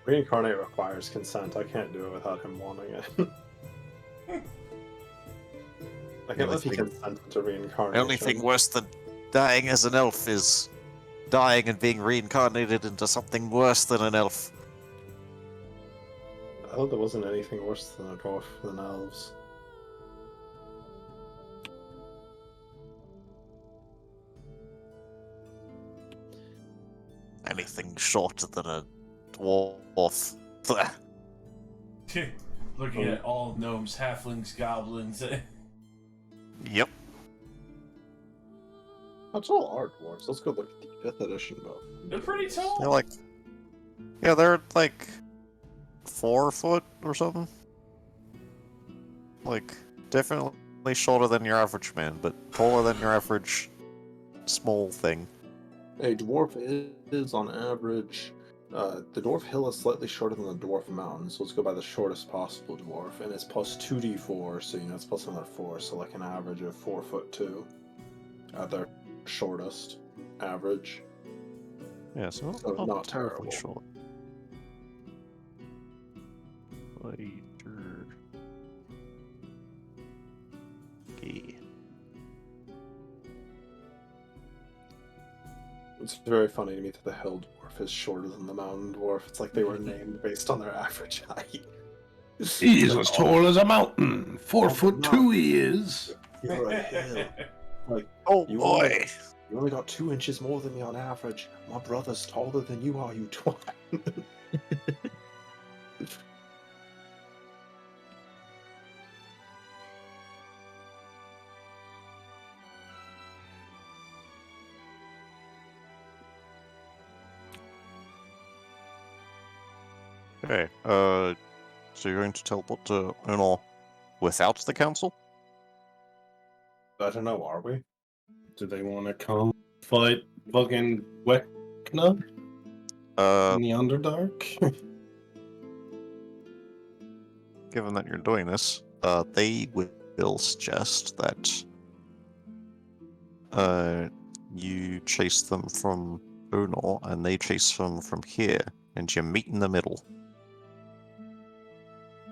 Reincarnate requires consent. I can't do it without him wanting it. I can't let he consent to reincarnation. The only thing worse than dying as an elf is dying and being reincarnated into something worse than an elf. I thought there wasn't anything worse than a dwarf than elves. Anything shorter than a dwarf. Looking at all gnomes, halflings, goblins. Yep. How tall are dwarves? Let's go look at the 5th edition book. They're pretty tall. They're like... Yeah, they're like 4 foot or something. Like, definitely shorter than your average man, but taller than your average small thing. A dwarf is on average. The dwarf hill is slightly shorter than the dwarf mountain, so let's go by the shortest possible dwarf, and it's plus 2d4, so it's plus another 4, so like an average of 4'2" at their shortest average. Yeah, so not terribly terrible. short. Later. Okay. It's very funny to me that the hill dwarf is shorter than the mountain dwarf. It's like they were named based on their average height. He's as tall as a mountain. 4'2" he is. You're a hill. Like, Oh You boy! you only got 2 inches more than me on average. My brother's taller than you are, you twat. Okay, so you're going to teleport to Unor without the council? I don't know, are we? Do they want to come fight fucking Wekna in the Underdark? Given that you're doing this, they will suggest that you chase them from Unor and they chase them from here, and you meet in the middle.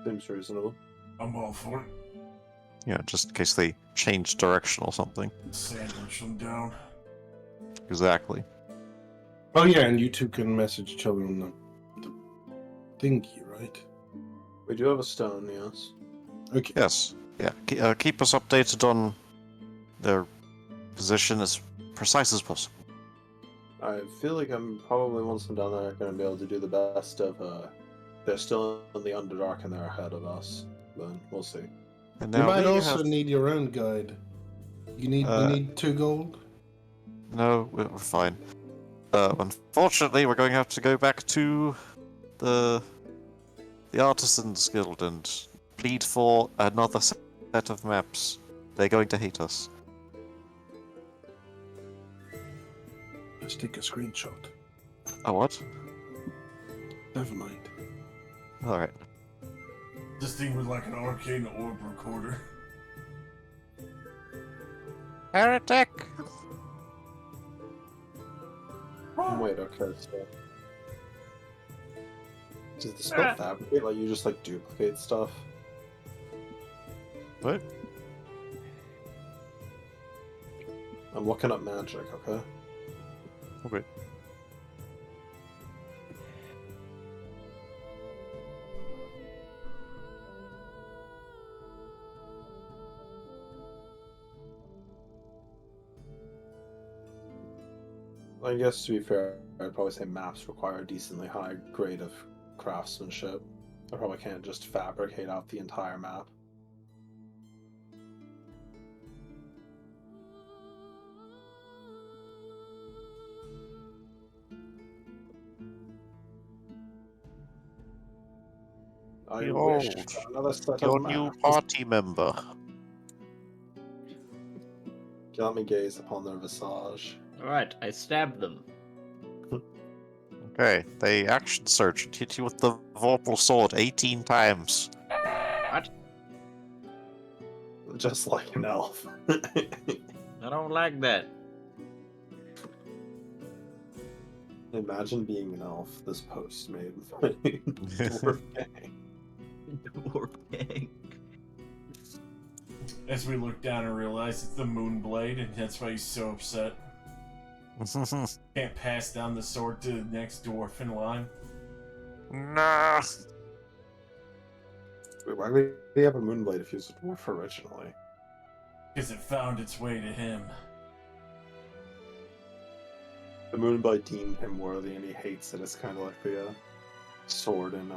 Seems reasonable. I'm all for it. Yeah, just in case they change direction or something. Sandwich them down. Exactly. Oh yeah, and you two can message each other on the thingy, right? We do have a stone, yes. Okay. Yes. Yeah. Keep us updated on their position as precise as possible. I feel like I'm probably, once I'm down there, going to be able to do the best of, they're still in the Underdark and they're ahead of us. Then we'll see. And You now might we also have... need your own guide. You need 2 gold? No, we're fine. Unfortunately, we're going to have to go back to the Artisans Guild and plead for another set of maps. They're going to hate us. Let's take a screenshot. Oh, what? Never mind. Alright. This thing was like an arcane orb recorder. Heretic! Wait, okay, so... Does the spell fabricate let you just, like, duplicate stuff? What? I'm looking up magic, okay? Okay. I guess to be fair, I'd probably say maps require a decently high grade of craftsmanship. I probably can't just fabricate out the entire map. I wish Behold, for another set your of new maps. party member. Let me gaze upon their visage. Alright, I stabbed them. Okay, they action surge and hit you with the Vorpal sword 18 times. Just like an elf. I don't like that. Imagine being an elf. This post made dwarf gang. Dwarf gang. As we look down and realize it's the Moonblade, and that's why he's so upset. Can't pass down the sword to the next dwarf in line. Nah. Wait, why would he have a moonblade if he was a dwarf originally? Because it found its way to him. The moonblade deemed him worthy, and he hates it. It's kind of like the sword in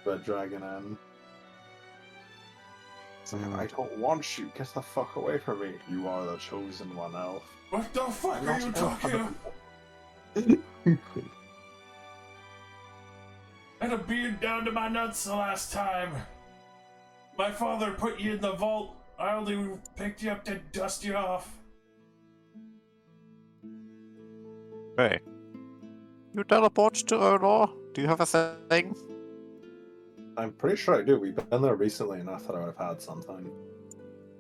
Red Dragon N. It's like, I don't want you. Get the fuck away from me. You are the chosen one, elf. What the fuck are you talking about? I had a beard down to my nuts the last time. My father put you in the vault. I only picked you up to dust you off. Hey. You teleport to Odor? Do you have a thing? I'm pretty sure I do. We've been there recently enough that I would have had something.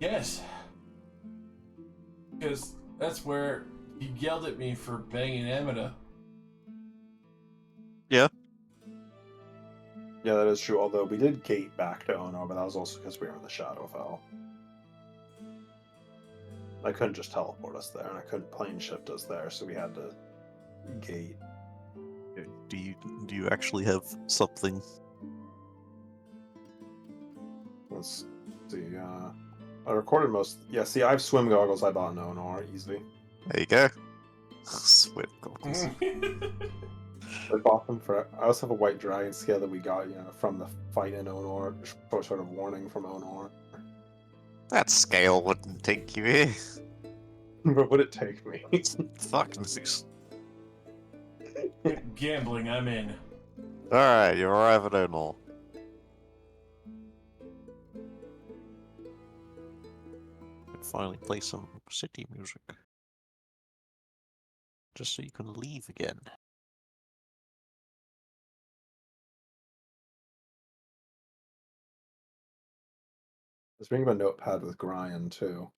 Yes. Because that's where he yelled at me for banging Amida. Yeah. Yeah, that is true. Although we did gate back to Ono, but that was also because we were in the Shadowfell. I couldn't just teleport us there, and I couldn't plane shift us there, so we had to gate. Do you actually have something? Let's see. I recorded most. Yeah, see, I have swim goggles. I bought in Ono, easy. There you go. Swim goggles. I bought them for. I also have a white dragon scale that we got, from the fight in Onor, for sort of warning from Onor. That scale wouldn't take you here. But would it take me? Fuck this. Gambling, I'm in. Alright, you arrive at Onor. Finally play some city music. Just so you can leave again. Let's bring up a notepad with Brian too.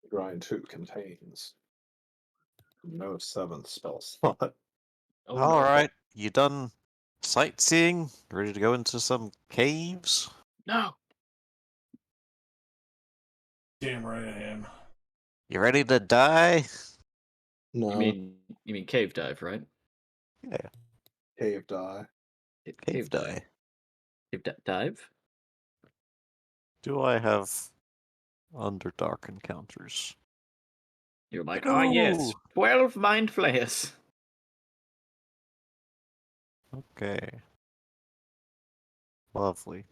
Brian 2 contains no 7th spell slot. Oh, Alright, you done sightseeing? Ready to go into some caves? No. Damn right I am. You ready to die? No. You mean cave dive, right? Yeah, Cave die. cave die. Dive? Do I have Underdark encounters? You're like, No. yes, 12 mind flayers. Okay. Lovely.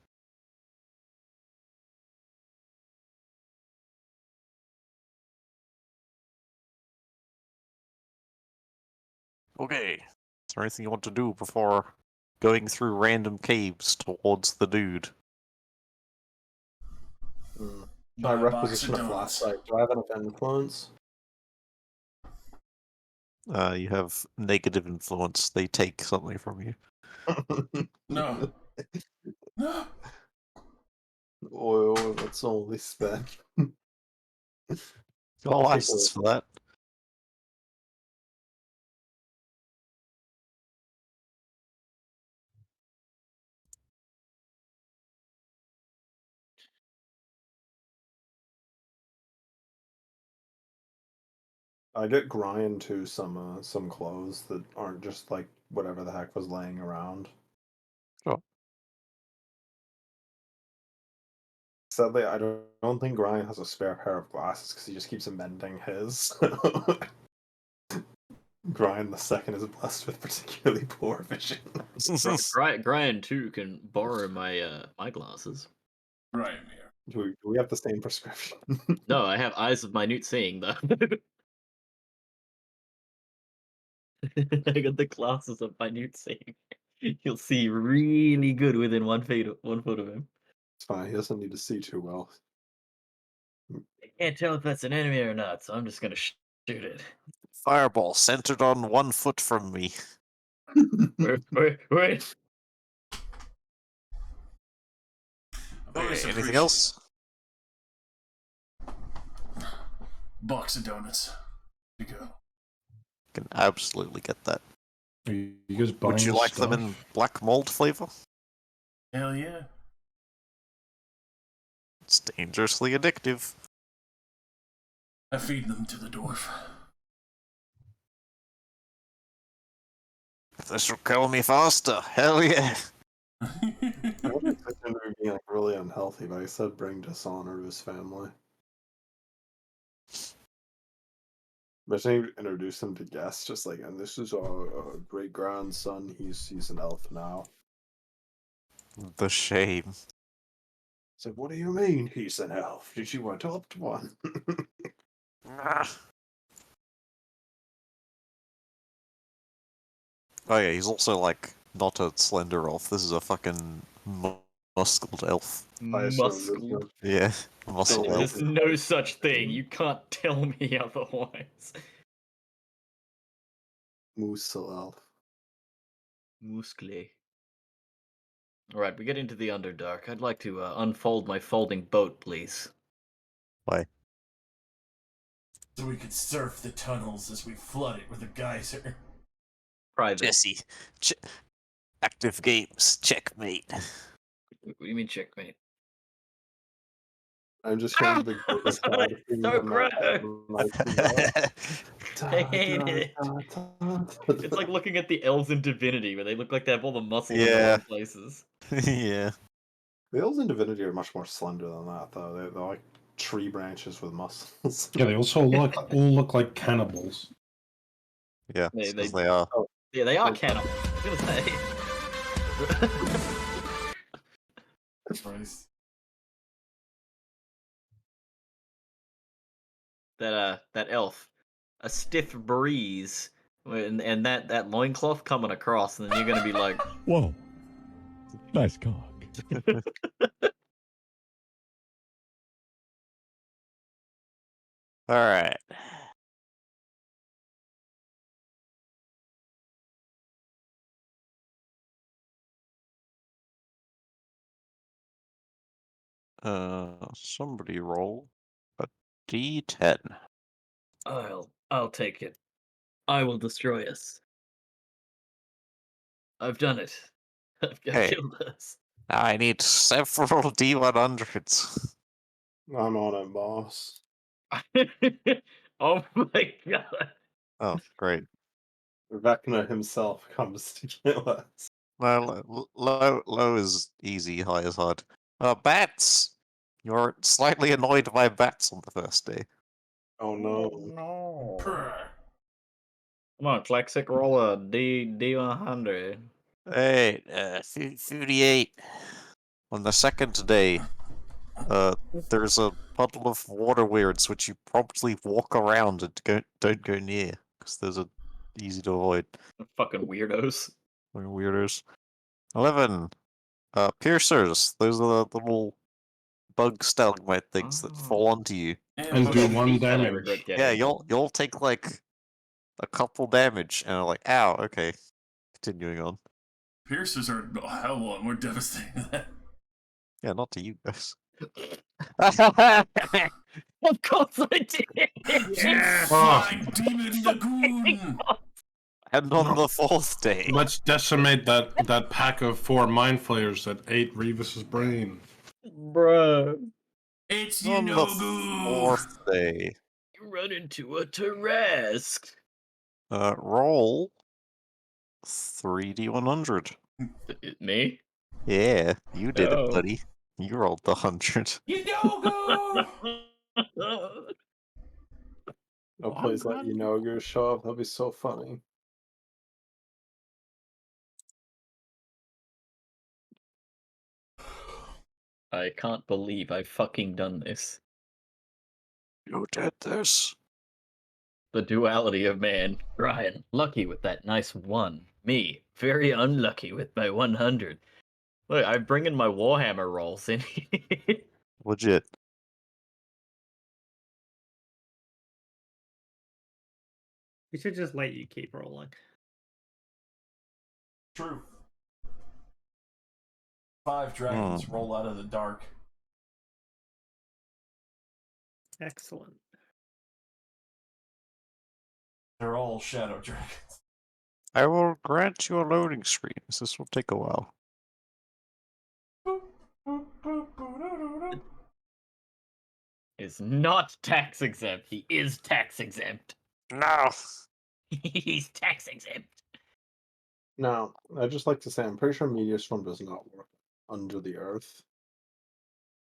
Okay. Is there anything you want to do before going through random caves towards the dude? Should I Buy a box requisition of a donuts. flashlight? Do I have enough influence? You have negative influence. They take something from you. No. No. Oil that's only spent. Oh, I'll take license oil. for that. I get grind to some clothes that aren't just like whatever the heck was laying around. Sure. Sadly, I don't think Grind has a spare pair of glasses because he just keeps amending his. Grind the second is blessed with particularly poor vision. Brian too can borrow my my glasses. Right, Amir. Do we have the same prescription? No, I have eyes of minute seeing though. I got the glasses of minute seeing. You'll see really good within 1 foot of him. It's fine. He doesn't need to see too well. I can't tell if that's an enemy or not, so I'm just gonna shoot it. Fireball centered on 1 foot from me. Wait. I've always Anything appreciated else? box of donuts to go. Can absolutely get that. Are you guys buying Would you like them stuff? in black mold flavor? Hell yeah. It's dangerously addictive. I feed them to the dwarf. This will kill me faster. Hell yeah. I would expect him to be like really unhealthy, but I said bring dishonor to his family. Imagine you introduce him to guests, just like, and this is our great grandson. He's an elf now. The shame. It's like, what do you mean he's an elf? Did you adopt one? Ah. Oh yeah, he's also like not a slender elf. This is a fucking muscled elf. I assume Muscle. Yeah, muscle Oh, elf. There's no such thing. You can't tell me otherwise. Moosel elf. Muscle. Alright, we get into the Underdark. I'd like to unfold my folding boat, please. Why? So we could surf the tunnels as we flood it with a geyser. Private. Jesse. Active games. Checkmate. What do you mean checkmate? I'm just trying to Oh, think so gross. I hate it. It's like looking at the elves in Divinity, where they look like they have all the muscle in the Yeah. wrong places. Yeah. The elves in Divinity are much more slender than that, though. They're like tree branches with muscles. Yeah, they also all look like cannibals. Yeah, They- because they- they are. Yeah, they are cannibals. I was gonna say. Christ. that elf, a stiff breeze, and that loincloth coming across, and then you're gonna be like, Whoa. Nice cock. Alright. Somebody roll a D10. I'll take it. I will destroy us. I've done it. I've Hey. killed us. Now I need several D100s. I'm on it, boss. Oh my god. Oh, great. Vecna himself comes to kill us. No, low is easy, high is hard. Bats! You're slightly annoyed by bats on the first day. Oh no. No. Purr. Come on, Klexic, roll a D100. Hey, 58. On the second day, there's a puddle of water weirds which you promptly walk around and don't go near, because those are easy to avoid. Fucking weirdos. They're weirdos. 11. Piercers. Those are the little bug stalagmite things that fall onto you. And do one Feet I damage. regret getting. Yeah, you'll take like a couple damage and are like, ow, okay. Continuing on. Piercers are a hell of a lot more devastating than that. Yeah, not to you guys. Of course I did! Yeah. Flying demon lagoon! And on the fourth day. Let's decimate that pack of 4 mind flayers that ate Revis's brain. Bruh. It's On the Yanogu! fourth day. You run into a Tarrasque. Roll 3D100. Me? Yeah, you did No. it, buddy. You rolled the 100. Yanogu! No place like Inogu show up. That'd be so funny. I can't believe I've fucking done this. You did this. The duality of man. Ryan, lucky with that nice 1. Me, very unlucky with my 100. Look, I'm bringing my Warhammer rolls in here. Legit. We should just let you keep rolling. True. 5 dragons roll out of the dark. Excellent. They're all shadow dragons. I will grant you a loading screen. This will take a while. Is not tax exempt. He is tax exempt. No. He's tax exempt. Now, I'd just like to say, I'm pretty sure Meteor Storm does not work under the earth.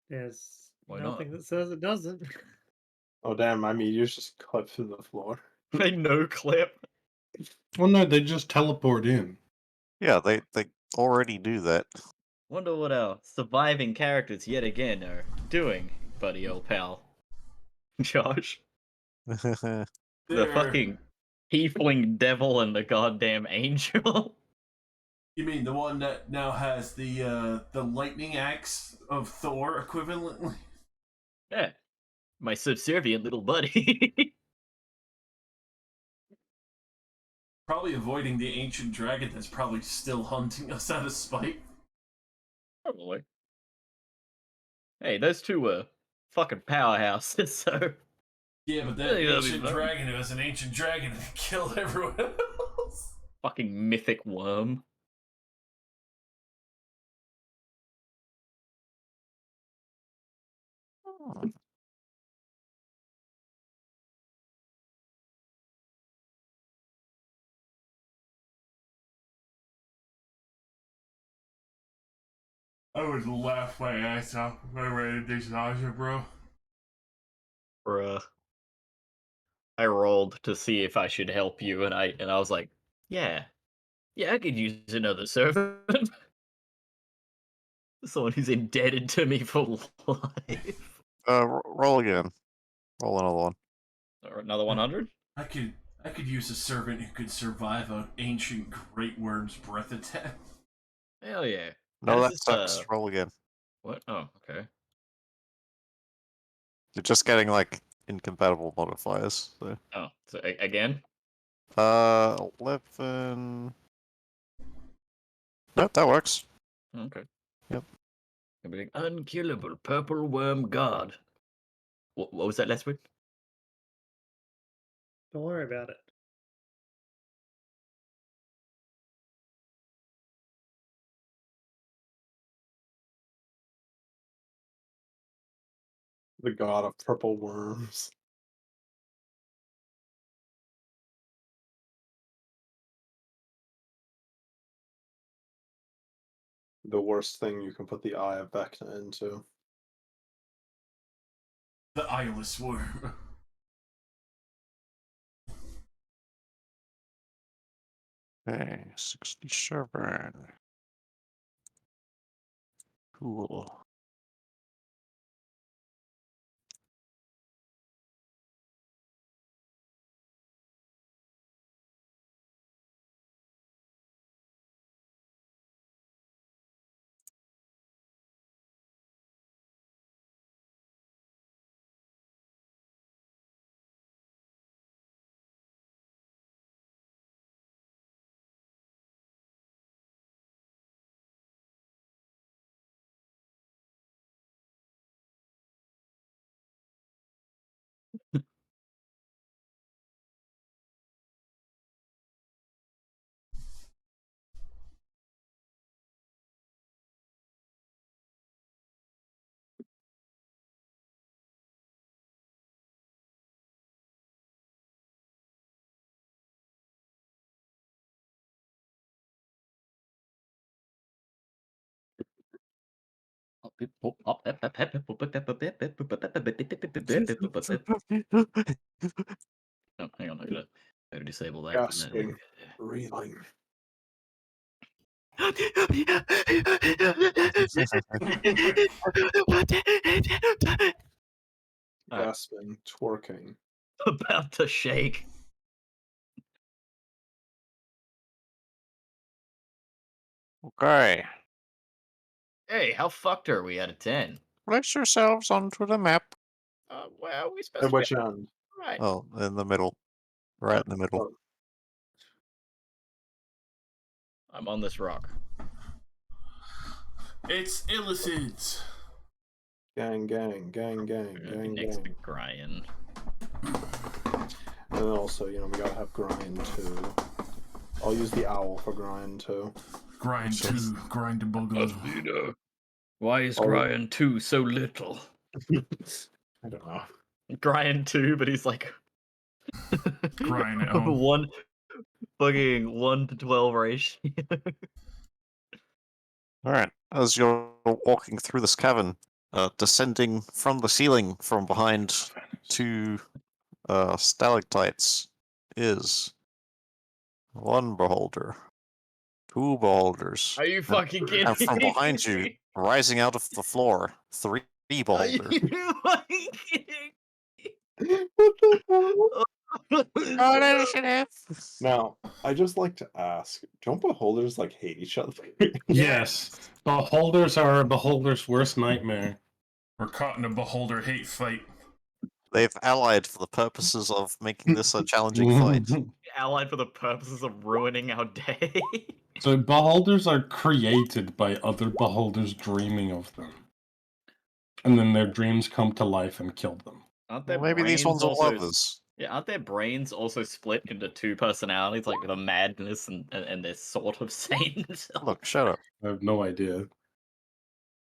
There's Why not? nothing that says it doesn't. Oh damn, my meteors just clipped through the floor. They no clip. Well, no, they just teleport in. Yeah, they already do that. Wonder what our surviving characters yet again are doing, buddy old pal. Josh. The They're- fucking tiefling devil and the goddamn angel. You mean the one that now has the lightning axe of Thor equivalently? Yeah. My subservient little buddy. Probably avoiding the ancient dragon that's probably still hunting us out of spite. Probably. Hey, those two were fucking powerhouses, so. Yeah, but I that think that'll be ancient fun. dragon was an ancient dragon and killed everyone else. Fucking mythic worm. I would laugh my ass off if I ran into Sasha, bro. Bruh. I rolled to see if I should help you, and I was like, yeah, I could use another servant. Someone who's indebted to me for life. Roll again. Roll another one. Or another 100. I could use a servant who could survive an ancient great worm's breath attack. Hell yeah. No, How that does sucks. this, Roll again. What? Oh, okay. You're just getting like incompatible modifiers. So. Oh, so again? 11. Nope, that works. Okay. Yep. Everything unkillable purple worm god. What was that last word? Don't worry about it. The god of purple worms. The worst thing you can put the Eye of Vecna into. The eyeless worm. Okay, 67. Cool. Oh, hang on, I gotta disable that. Gasping. Breathing. Alright. Gasping. Twerking. About to shake. Okay. Hey, how fucked are we out of 10? Place yourselves onto the map. Where are we supposed At to be? which end? Right. Oh, in the middle. Right in the middle. Oh, I'm on this rock. It's illicit. gang, gang, gang, gang, We're gonna be gang, next to gang. Brian. And then also, you know, we gotta have grind too. I'll use the owl for grind too. Grind to grind to boogaloo. Why is Oh. Brian 2 so little? I don't know. Brian 2, but he's like Grind at home. one fucking 1 to 12 ratio. Alright, as you're walking through this cavern, descending from the ceiling from behind two stalactites is one beholder, two beholders, Are you fucking kidding and from me? behind you, rising out of the floor, three Are you beholders. fucking kidding? What the hell? Roll initiative! Now, I just like to ask, don't beholders like hate each other? Yes. Beholders are a beholder's worst nightmare. We're caught in a beholder hate fight. They've allied for the purposes of making this a challenging fight. Allied for the purposes of ruining our day. So beholders are created by other beholders dreaming of them. And then their dreams come to life and kill them. Aren't Well, their maybe these brains ones are also lovers. Yeah, aren't their brains also split into two personalities, like the madness and they're sort of sane themselves? Look, shut up. I have no idea.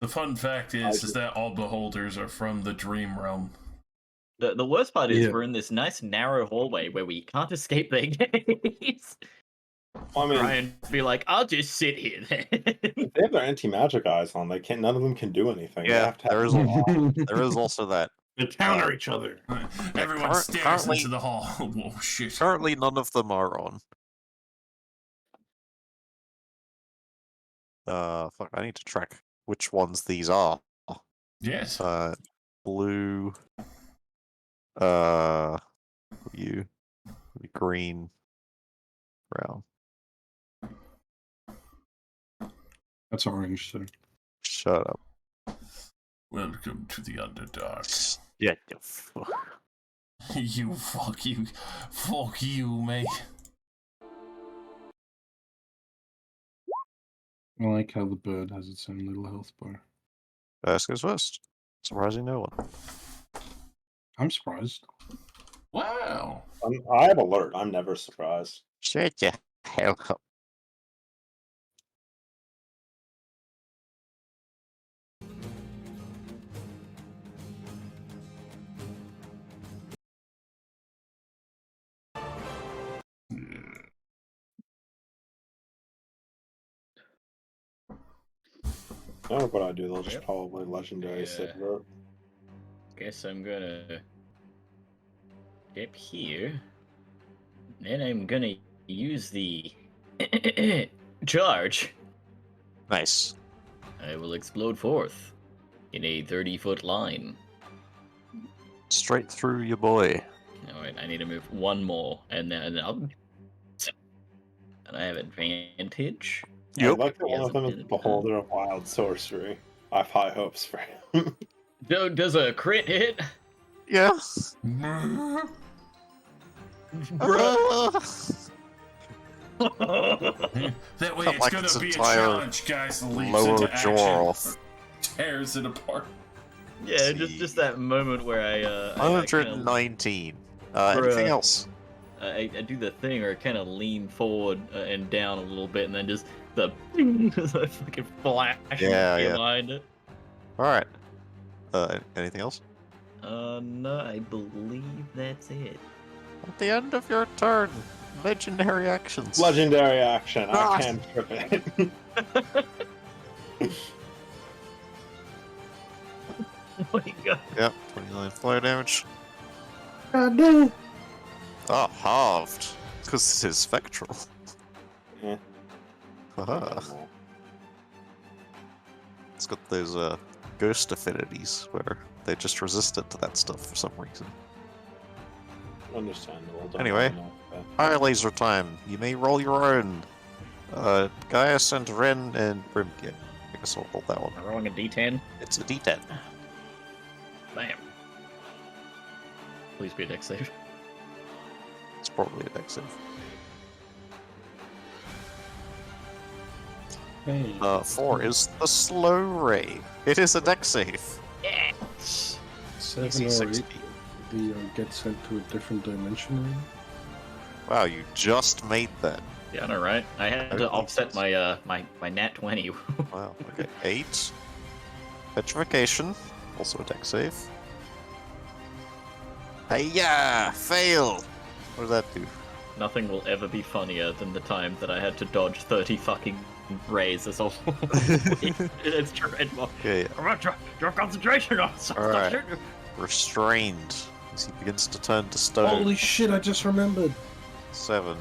The fun fact is that all beholders are from the dream realm. The worst part is Yeah. we're in this nice narrow hallway where we can't escape their gaze. I mean, Try and be like, I'll just sit here then. if they have their anti-magic eyes on, they can't. None of them can do anything. They Yeah, have to have there is them a there is also that. They counter each other. Everyone stares currently- into the hall. Whoa, shit. Currently, none of them are on. Fuck, I need to track which ones these are. Yes. Blue, you, green, brown. That's orange, sir. Shut up. Welcome to the Underdark. Yeah. You. Fuck you, mate. I like how the bird has its own little health bar. First goes first. Surprising no one. I'm surprised. Wow. I have alert. I'm never surprised. Shut your hell up. I don't know what I do. They'll just Yep. probably legendary Yeah. Sigvart. Guess I'm gonna step here. Then I'm gonna use the charge. Nice. I will explode forth in a 30-foot line. Straight through your boy. Alright, I need to move one more, and then I'll... And I have advantage. I Yep. like that one Yes, of them is it is. beholder of wild sorcery. I have high hopes for him. Does a crit hit? Yeah. Bruh. That way Cut it's like gonna its be a entire challenge, guys. Leaps lower into jaw action. off. Tears it apart. Yeah, just that moment where I kinda, 119. Anything Bruh. else? I do the thing where I kind of lean forward and down a little bit, and then just the fucking flash Yeah, yeah. behind it. Alright. Anything else? No, I believe that's it. At the end of your turn, legendary actions. Legendary action. Ah. I can trip it. Oh my god. Yep, 29 fire damage. God damn. Oh, halved. Because it is spectral. Yeah. Haha. It's got those ghost affinities where they just resistant to that stuff for some reason. Understandable. Don't Anyway. really know, but- Fire laser time. You may roll your own. Gaius and Ren and Brimgate. I guess I'll roll that one. I'm rolling a d10. It's a D10. Bam. Please be a dex save. It's probably a dex save. Hey, 4 is the slow ray. It is a dex save. Yes! 7 DC or 60. 8, the get sent to a different dimension. Maybe? Wow, you just made that. Yeah, I know, right? I had to offset my my nat 20. Wow, okay. 8. Petrification. Also a dex save. Hey-ya! Fail! What does that do? Nothing will ever be funnier than the time that I had to dodge 30 fucking rays as all. It's dreadful. Okay, I'm gonna drop concentration on. Stop Alright. shooting. restrained as he begins to turn to stone. Holy shit! I just remembered, 7.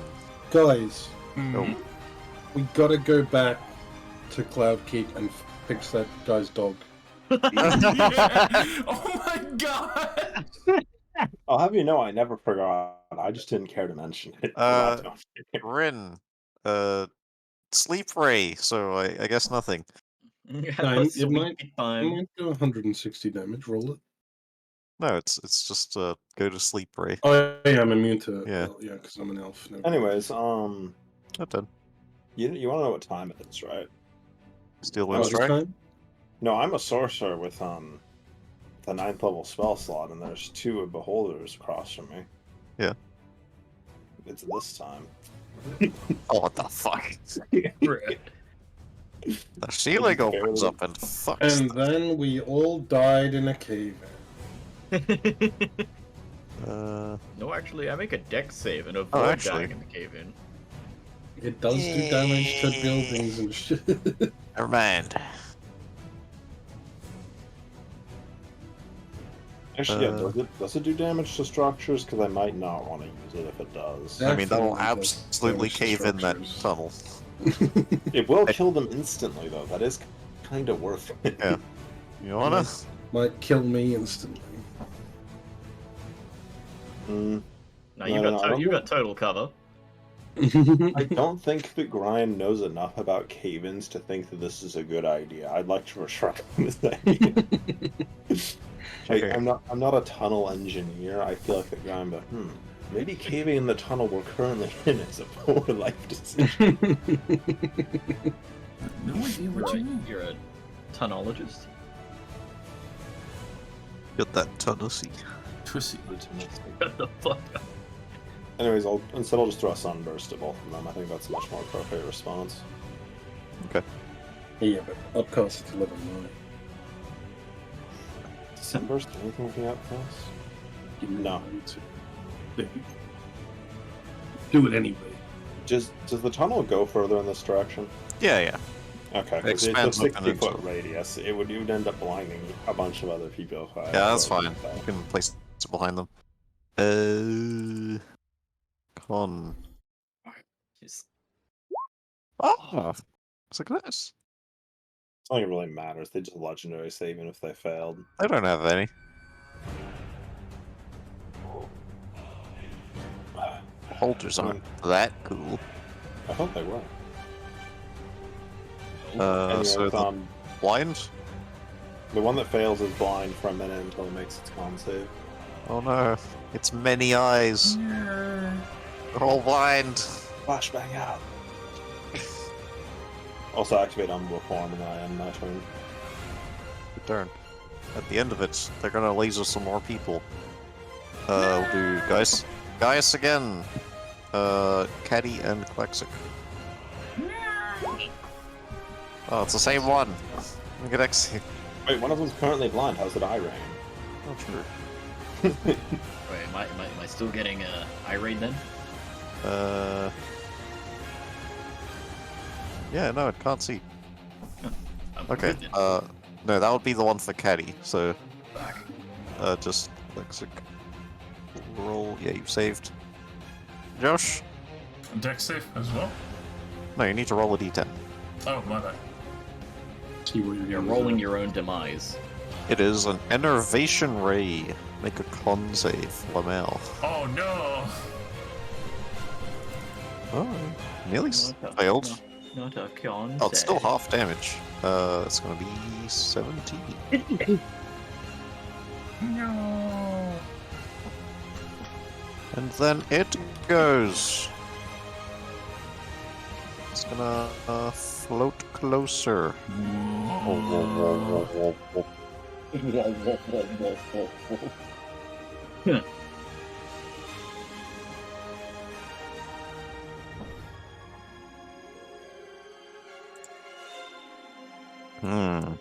guys. Mhm. We gotta go back to Cloud Keep and fix that guy's dog. Oh my god! I'll have you know, I never forgot. I just didn't care to mention it. Rin, sleep ray, so I guess nothing. Have a it sweet might- I time. might do 160 damage. Roll it. No, it's just go to sleep ray. Oh yeah, I'm immune to it. Yeah. Well, yeah, because I'm an elf. No. Anyways, Not done. you want to know what time it is, right? Steel Oh, wind this strike. time? No, I'm a sorcerer with the 9th level spell slot, and there's 2 beholders across from me. Yeah. It's this time. Oh, what the fuck? The ceiling Barely. opens up and fucks. And then we all died in a cave. No, actually, I make a dex save and avoid actually. dying in the cave-in. It does do damage to buildings and shit. Never mind. Actually, yeah, does it do damage to structures? Because I might not want to use it if it does. Yeah. I mean, that'll Definitely does absolutely damage to cave in that structures. tunnel. It will kill them instantly, though. That is kind of worth it. Yeah. You wanna? Might kill me instantly. Mm, No, No, you no, got no, I don't you got total cover. I don't think that Grind knows enough about cave-ins to think that this is a good idea. I'd like to retract this idea. Okay. I'm not a tunnel engineer. I feel like that Grind, but maybe caving in the tunnel we're currently in is a poor life decision. No idea what you Right, mean. you're a tunologist. Get that tunnel seat. Twissy. Shut the fuck up. Anyways, I'll just throw a sunburst at both of them. I think that's a much more appropriate response. Yeah, but upcast to level 9. Sunburst? Anything with the outcast? No. Do it anyway. Does the tunnel go further in this direction? Yeah, yeah. Okay, It because it's a expands up and 60-foot into- radius. It would end up blinding a bunch of other people. If I Yeah, that's throw it fine. like that. You can place it behind them. Con. Just Ah! It's like this. I don't think it really matters. They just legendary save even if they failed. I don't have any. Holders aren't that cool. I thought they were. So Anyways, the blind? the one that fails is blind for a minute until it makes its con save. Oh no. It's many eyes. They're all blind. Flashbang out. Also activate Umbral Form and then I end my turn. Good turn. At the end of it, they're gonna laser some more people. We'll do Gaius again. Caddy and Klexic. Oh, it's the same one. Look at X. Wait, one of them's currently blind. How's it eye rain? Oh, true. wait, am I still getting irate then? Yeah, no, it can't see. I'm Okay, good then. no, that would be the one for Caddy, so, Fuck. just Lexic. Roll, yeah, you saved. Josh? Dex safe as well? No, you need to roll a d10. Oh, my bad. See what You're rolling your own demise. It is an Enervation Ray. Make a con save, Lamel. Oh no! Oh, nearly No, failed. Not a con. Oh, it's still half damage. It's gonna be 17. No. And then it goes. It's gonna float closer. Whoa, whoa, whoa, whoa, whoa, whoa. Hmm.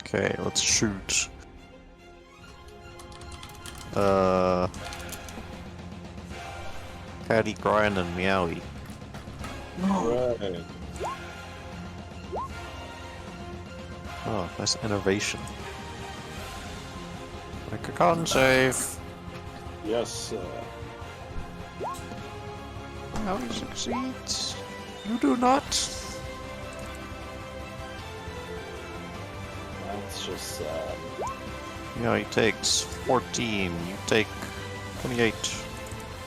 Okay, let's shoot. Caddy, Grind, and Meowie. Right. Oh, nice innovation. Make a con save. Yes. Meowie succeeds. You do not. That's just Meowie takes 14. You take 28.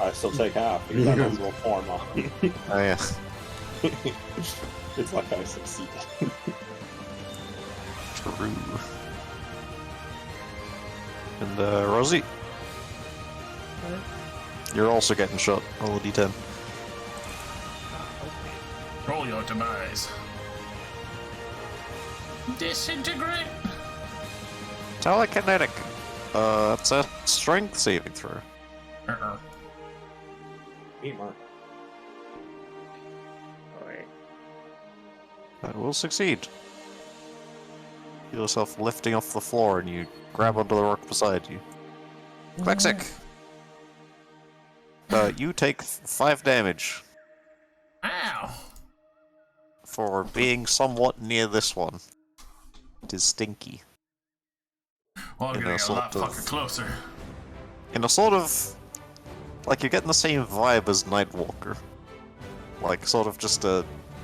I still take half because I have more form on. Oh yeah. It's like I succeeded. True. And Rosie, you're also getting shot. Roll a d10. Roll your demise. Disintegrate. Telekinetic. It's a strength saving throw. Meet Mark. That will succeed. Feel yourself lifting off the floor and you grab onto the rock beside you. Klexic! You take 5 damage Ow. for being somewhat near this one. It is stinky. Well, I'm In gonna a get a lot sort of- fucking closer. In a sort of... like, you're getting the same vibe as Nightwalker. Like, sort of just a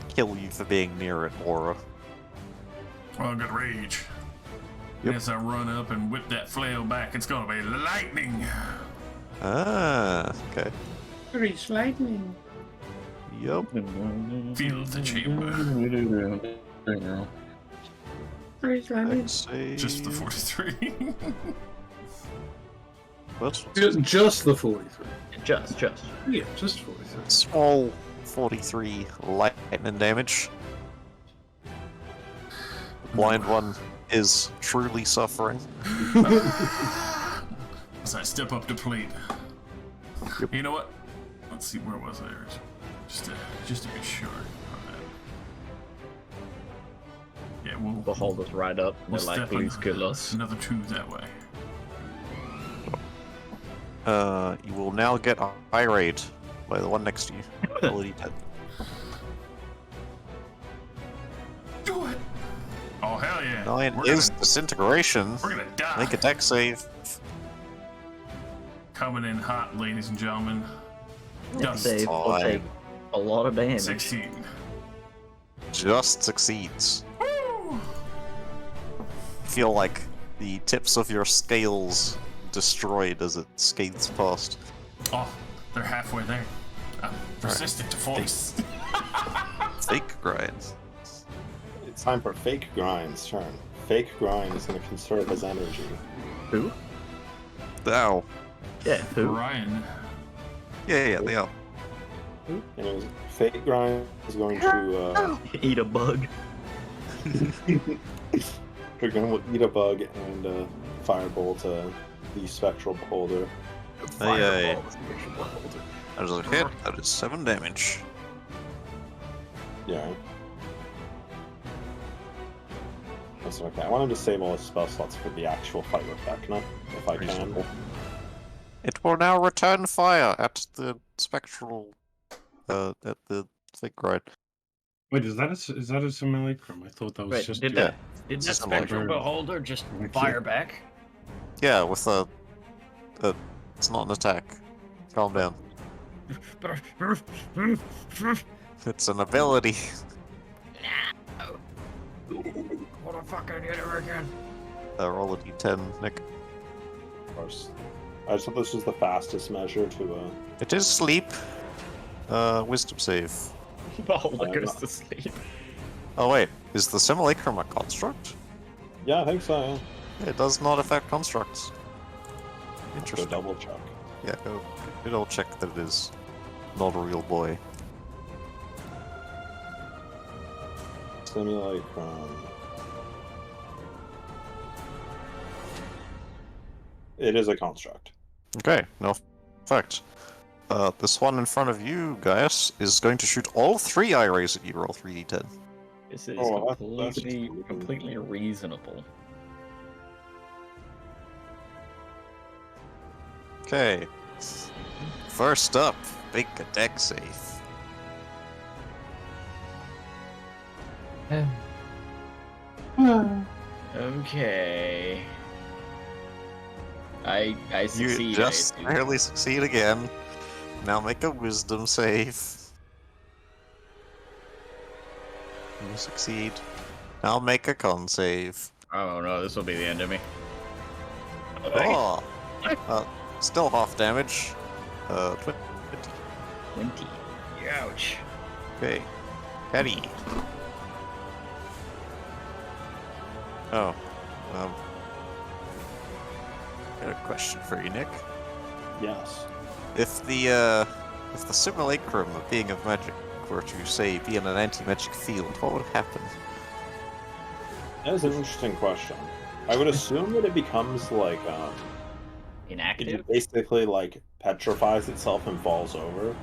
kill you for being near it aura. Well, I'm gonna rage. Yep. As I run up and whip that flail back, it's gonna be lightning. Ah, okay. Grease lightning. Yup. Feel the chamber. Grease lightning. I'd say... Just the 43. What? Just the 43. Just. Yeah, just 43. Small 43 lightning damage. The blind one is truly suffering. As I step up to plate. Yep. You know what? Let's see, where was I? Just to be sure. Yeah, we'll They'll hold us right up. we'll They're like, step please kill us. another 2 that way. You will now get irate by the one next to you. Ability 10. Do it! Oh, hell yeah. 9 We're is gonna, disintegration. we're gonna die. Make a dex save. Coming in hot, ladies and gentlemen. Dust. They will fine. take a lot of damage. 16. Just succeeds. Woo! Feel like the tips of your scales destroyed as it skates past. Oh, they're halfway there. I'm resistant to force. Fake grinds. It's time for Fake Grind's turn. Fake Grind is going to conserve his energy. Who? Ow. Yeah, who? Ryan. Yeah, they are. And Fake Grind is going to Eat a bug. we're going to eat a bug and firebolt the Spectral Beholder. Aye. That is a hit. That is 7 damage. Yeah. That's okay. I want him to save all his spell slots for the actual fight with Vecna, if I can. Reasonable. It will now return fire at the spectral, at the fake grind. Wait, is that a simulacrum? I thought that was Wait, just. did yeah. that It's a spectral simulacrum. beholder just Okay. fire back? Yeah, with a, it's not an attack. Calm down. It's an ability. What a fucking hit her again. Roll a d10, Nick. Of course. I just thought this was the fastest measure to It is sleep. Wisdom save. Beholder goes to sleep. Oh wait, is the simulacrum a construct? Yeah, I think so. Yeah. It does not affect constructs. Go Interesting. double check. Yeah, it'll check that it is not a real boy. Simulacrum. It is a construct. Okay, no effect. This one in front of you, Gaius, is going to shoot all 3 eye rays at you. Roll 3d10. This is Oh, that's completely reasonable. Okay. First up, big attack save. Okay. I succeed. You I just assume. barely succeed again. Now make a wisdom save. You succeed. Now make a con save. Oh no, this will be the end of me. Oh! Still half damage. 20. 20. Ouch. Okay. Petty. Oh. Got a question for you, Nick. Yes. If the simulacrum of being of magic were to, say, be in an anti-magic field, what would happen? That is an interesting question. I would assume that it becomes like Inactive? it basically like petrifies itself and falls over.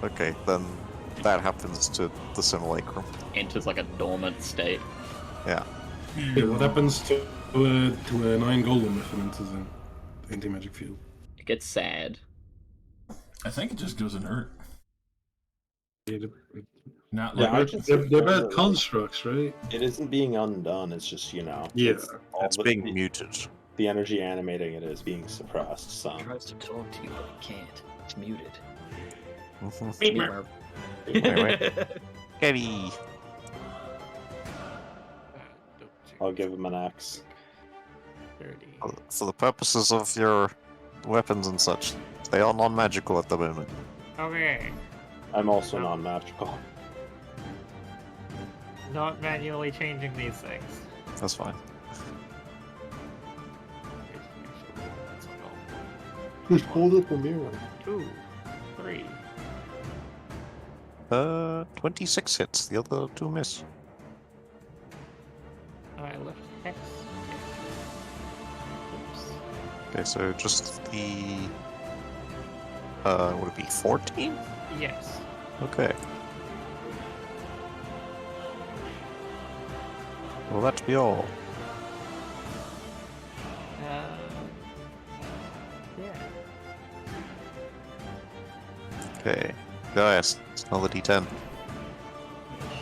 Okay, then that happens to the simulacrum. Enters like a dormant state. Yeah. Yeah, what happens to an iron golem if it enters an anti-magic field? It gets sad. I think it just doesn't hurt. Not Yeah, like I They're bad constructs, right? It isn't being undone. It's just Yeah. It's being muted. the energy animating it is being suppressed. So Tries to talk to you, but it can't. It's muted. Mhm. Petty. I'll give him an X. 30. For the purposes of your weapons and such, they are non-magical at the moment. Okay, I'm also non-magical. not manually changing these things. That's fine. Just hold up the mirror. 2, 3. 26 hits. The other 2 miss. I left X. Oops. Okay, so just the... would it be 14? Yes. Okay. Will that be all? Yeah. Okay. Guys, another d10.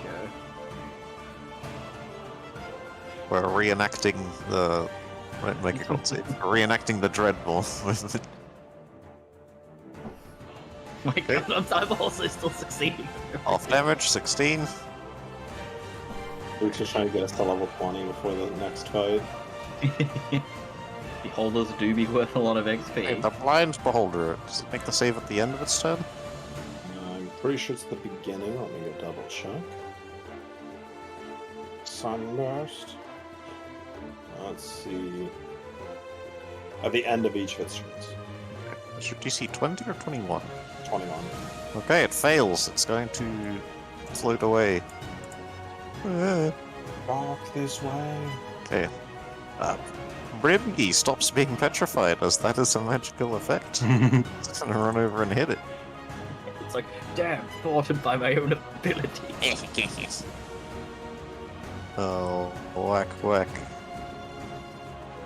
Sure. We're reenacting the... Right, make a con save. Reenacting the Dreadball. My god, I'm also still succeeding. Half damage, 16. We're just trying to get us to level 20 before the next fight. Beholders do be worth a lot of Hey, XP. the Blind Beholder. Does it make the save at the end of its turn? I'm pretty sure it's the beginning. Let me go double check. Sunburst. Let's see. At the end of each of its turns. Is your DC 20 or 21? 21. Okay, it fails. It's going to float away. Walk this way. Okay. Brimgy stops being petrified, as that is a magical effect. It's gonna run over and hit it. It's like, damn, thwarted by my own ability. Oh, whack, whack.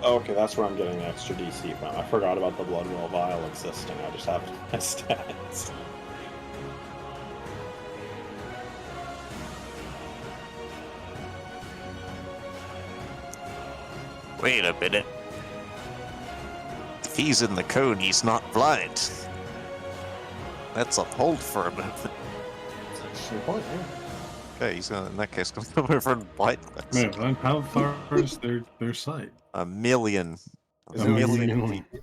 Oh, okay, that's where I'm getting the extra DC from. I forgot about the Blood Will Vial existing. I just have it in my stats. Wait a minute. If he's in the cone, he's not blind. Let's uphold for a moment. That's your point, yeah. Okay, he's gonna, in that case, gonna come over and bite. That's Man, how far is their sight? a million. Is A it million million? feet.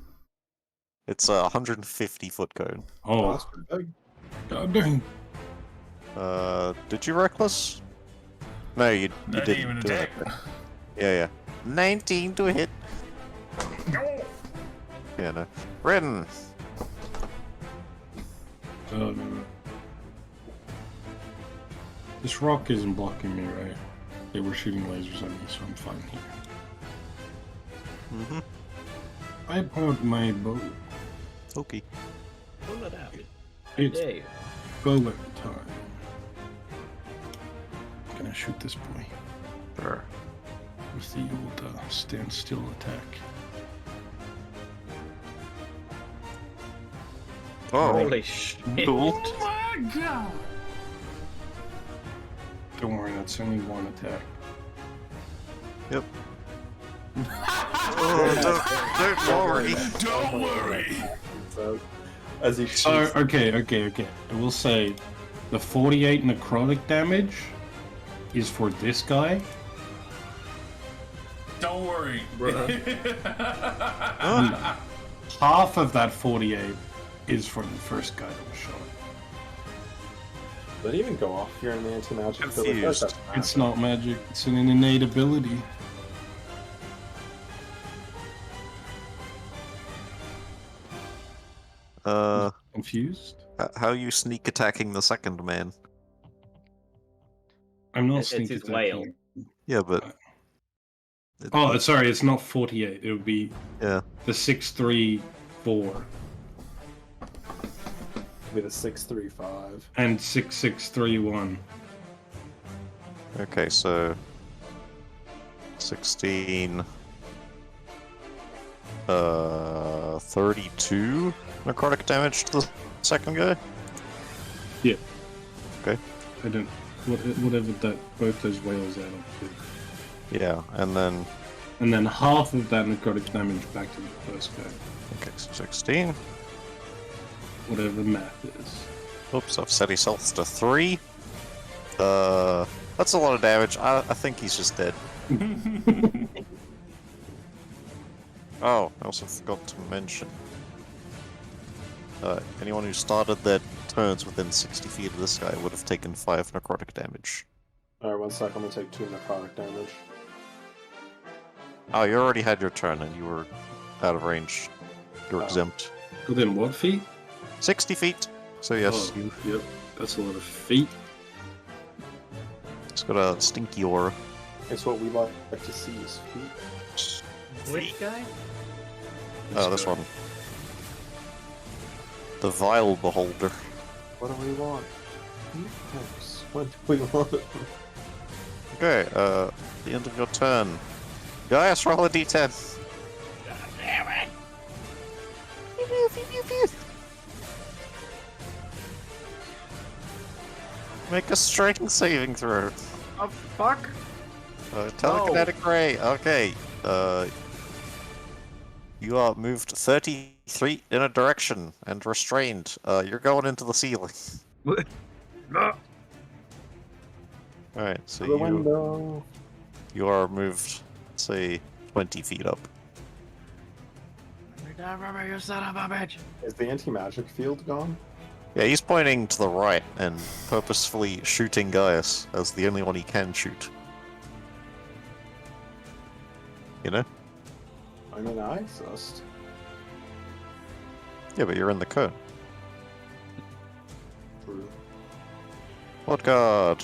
It's a 150 foot cone. Oh, That's pretty big. god dang. Did you reckless? No, you Not didn't. even do attack. it. Yeah. 19 to hit. No! Yeah, no. Ren. This rock isn't blocking me, right? They were shooting lasers at me, so I'm fine here. Mm-hmm. I brought my bow. Okay. Pull it out. It's There. bullet time. Can I shoot this boy? Sure. With the old stand still attack. Oh. Holy shit. Bolt. My god! Don't worry, that's only one attack. Yep. Don't worry. Don't worry! So, as he So, shoots, okay. I will say the 48 necrotic damage is for this guy. Don't worry. Half of that 48 is for the first guy that was shot. did it even go off here in the anti-magic? Confused. It's not magic, it's an innate ability. Confused? How are you sneak attacking the second man? I'm not It's sneak his attacking. whale. Yeah, but Oh, sorry, it's not 48. It would be yeah. the 634 With a 635. and 6631. Okay, so 16 32 necrotic damage to the second guy? Yeah. Okay. I don't. Whatever that both those whales add up to. Yeah, and then And then half of that necrotic damage back to the first guy. okay, so 16. Whatever the math is. Oops, I've set his health to 3. That's a lot of damage. I think he's just dead. Oh, I also forgot to mention. Anyone who started their turns within 60 feet of this guy would have taken 5 necrotic damage. Alright, 1 sec, I'm gonna take 2 necrotic damage. Oh, you already had your turn and you were out of range. You're exempt. Within what feet? 60 feet. So yes, Oh, yep. That's a lot of feet. it's got a stinky aura. It's what we like to see is feet. Which guy? Oh, this one. The Vile Beholder. What do we want? Yes. What do we want? Okay, the end of your turn. Gaius, roll a d10. Make a strength saving throw. Oh, fuck. Telekinetic ray. Okay. You are moved 30 feet in a direction and restrained. You're going into the ceiling. Alright, so the window. you are moved, say, 20 feet up. You son of a bitch. Is the anti-magic field gone? Yeah, he's pointing to the right and purposefully shooting Gaius as the only one he can shoot. You know? I mean, I exist. Yeah, but you're in the cone. True. What guard?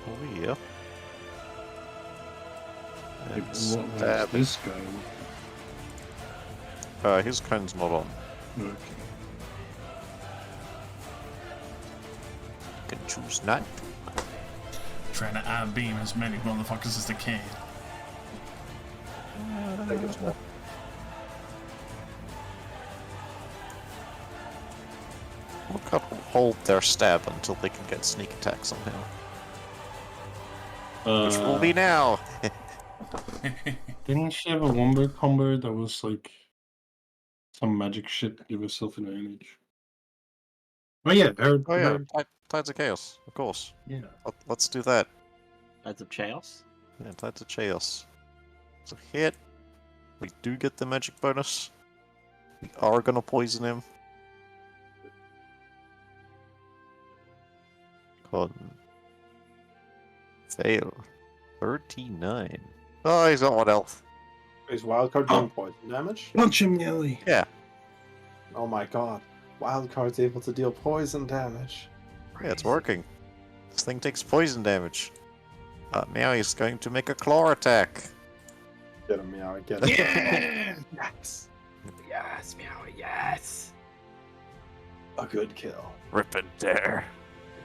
Over here. Like, And what stab. was this guy? His cone's not on. Okay. You can choose not. Trying to I-beam as many motherfuckers as they can. I think it's one. We'll hold their stab until they can get sneak attack somehow. Which will be now! Didn't she have a wombo combo that was like some magic shit to give herself advantage? Oh yeah, Oh yeah, Tides of Chaos, of course. yeah. Let's do that. That's of chaos. Yeah, Tides of Chaos. It's a hit. We do get the magic bonus. We are gonna poison him. Con. Fail. 39. Oh, he's got 1 health. Is wildcard doing poison damage? Punch him, Yelly. Yeah. Oh my god. Wildcard's able to deal poison damage. Yeah, it's working. This thing takes poison damage. Now he's going to make a claw attack. Get him, Meow, get him. Yeah! Yes! Yes, meow, yes. A good kill. Rip and tear.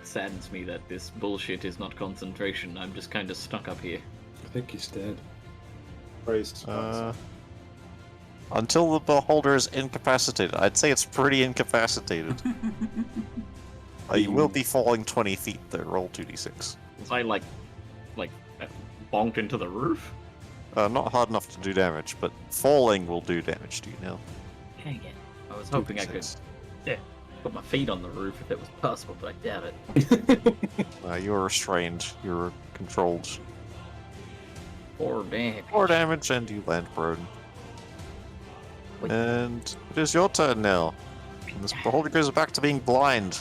It saddens me that this bullshit is not concentration. I'm just kind of stuck up here. I think he's dead. Praised. Until the beholder is incapacitated. I'd say it's pretty incapacitated. You will be falling 20 feet though. Roll 2d6. Was I like bonked into the roof? Not hard enough to do damage, but falling will do damage to you now. Dang it. I was hoping I could 2d6. put my feet on the roof if it was possible, but I doubt it. You're restrained. You're controlled. 4 damage. 4 damage, and you land prone. Wait. And it is your turn now. And this beholder goes back to being blind.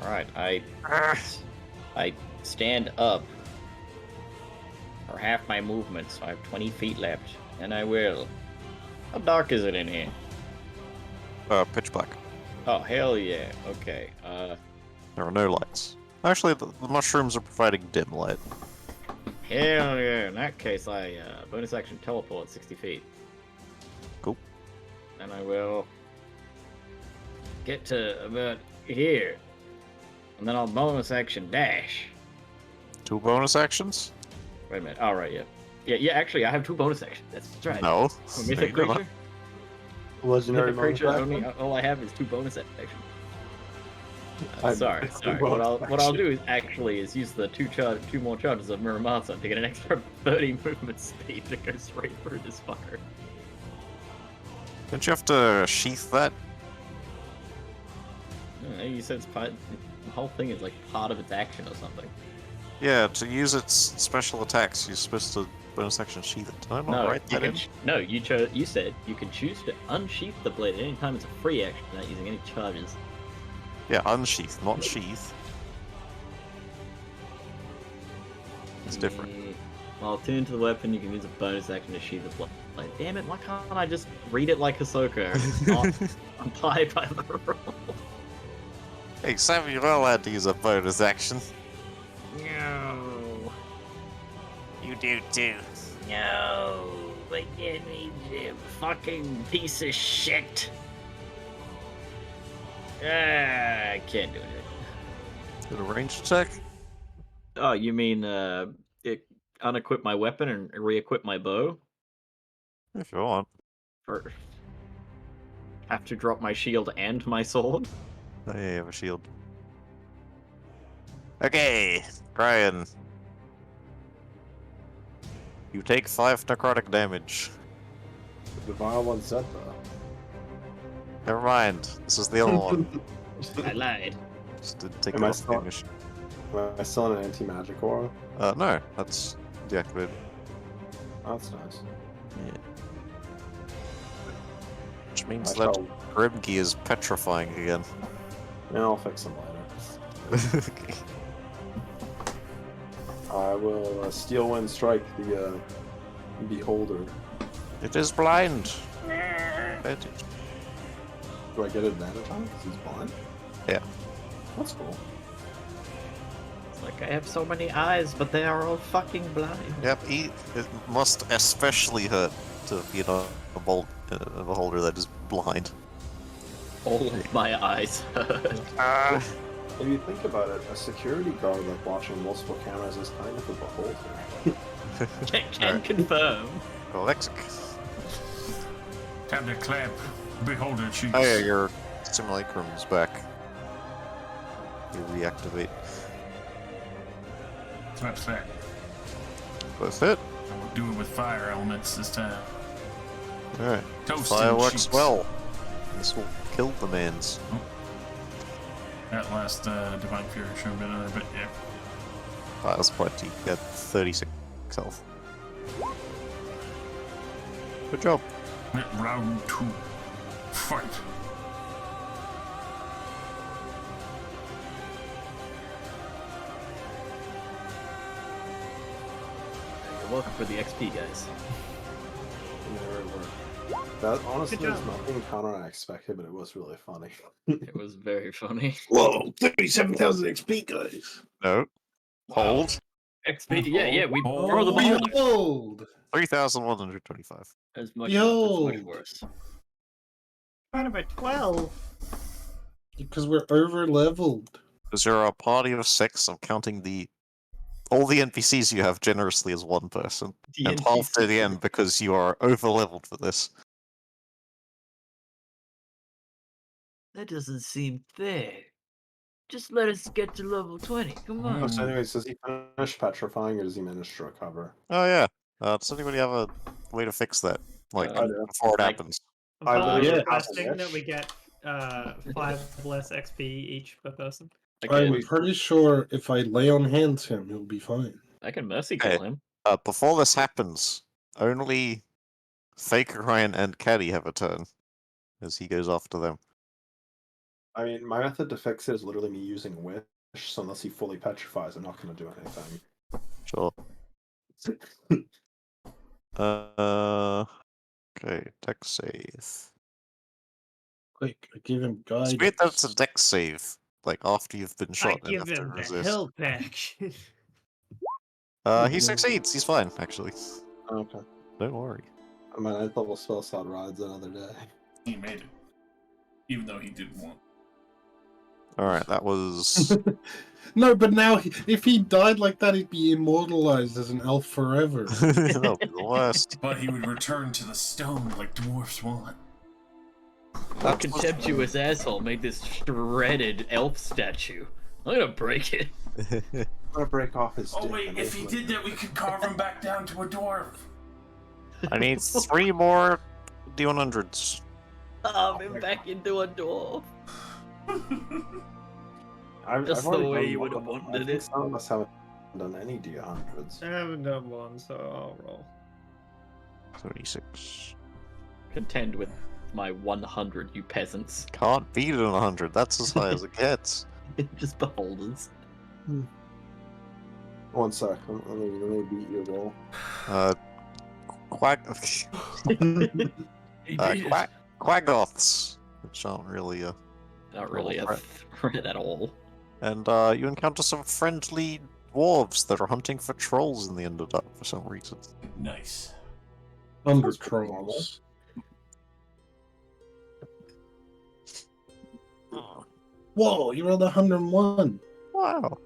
Alright, I stand up for half my movement, so I have 20 feet left. And I will. How dark is it in here? Pitch black. Oh, hell yeah. Okay. There are no lights. Actually, the mushrooms are providing dim light. Hell yeah. In that case, I bonus action teleport 60 feet. Cool. And I will get to about here. And then I'll bonus action dash. 2 bonus actions? Wait a minute. All right, yeah. Yeah, actually, I have 2 bonus actions. That's right. No. A mythic No, you don't. creature? Legendary Mythic creature, bonus only, action? all I have is 2 bonus actions. I'm- Sorry. What I'll do is use the 2 more charges of Muramasa to get an extra 30 movement speed to go straight through this fucker. Don't you have to sheath that? You said it's part, the whole thing is like part of its action or something. Yeah, to use its special attacks, you're supposed to bonus action sheath it. Did I not write that in? You said you can choose to unsheath the blade at any time. It's a free action without using any charges. Yeah, unsheath, not sheath. It's different. Yeah. While tuned to the weapon, you can use a bonus action to sheath the blade. Like, damn it, why can't I just read it like Ahsoka and not abide by the rule? Hey, Sam, you're not allowed to use a bonus action. No. You do too. No. But give me the fucking piece of shit. I can't do it. Did a ranged attack? Oh, you mean unequip my weapon and re-equip my bow? If you want. Or have to drop my shield and my sword? Oh, yeah, you have a shield. Okay, Brian. You take 5 necrotic damage. The vile one said though. Never mind. This is the other one. I lied. Just didn't take Am it I off the still- mission. Am I still in an anti-magic aura? No, that's deactivated. Oh, that's nice. Which means I that shall- Grimkey is petrifying again. Yeah, I'll fix them later. Okay. I will Steel Wind strike the beholder. It is blind. Advantage. Do I get advantage on it because he's blind? Yeah. That's cool. It's like I have so many eyes, but they are all fucking blind. Yep, it must especially hurt to be a beholder that is blind. All of my eyes hurt. If you think about it, a security guard like watching multiple cameras is kind of a beholder. Can confirm. Alexic. Time to clap beholder cheeks. Oh yeah, your simulacrum's back. You reactivate. Clap that. That's it. I will do it with fire elements this time. Alright. Toasted Fire works cheeks. well. This will kill the mans. That last Divine Fury should have been another bit, yeah. That was plenty. You had 36 health. Good job. Round 2. Fight. You're welcome for the XP, guys. That honestly Good is job. nothing counter I expected, but it was really funny. It was very funny. Whoa, 37,000 XP, guys. No. Hold. XP, yeah, we Oh, throw the ball Behold! 3,125. as much Behold. worse. Kind of a 12. Because we're over leveled. Because you're a party of 6, I'm counting all the NPCs you have generously as one person. And half to the end because you are over leveled for this. That doesn't seem fair. Just let us get to level 20. Come on. So anyways, does he finish petrifying or does he manage to recover? Oh yeah. Does anybody have a way to fix that? Like, I do. before it I- happens? I I'm literally have a requesting that wish. we get 5 less XP each per person. I'm pretty sure if I lay on hands him, he'll be fine. I can mercy kill Okay. him. Before this happens, only Faker Ryan and Caddy have a turn. As he goes after them. I mean, my method to fix it is literally me using wish, so unless he fully petrifies, I'm not going to do anything. Sure. Okay, dex save. Quick, I give him It's guidance. weird that it's a dex save, like after you've been I shot and give have to him the resist. health back. He succeeds, he's fine, actually. Okay. Don't worry. My 9th level spell slot rides another day. He made it. Even though he didn't want. Alright, that was... No, but now, if he died like that, he'd be immortalized as an elf forever. That'll be the worst. But he would return to the stone like dwarfs want. That contemptuous asshole made this shredded elf statue. I'm gonna break it. I'm going to break off his Oh dick wait, and if he open did that, we could carve him back down to a dwarf. I need 3 more D100s. Carve him back into a door. Just the already way done you would one have of them. wanted I think it. some of us haven't done any D100s. I haven't done one, so I'll roll. 36. Contend with my 100, you peasants. Can't beat it on 100, that's as high as it gets. Just beholders. One sec, let me beat your roll. Quaggoths, which aren't really Not really a threat at all. And you encounter some friendly dwarves that are hunting for trolls in the Underdark for some reason. Nice. Under trolls. Whoa, you rolled 101. Wow.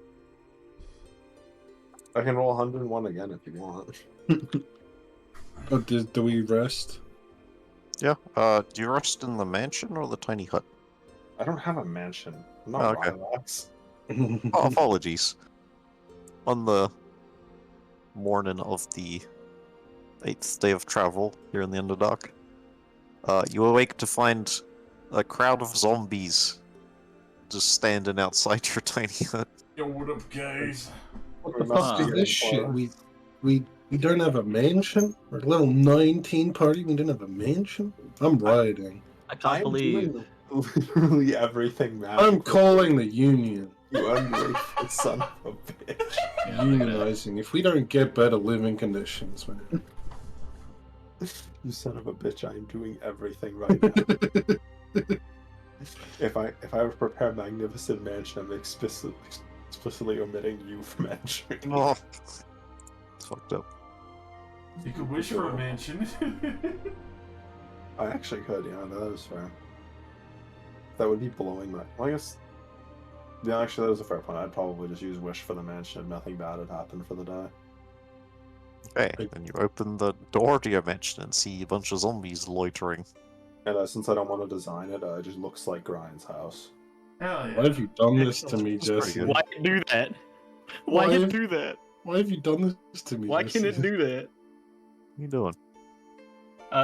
I can roll 101 again if you want. Oh, do we rest? Yeah. Do you rest in the mansion or the tiny hut? I don't have a mansion. I'm not Oh, okay. Rylax. Oh, apologies. On the morning of the 8th day of travel here in the Underdark, you awake to find a crowd of zombies just standing outside your tiny hut. Yo, what up, guys? What the fuck is this shit? We don't have a mansion? We're a level 19 party, we don't have a mansion? I'm riding. I can't believe. Doing literally everything magical. I'm calling the union. You ungrateful son of a bitch. Unionizing. If we don't get better living conditions, man. You son of a bitch, I am doing everything right now. If I were to prepare a magnificent mansion, I'm explicitly omitting you from entering. Oh, it's fucked up. You could wish for a mansion. I actually could, yeah, that is fair. That would be blowing my... Well, I guess... Yeah, actually, that was a fair point. I'd probably just use wish for the mansion if nothing bad had happened for the day. Okay, then you open the door to your mansion and see a bunch of zombies loitering. And since I don't want to design it, it just looks like Grind's house. Hell yeah. Why have you done this to me, That's pretty Jesse? good. Why do that? Why Why have- do that? Why have you done this to me, Why Jesse? can it do that? What are you doing?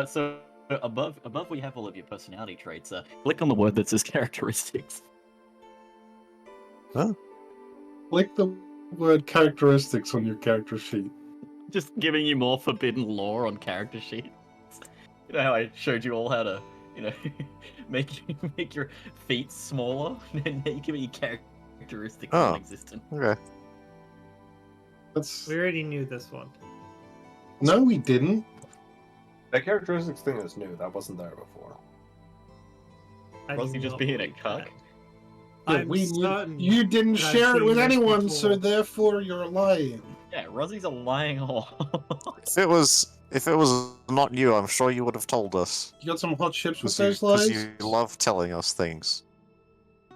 So above where you have all of your personality traits, click on the word that says characteristics. Click the word characteristics on your character sheet. Just giving you more forbidden lore on character sheet. You know how I showed you all how to, you know, make your feet smaller and make your characteristics Oh. non-existent. Okay. That's We already knew this one. no, we didn't. That characteristics thing is new. That wasn't there before. I Was do he just not being a believe cuck? that. Yeah, I'm certain you didn't that I've share it seen with this anyone, so before. therefore you're lying. Yeah, Rozzie's a lying whore. If it was not you, I'm sure you would have told us. You got some hot chips with Because those you, lies? love telling us things.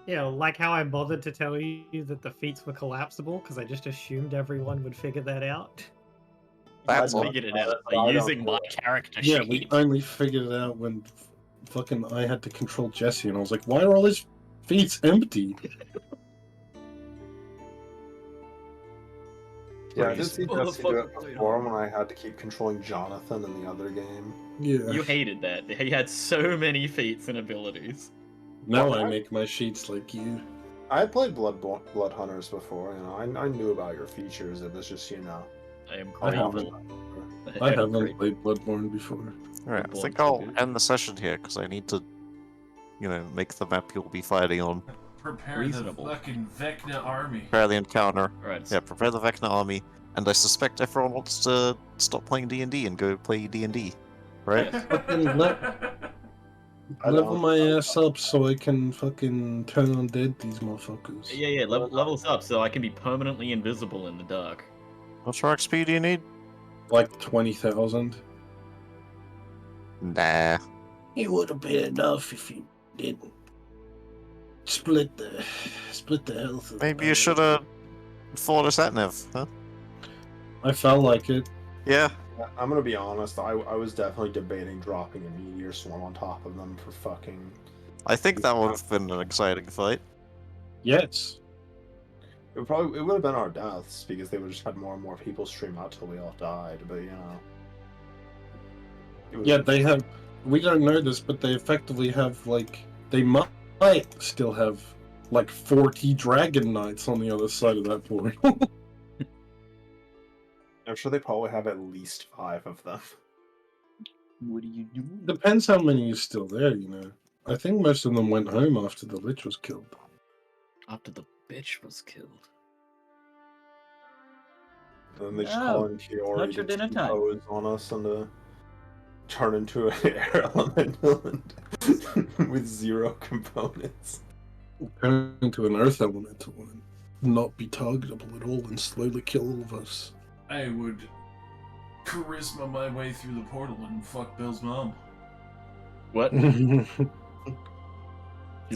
Yeah, like how I bothered to tell you that the feats were collapsible because I just assumed everyone would figure that out. That's I all. figured it out by I don't using my do it. character Yeah, sheet. we only figured it out when fucking I had to control Jesse, and I was like, why are all his feet empty? Yeah, I did see Well, Jesse do it before when I had to keep controlling Jonathan in the other game. Yeah. You hated that. He had so many feats and abilities. Now Well, I I- make my sheets like you. I had played Blood Hunters before, you know. I knew about your features. It was just, you know. I am I grateful. I am haven't grateful. played Bloodborne before. Alright, I Bloodborne's think so I'll good. end the session here because I need to, you know, make the map you'll be fighting on. Prepare Reasonable. the fucking Vecna army. Prepare the encounter. Alright, Yeah, prepare the Vecna army. And I suspect everyone wants to stop playing D&D and go play D&D. Right? Fucking I level don't- my ass up so I can fucking turn undead these motherfuckers. yeah, levels up so I can be permanently invisible in the dark. What more XP do you need? Like 20,000. Nah. It would have been enough if you didn't split the health. of the Maybe you band. should have fought us at Nev, huh? I felt like it. Yeah. I'm gonna be honest, I was definitely debating dropping a Meteor Swarm on top of them for fucking... I think that would have been an exciting fight. Yes. It would have been our deaths, because they would have just had more and more people stream out till we all died, but you know... It would've Yeah, been- they have. We don't know this, but they effectively have, like. They might still have, like, 40 Dragon Knights on the other side of that board. I'm sure they probably have at least 5 of them. What do you do? Depends how many is still there, you know. I think most of them went home after the Lich was killed. After the bitch was killed. And then they just Oh, call in Kiori not your to dinner time. impose on us and turn into an air elemental and with 0 components. Turn into an Earth Elemental and not be targetable at all and slowly kill all of us. I would charisma my way through the portal and fuck Bill's mom. What? You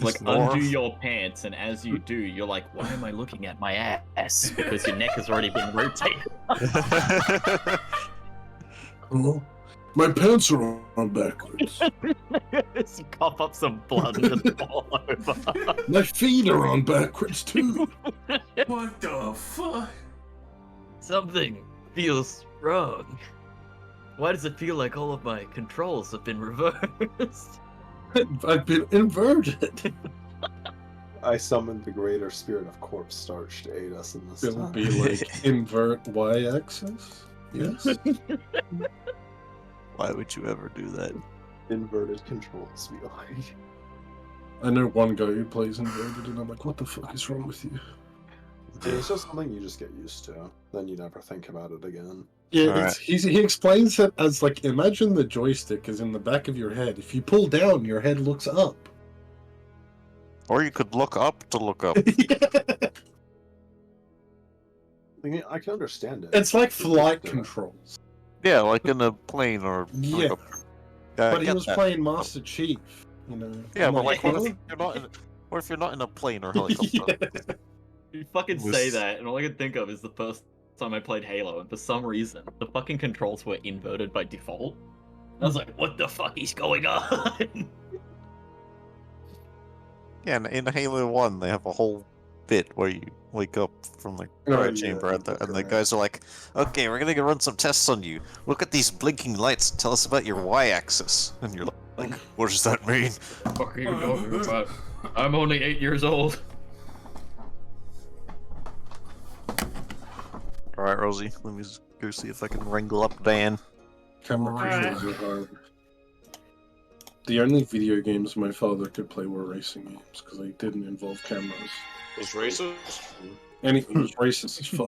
like Just more. undo your pants, and as you do, you're like, "Why am I looking at my ass?" Because your neck has already been rotated. Oh, my pants are on backwards. You cough up some blood and just fall over. My feet are on backwards too. What the fuck? Something feels wrong. Why does it feel like all of my controls have been reversed? I've been inverted. I summoned the greater spirit of corpse starch to aid us in this. It'll time. be like invert y-axis. Yes. Why would you ever do that? Inverted controls, we like. I know one guy who plays inverted, and I'm like, what the fuck is wrong with you? It's just something you just get used to. Then you never think about it again. Yeah, Alright. he explains it as like, imagine the joystick is in the back of your head. If you pull down, your head looks up. Or you could look up to look up. I can understand it. It's like flight controls. Yeah, like in a plane or... Yeah. But he was playing Master Chief, you know. Yeah, I'm but like, what "Huh?" if you're not in, what if you're not in a plane or helicopter? Yeah. You fucking Was- say that, and all I can think of is the first time I played Halo, and for some reason, the fucking controls were inverted by default. I was like, what the fuck is going on? Yeah, and in Halo 1, they have a whole bit where you wake up from the Oh, cryo yeah, chamber, and the correct. guys are like, okay, we're gonna go run some tests on you. Look at these blinking lights and tell us about your y-axis. And you're like, what does that mean? What are you talking about? I'm only 8 years old. Alright, Rosie, let me just go see if I can wrangle up Dan. Camera Alright. controls are hard. The only video games my father could play were racing games because they didn't involve cameras. Was racist? Anything was racist as fuck.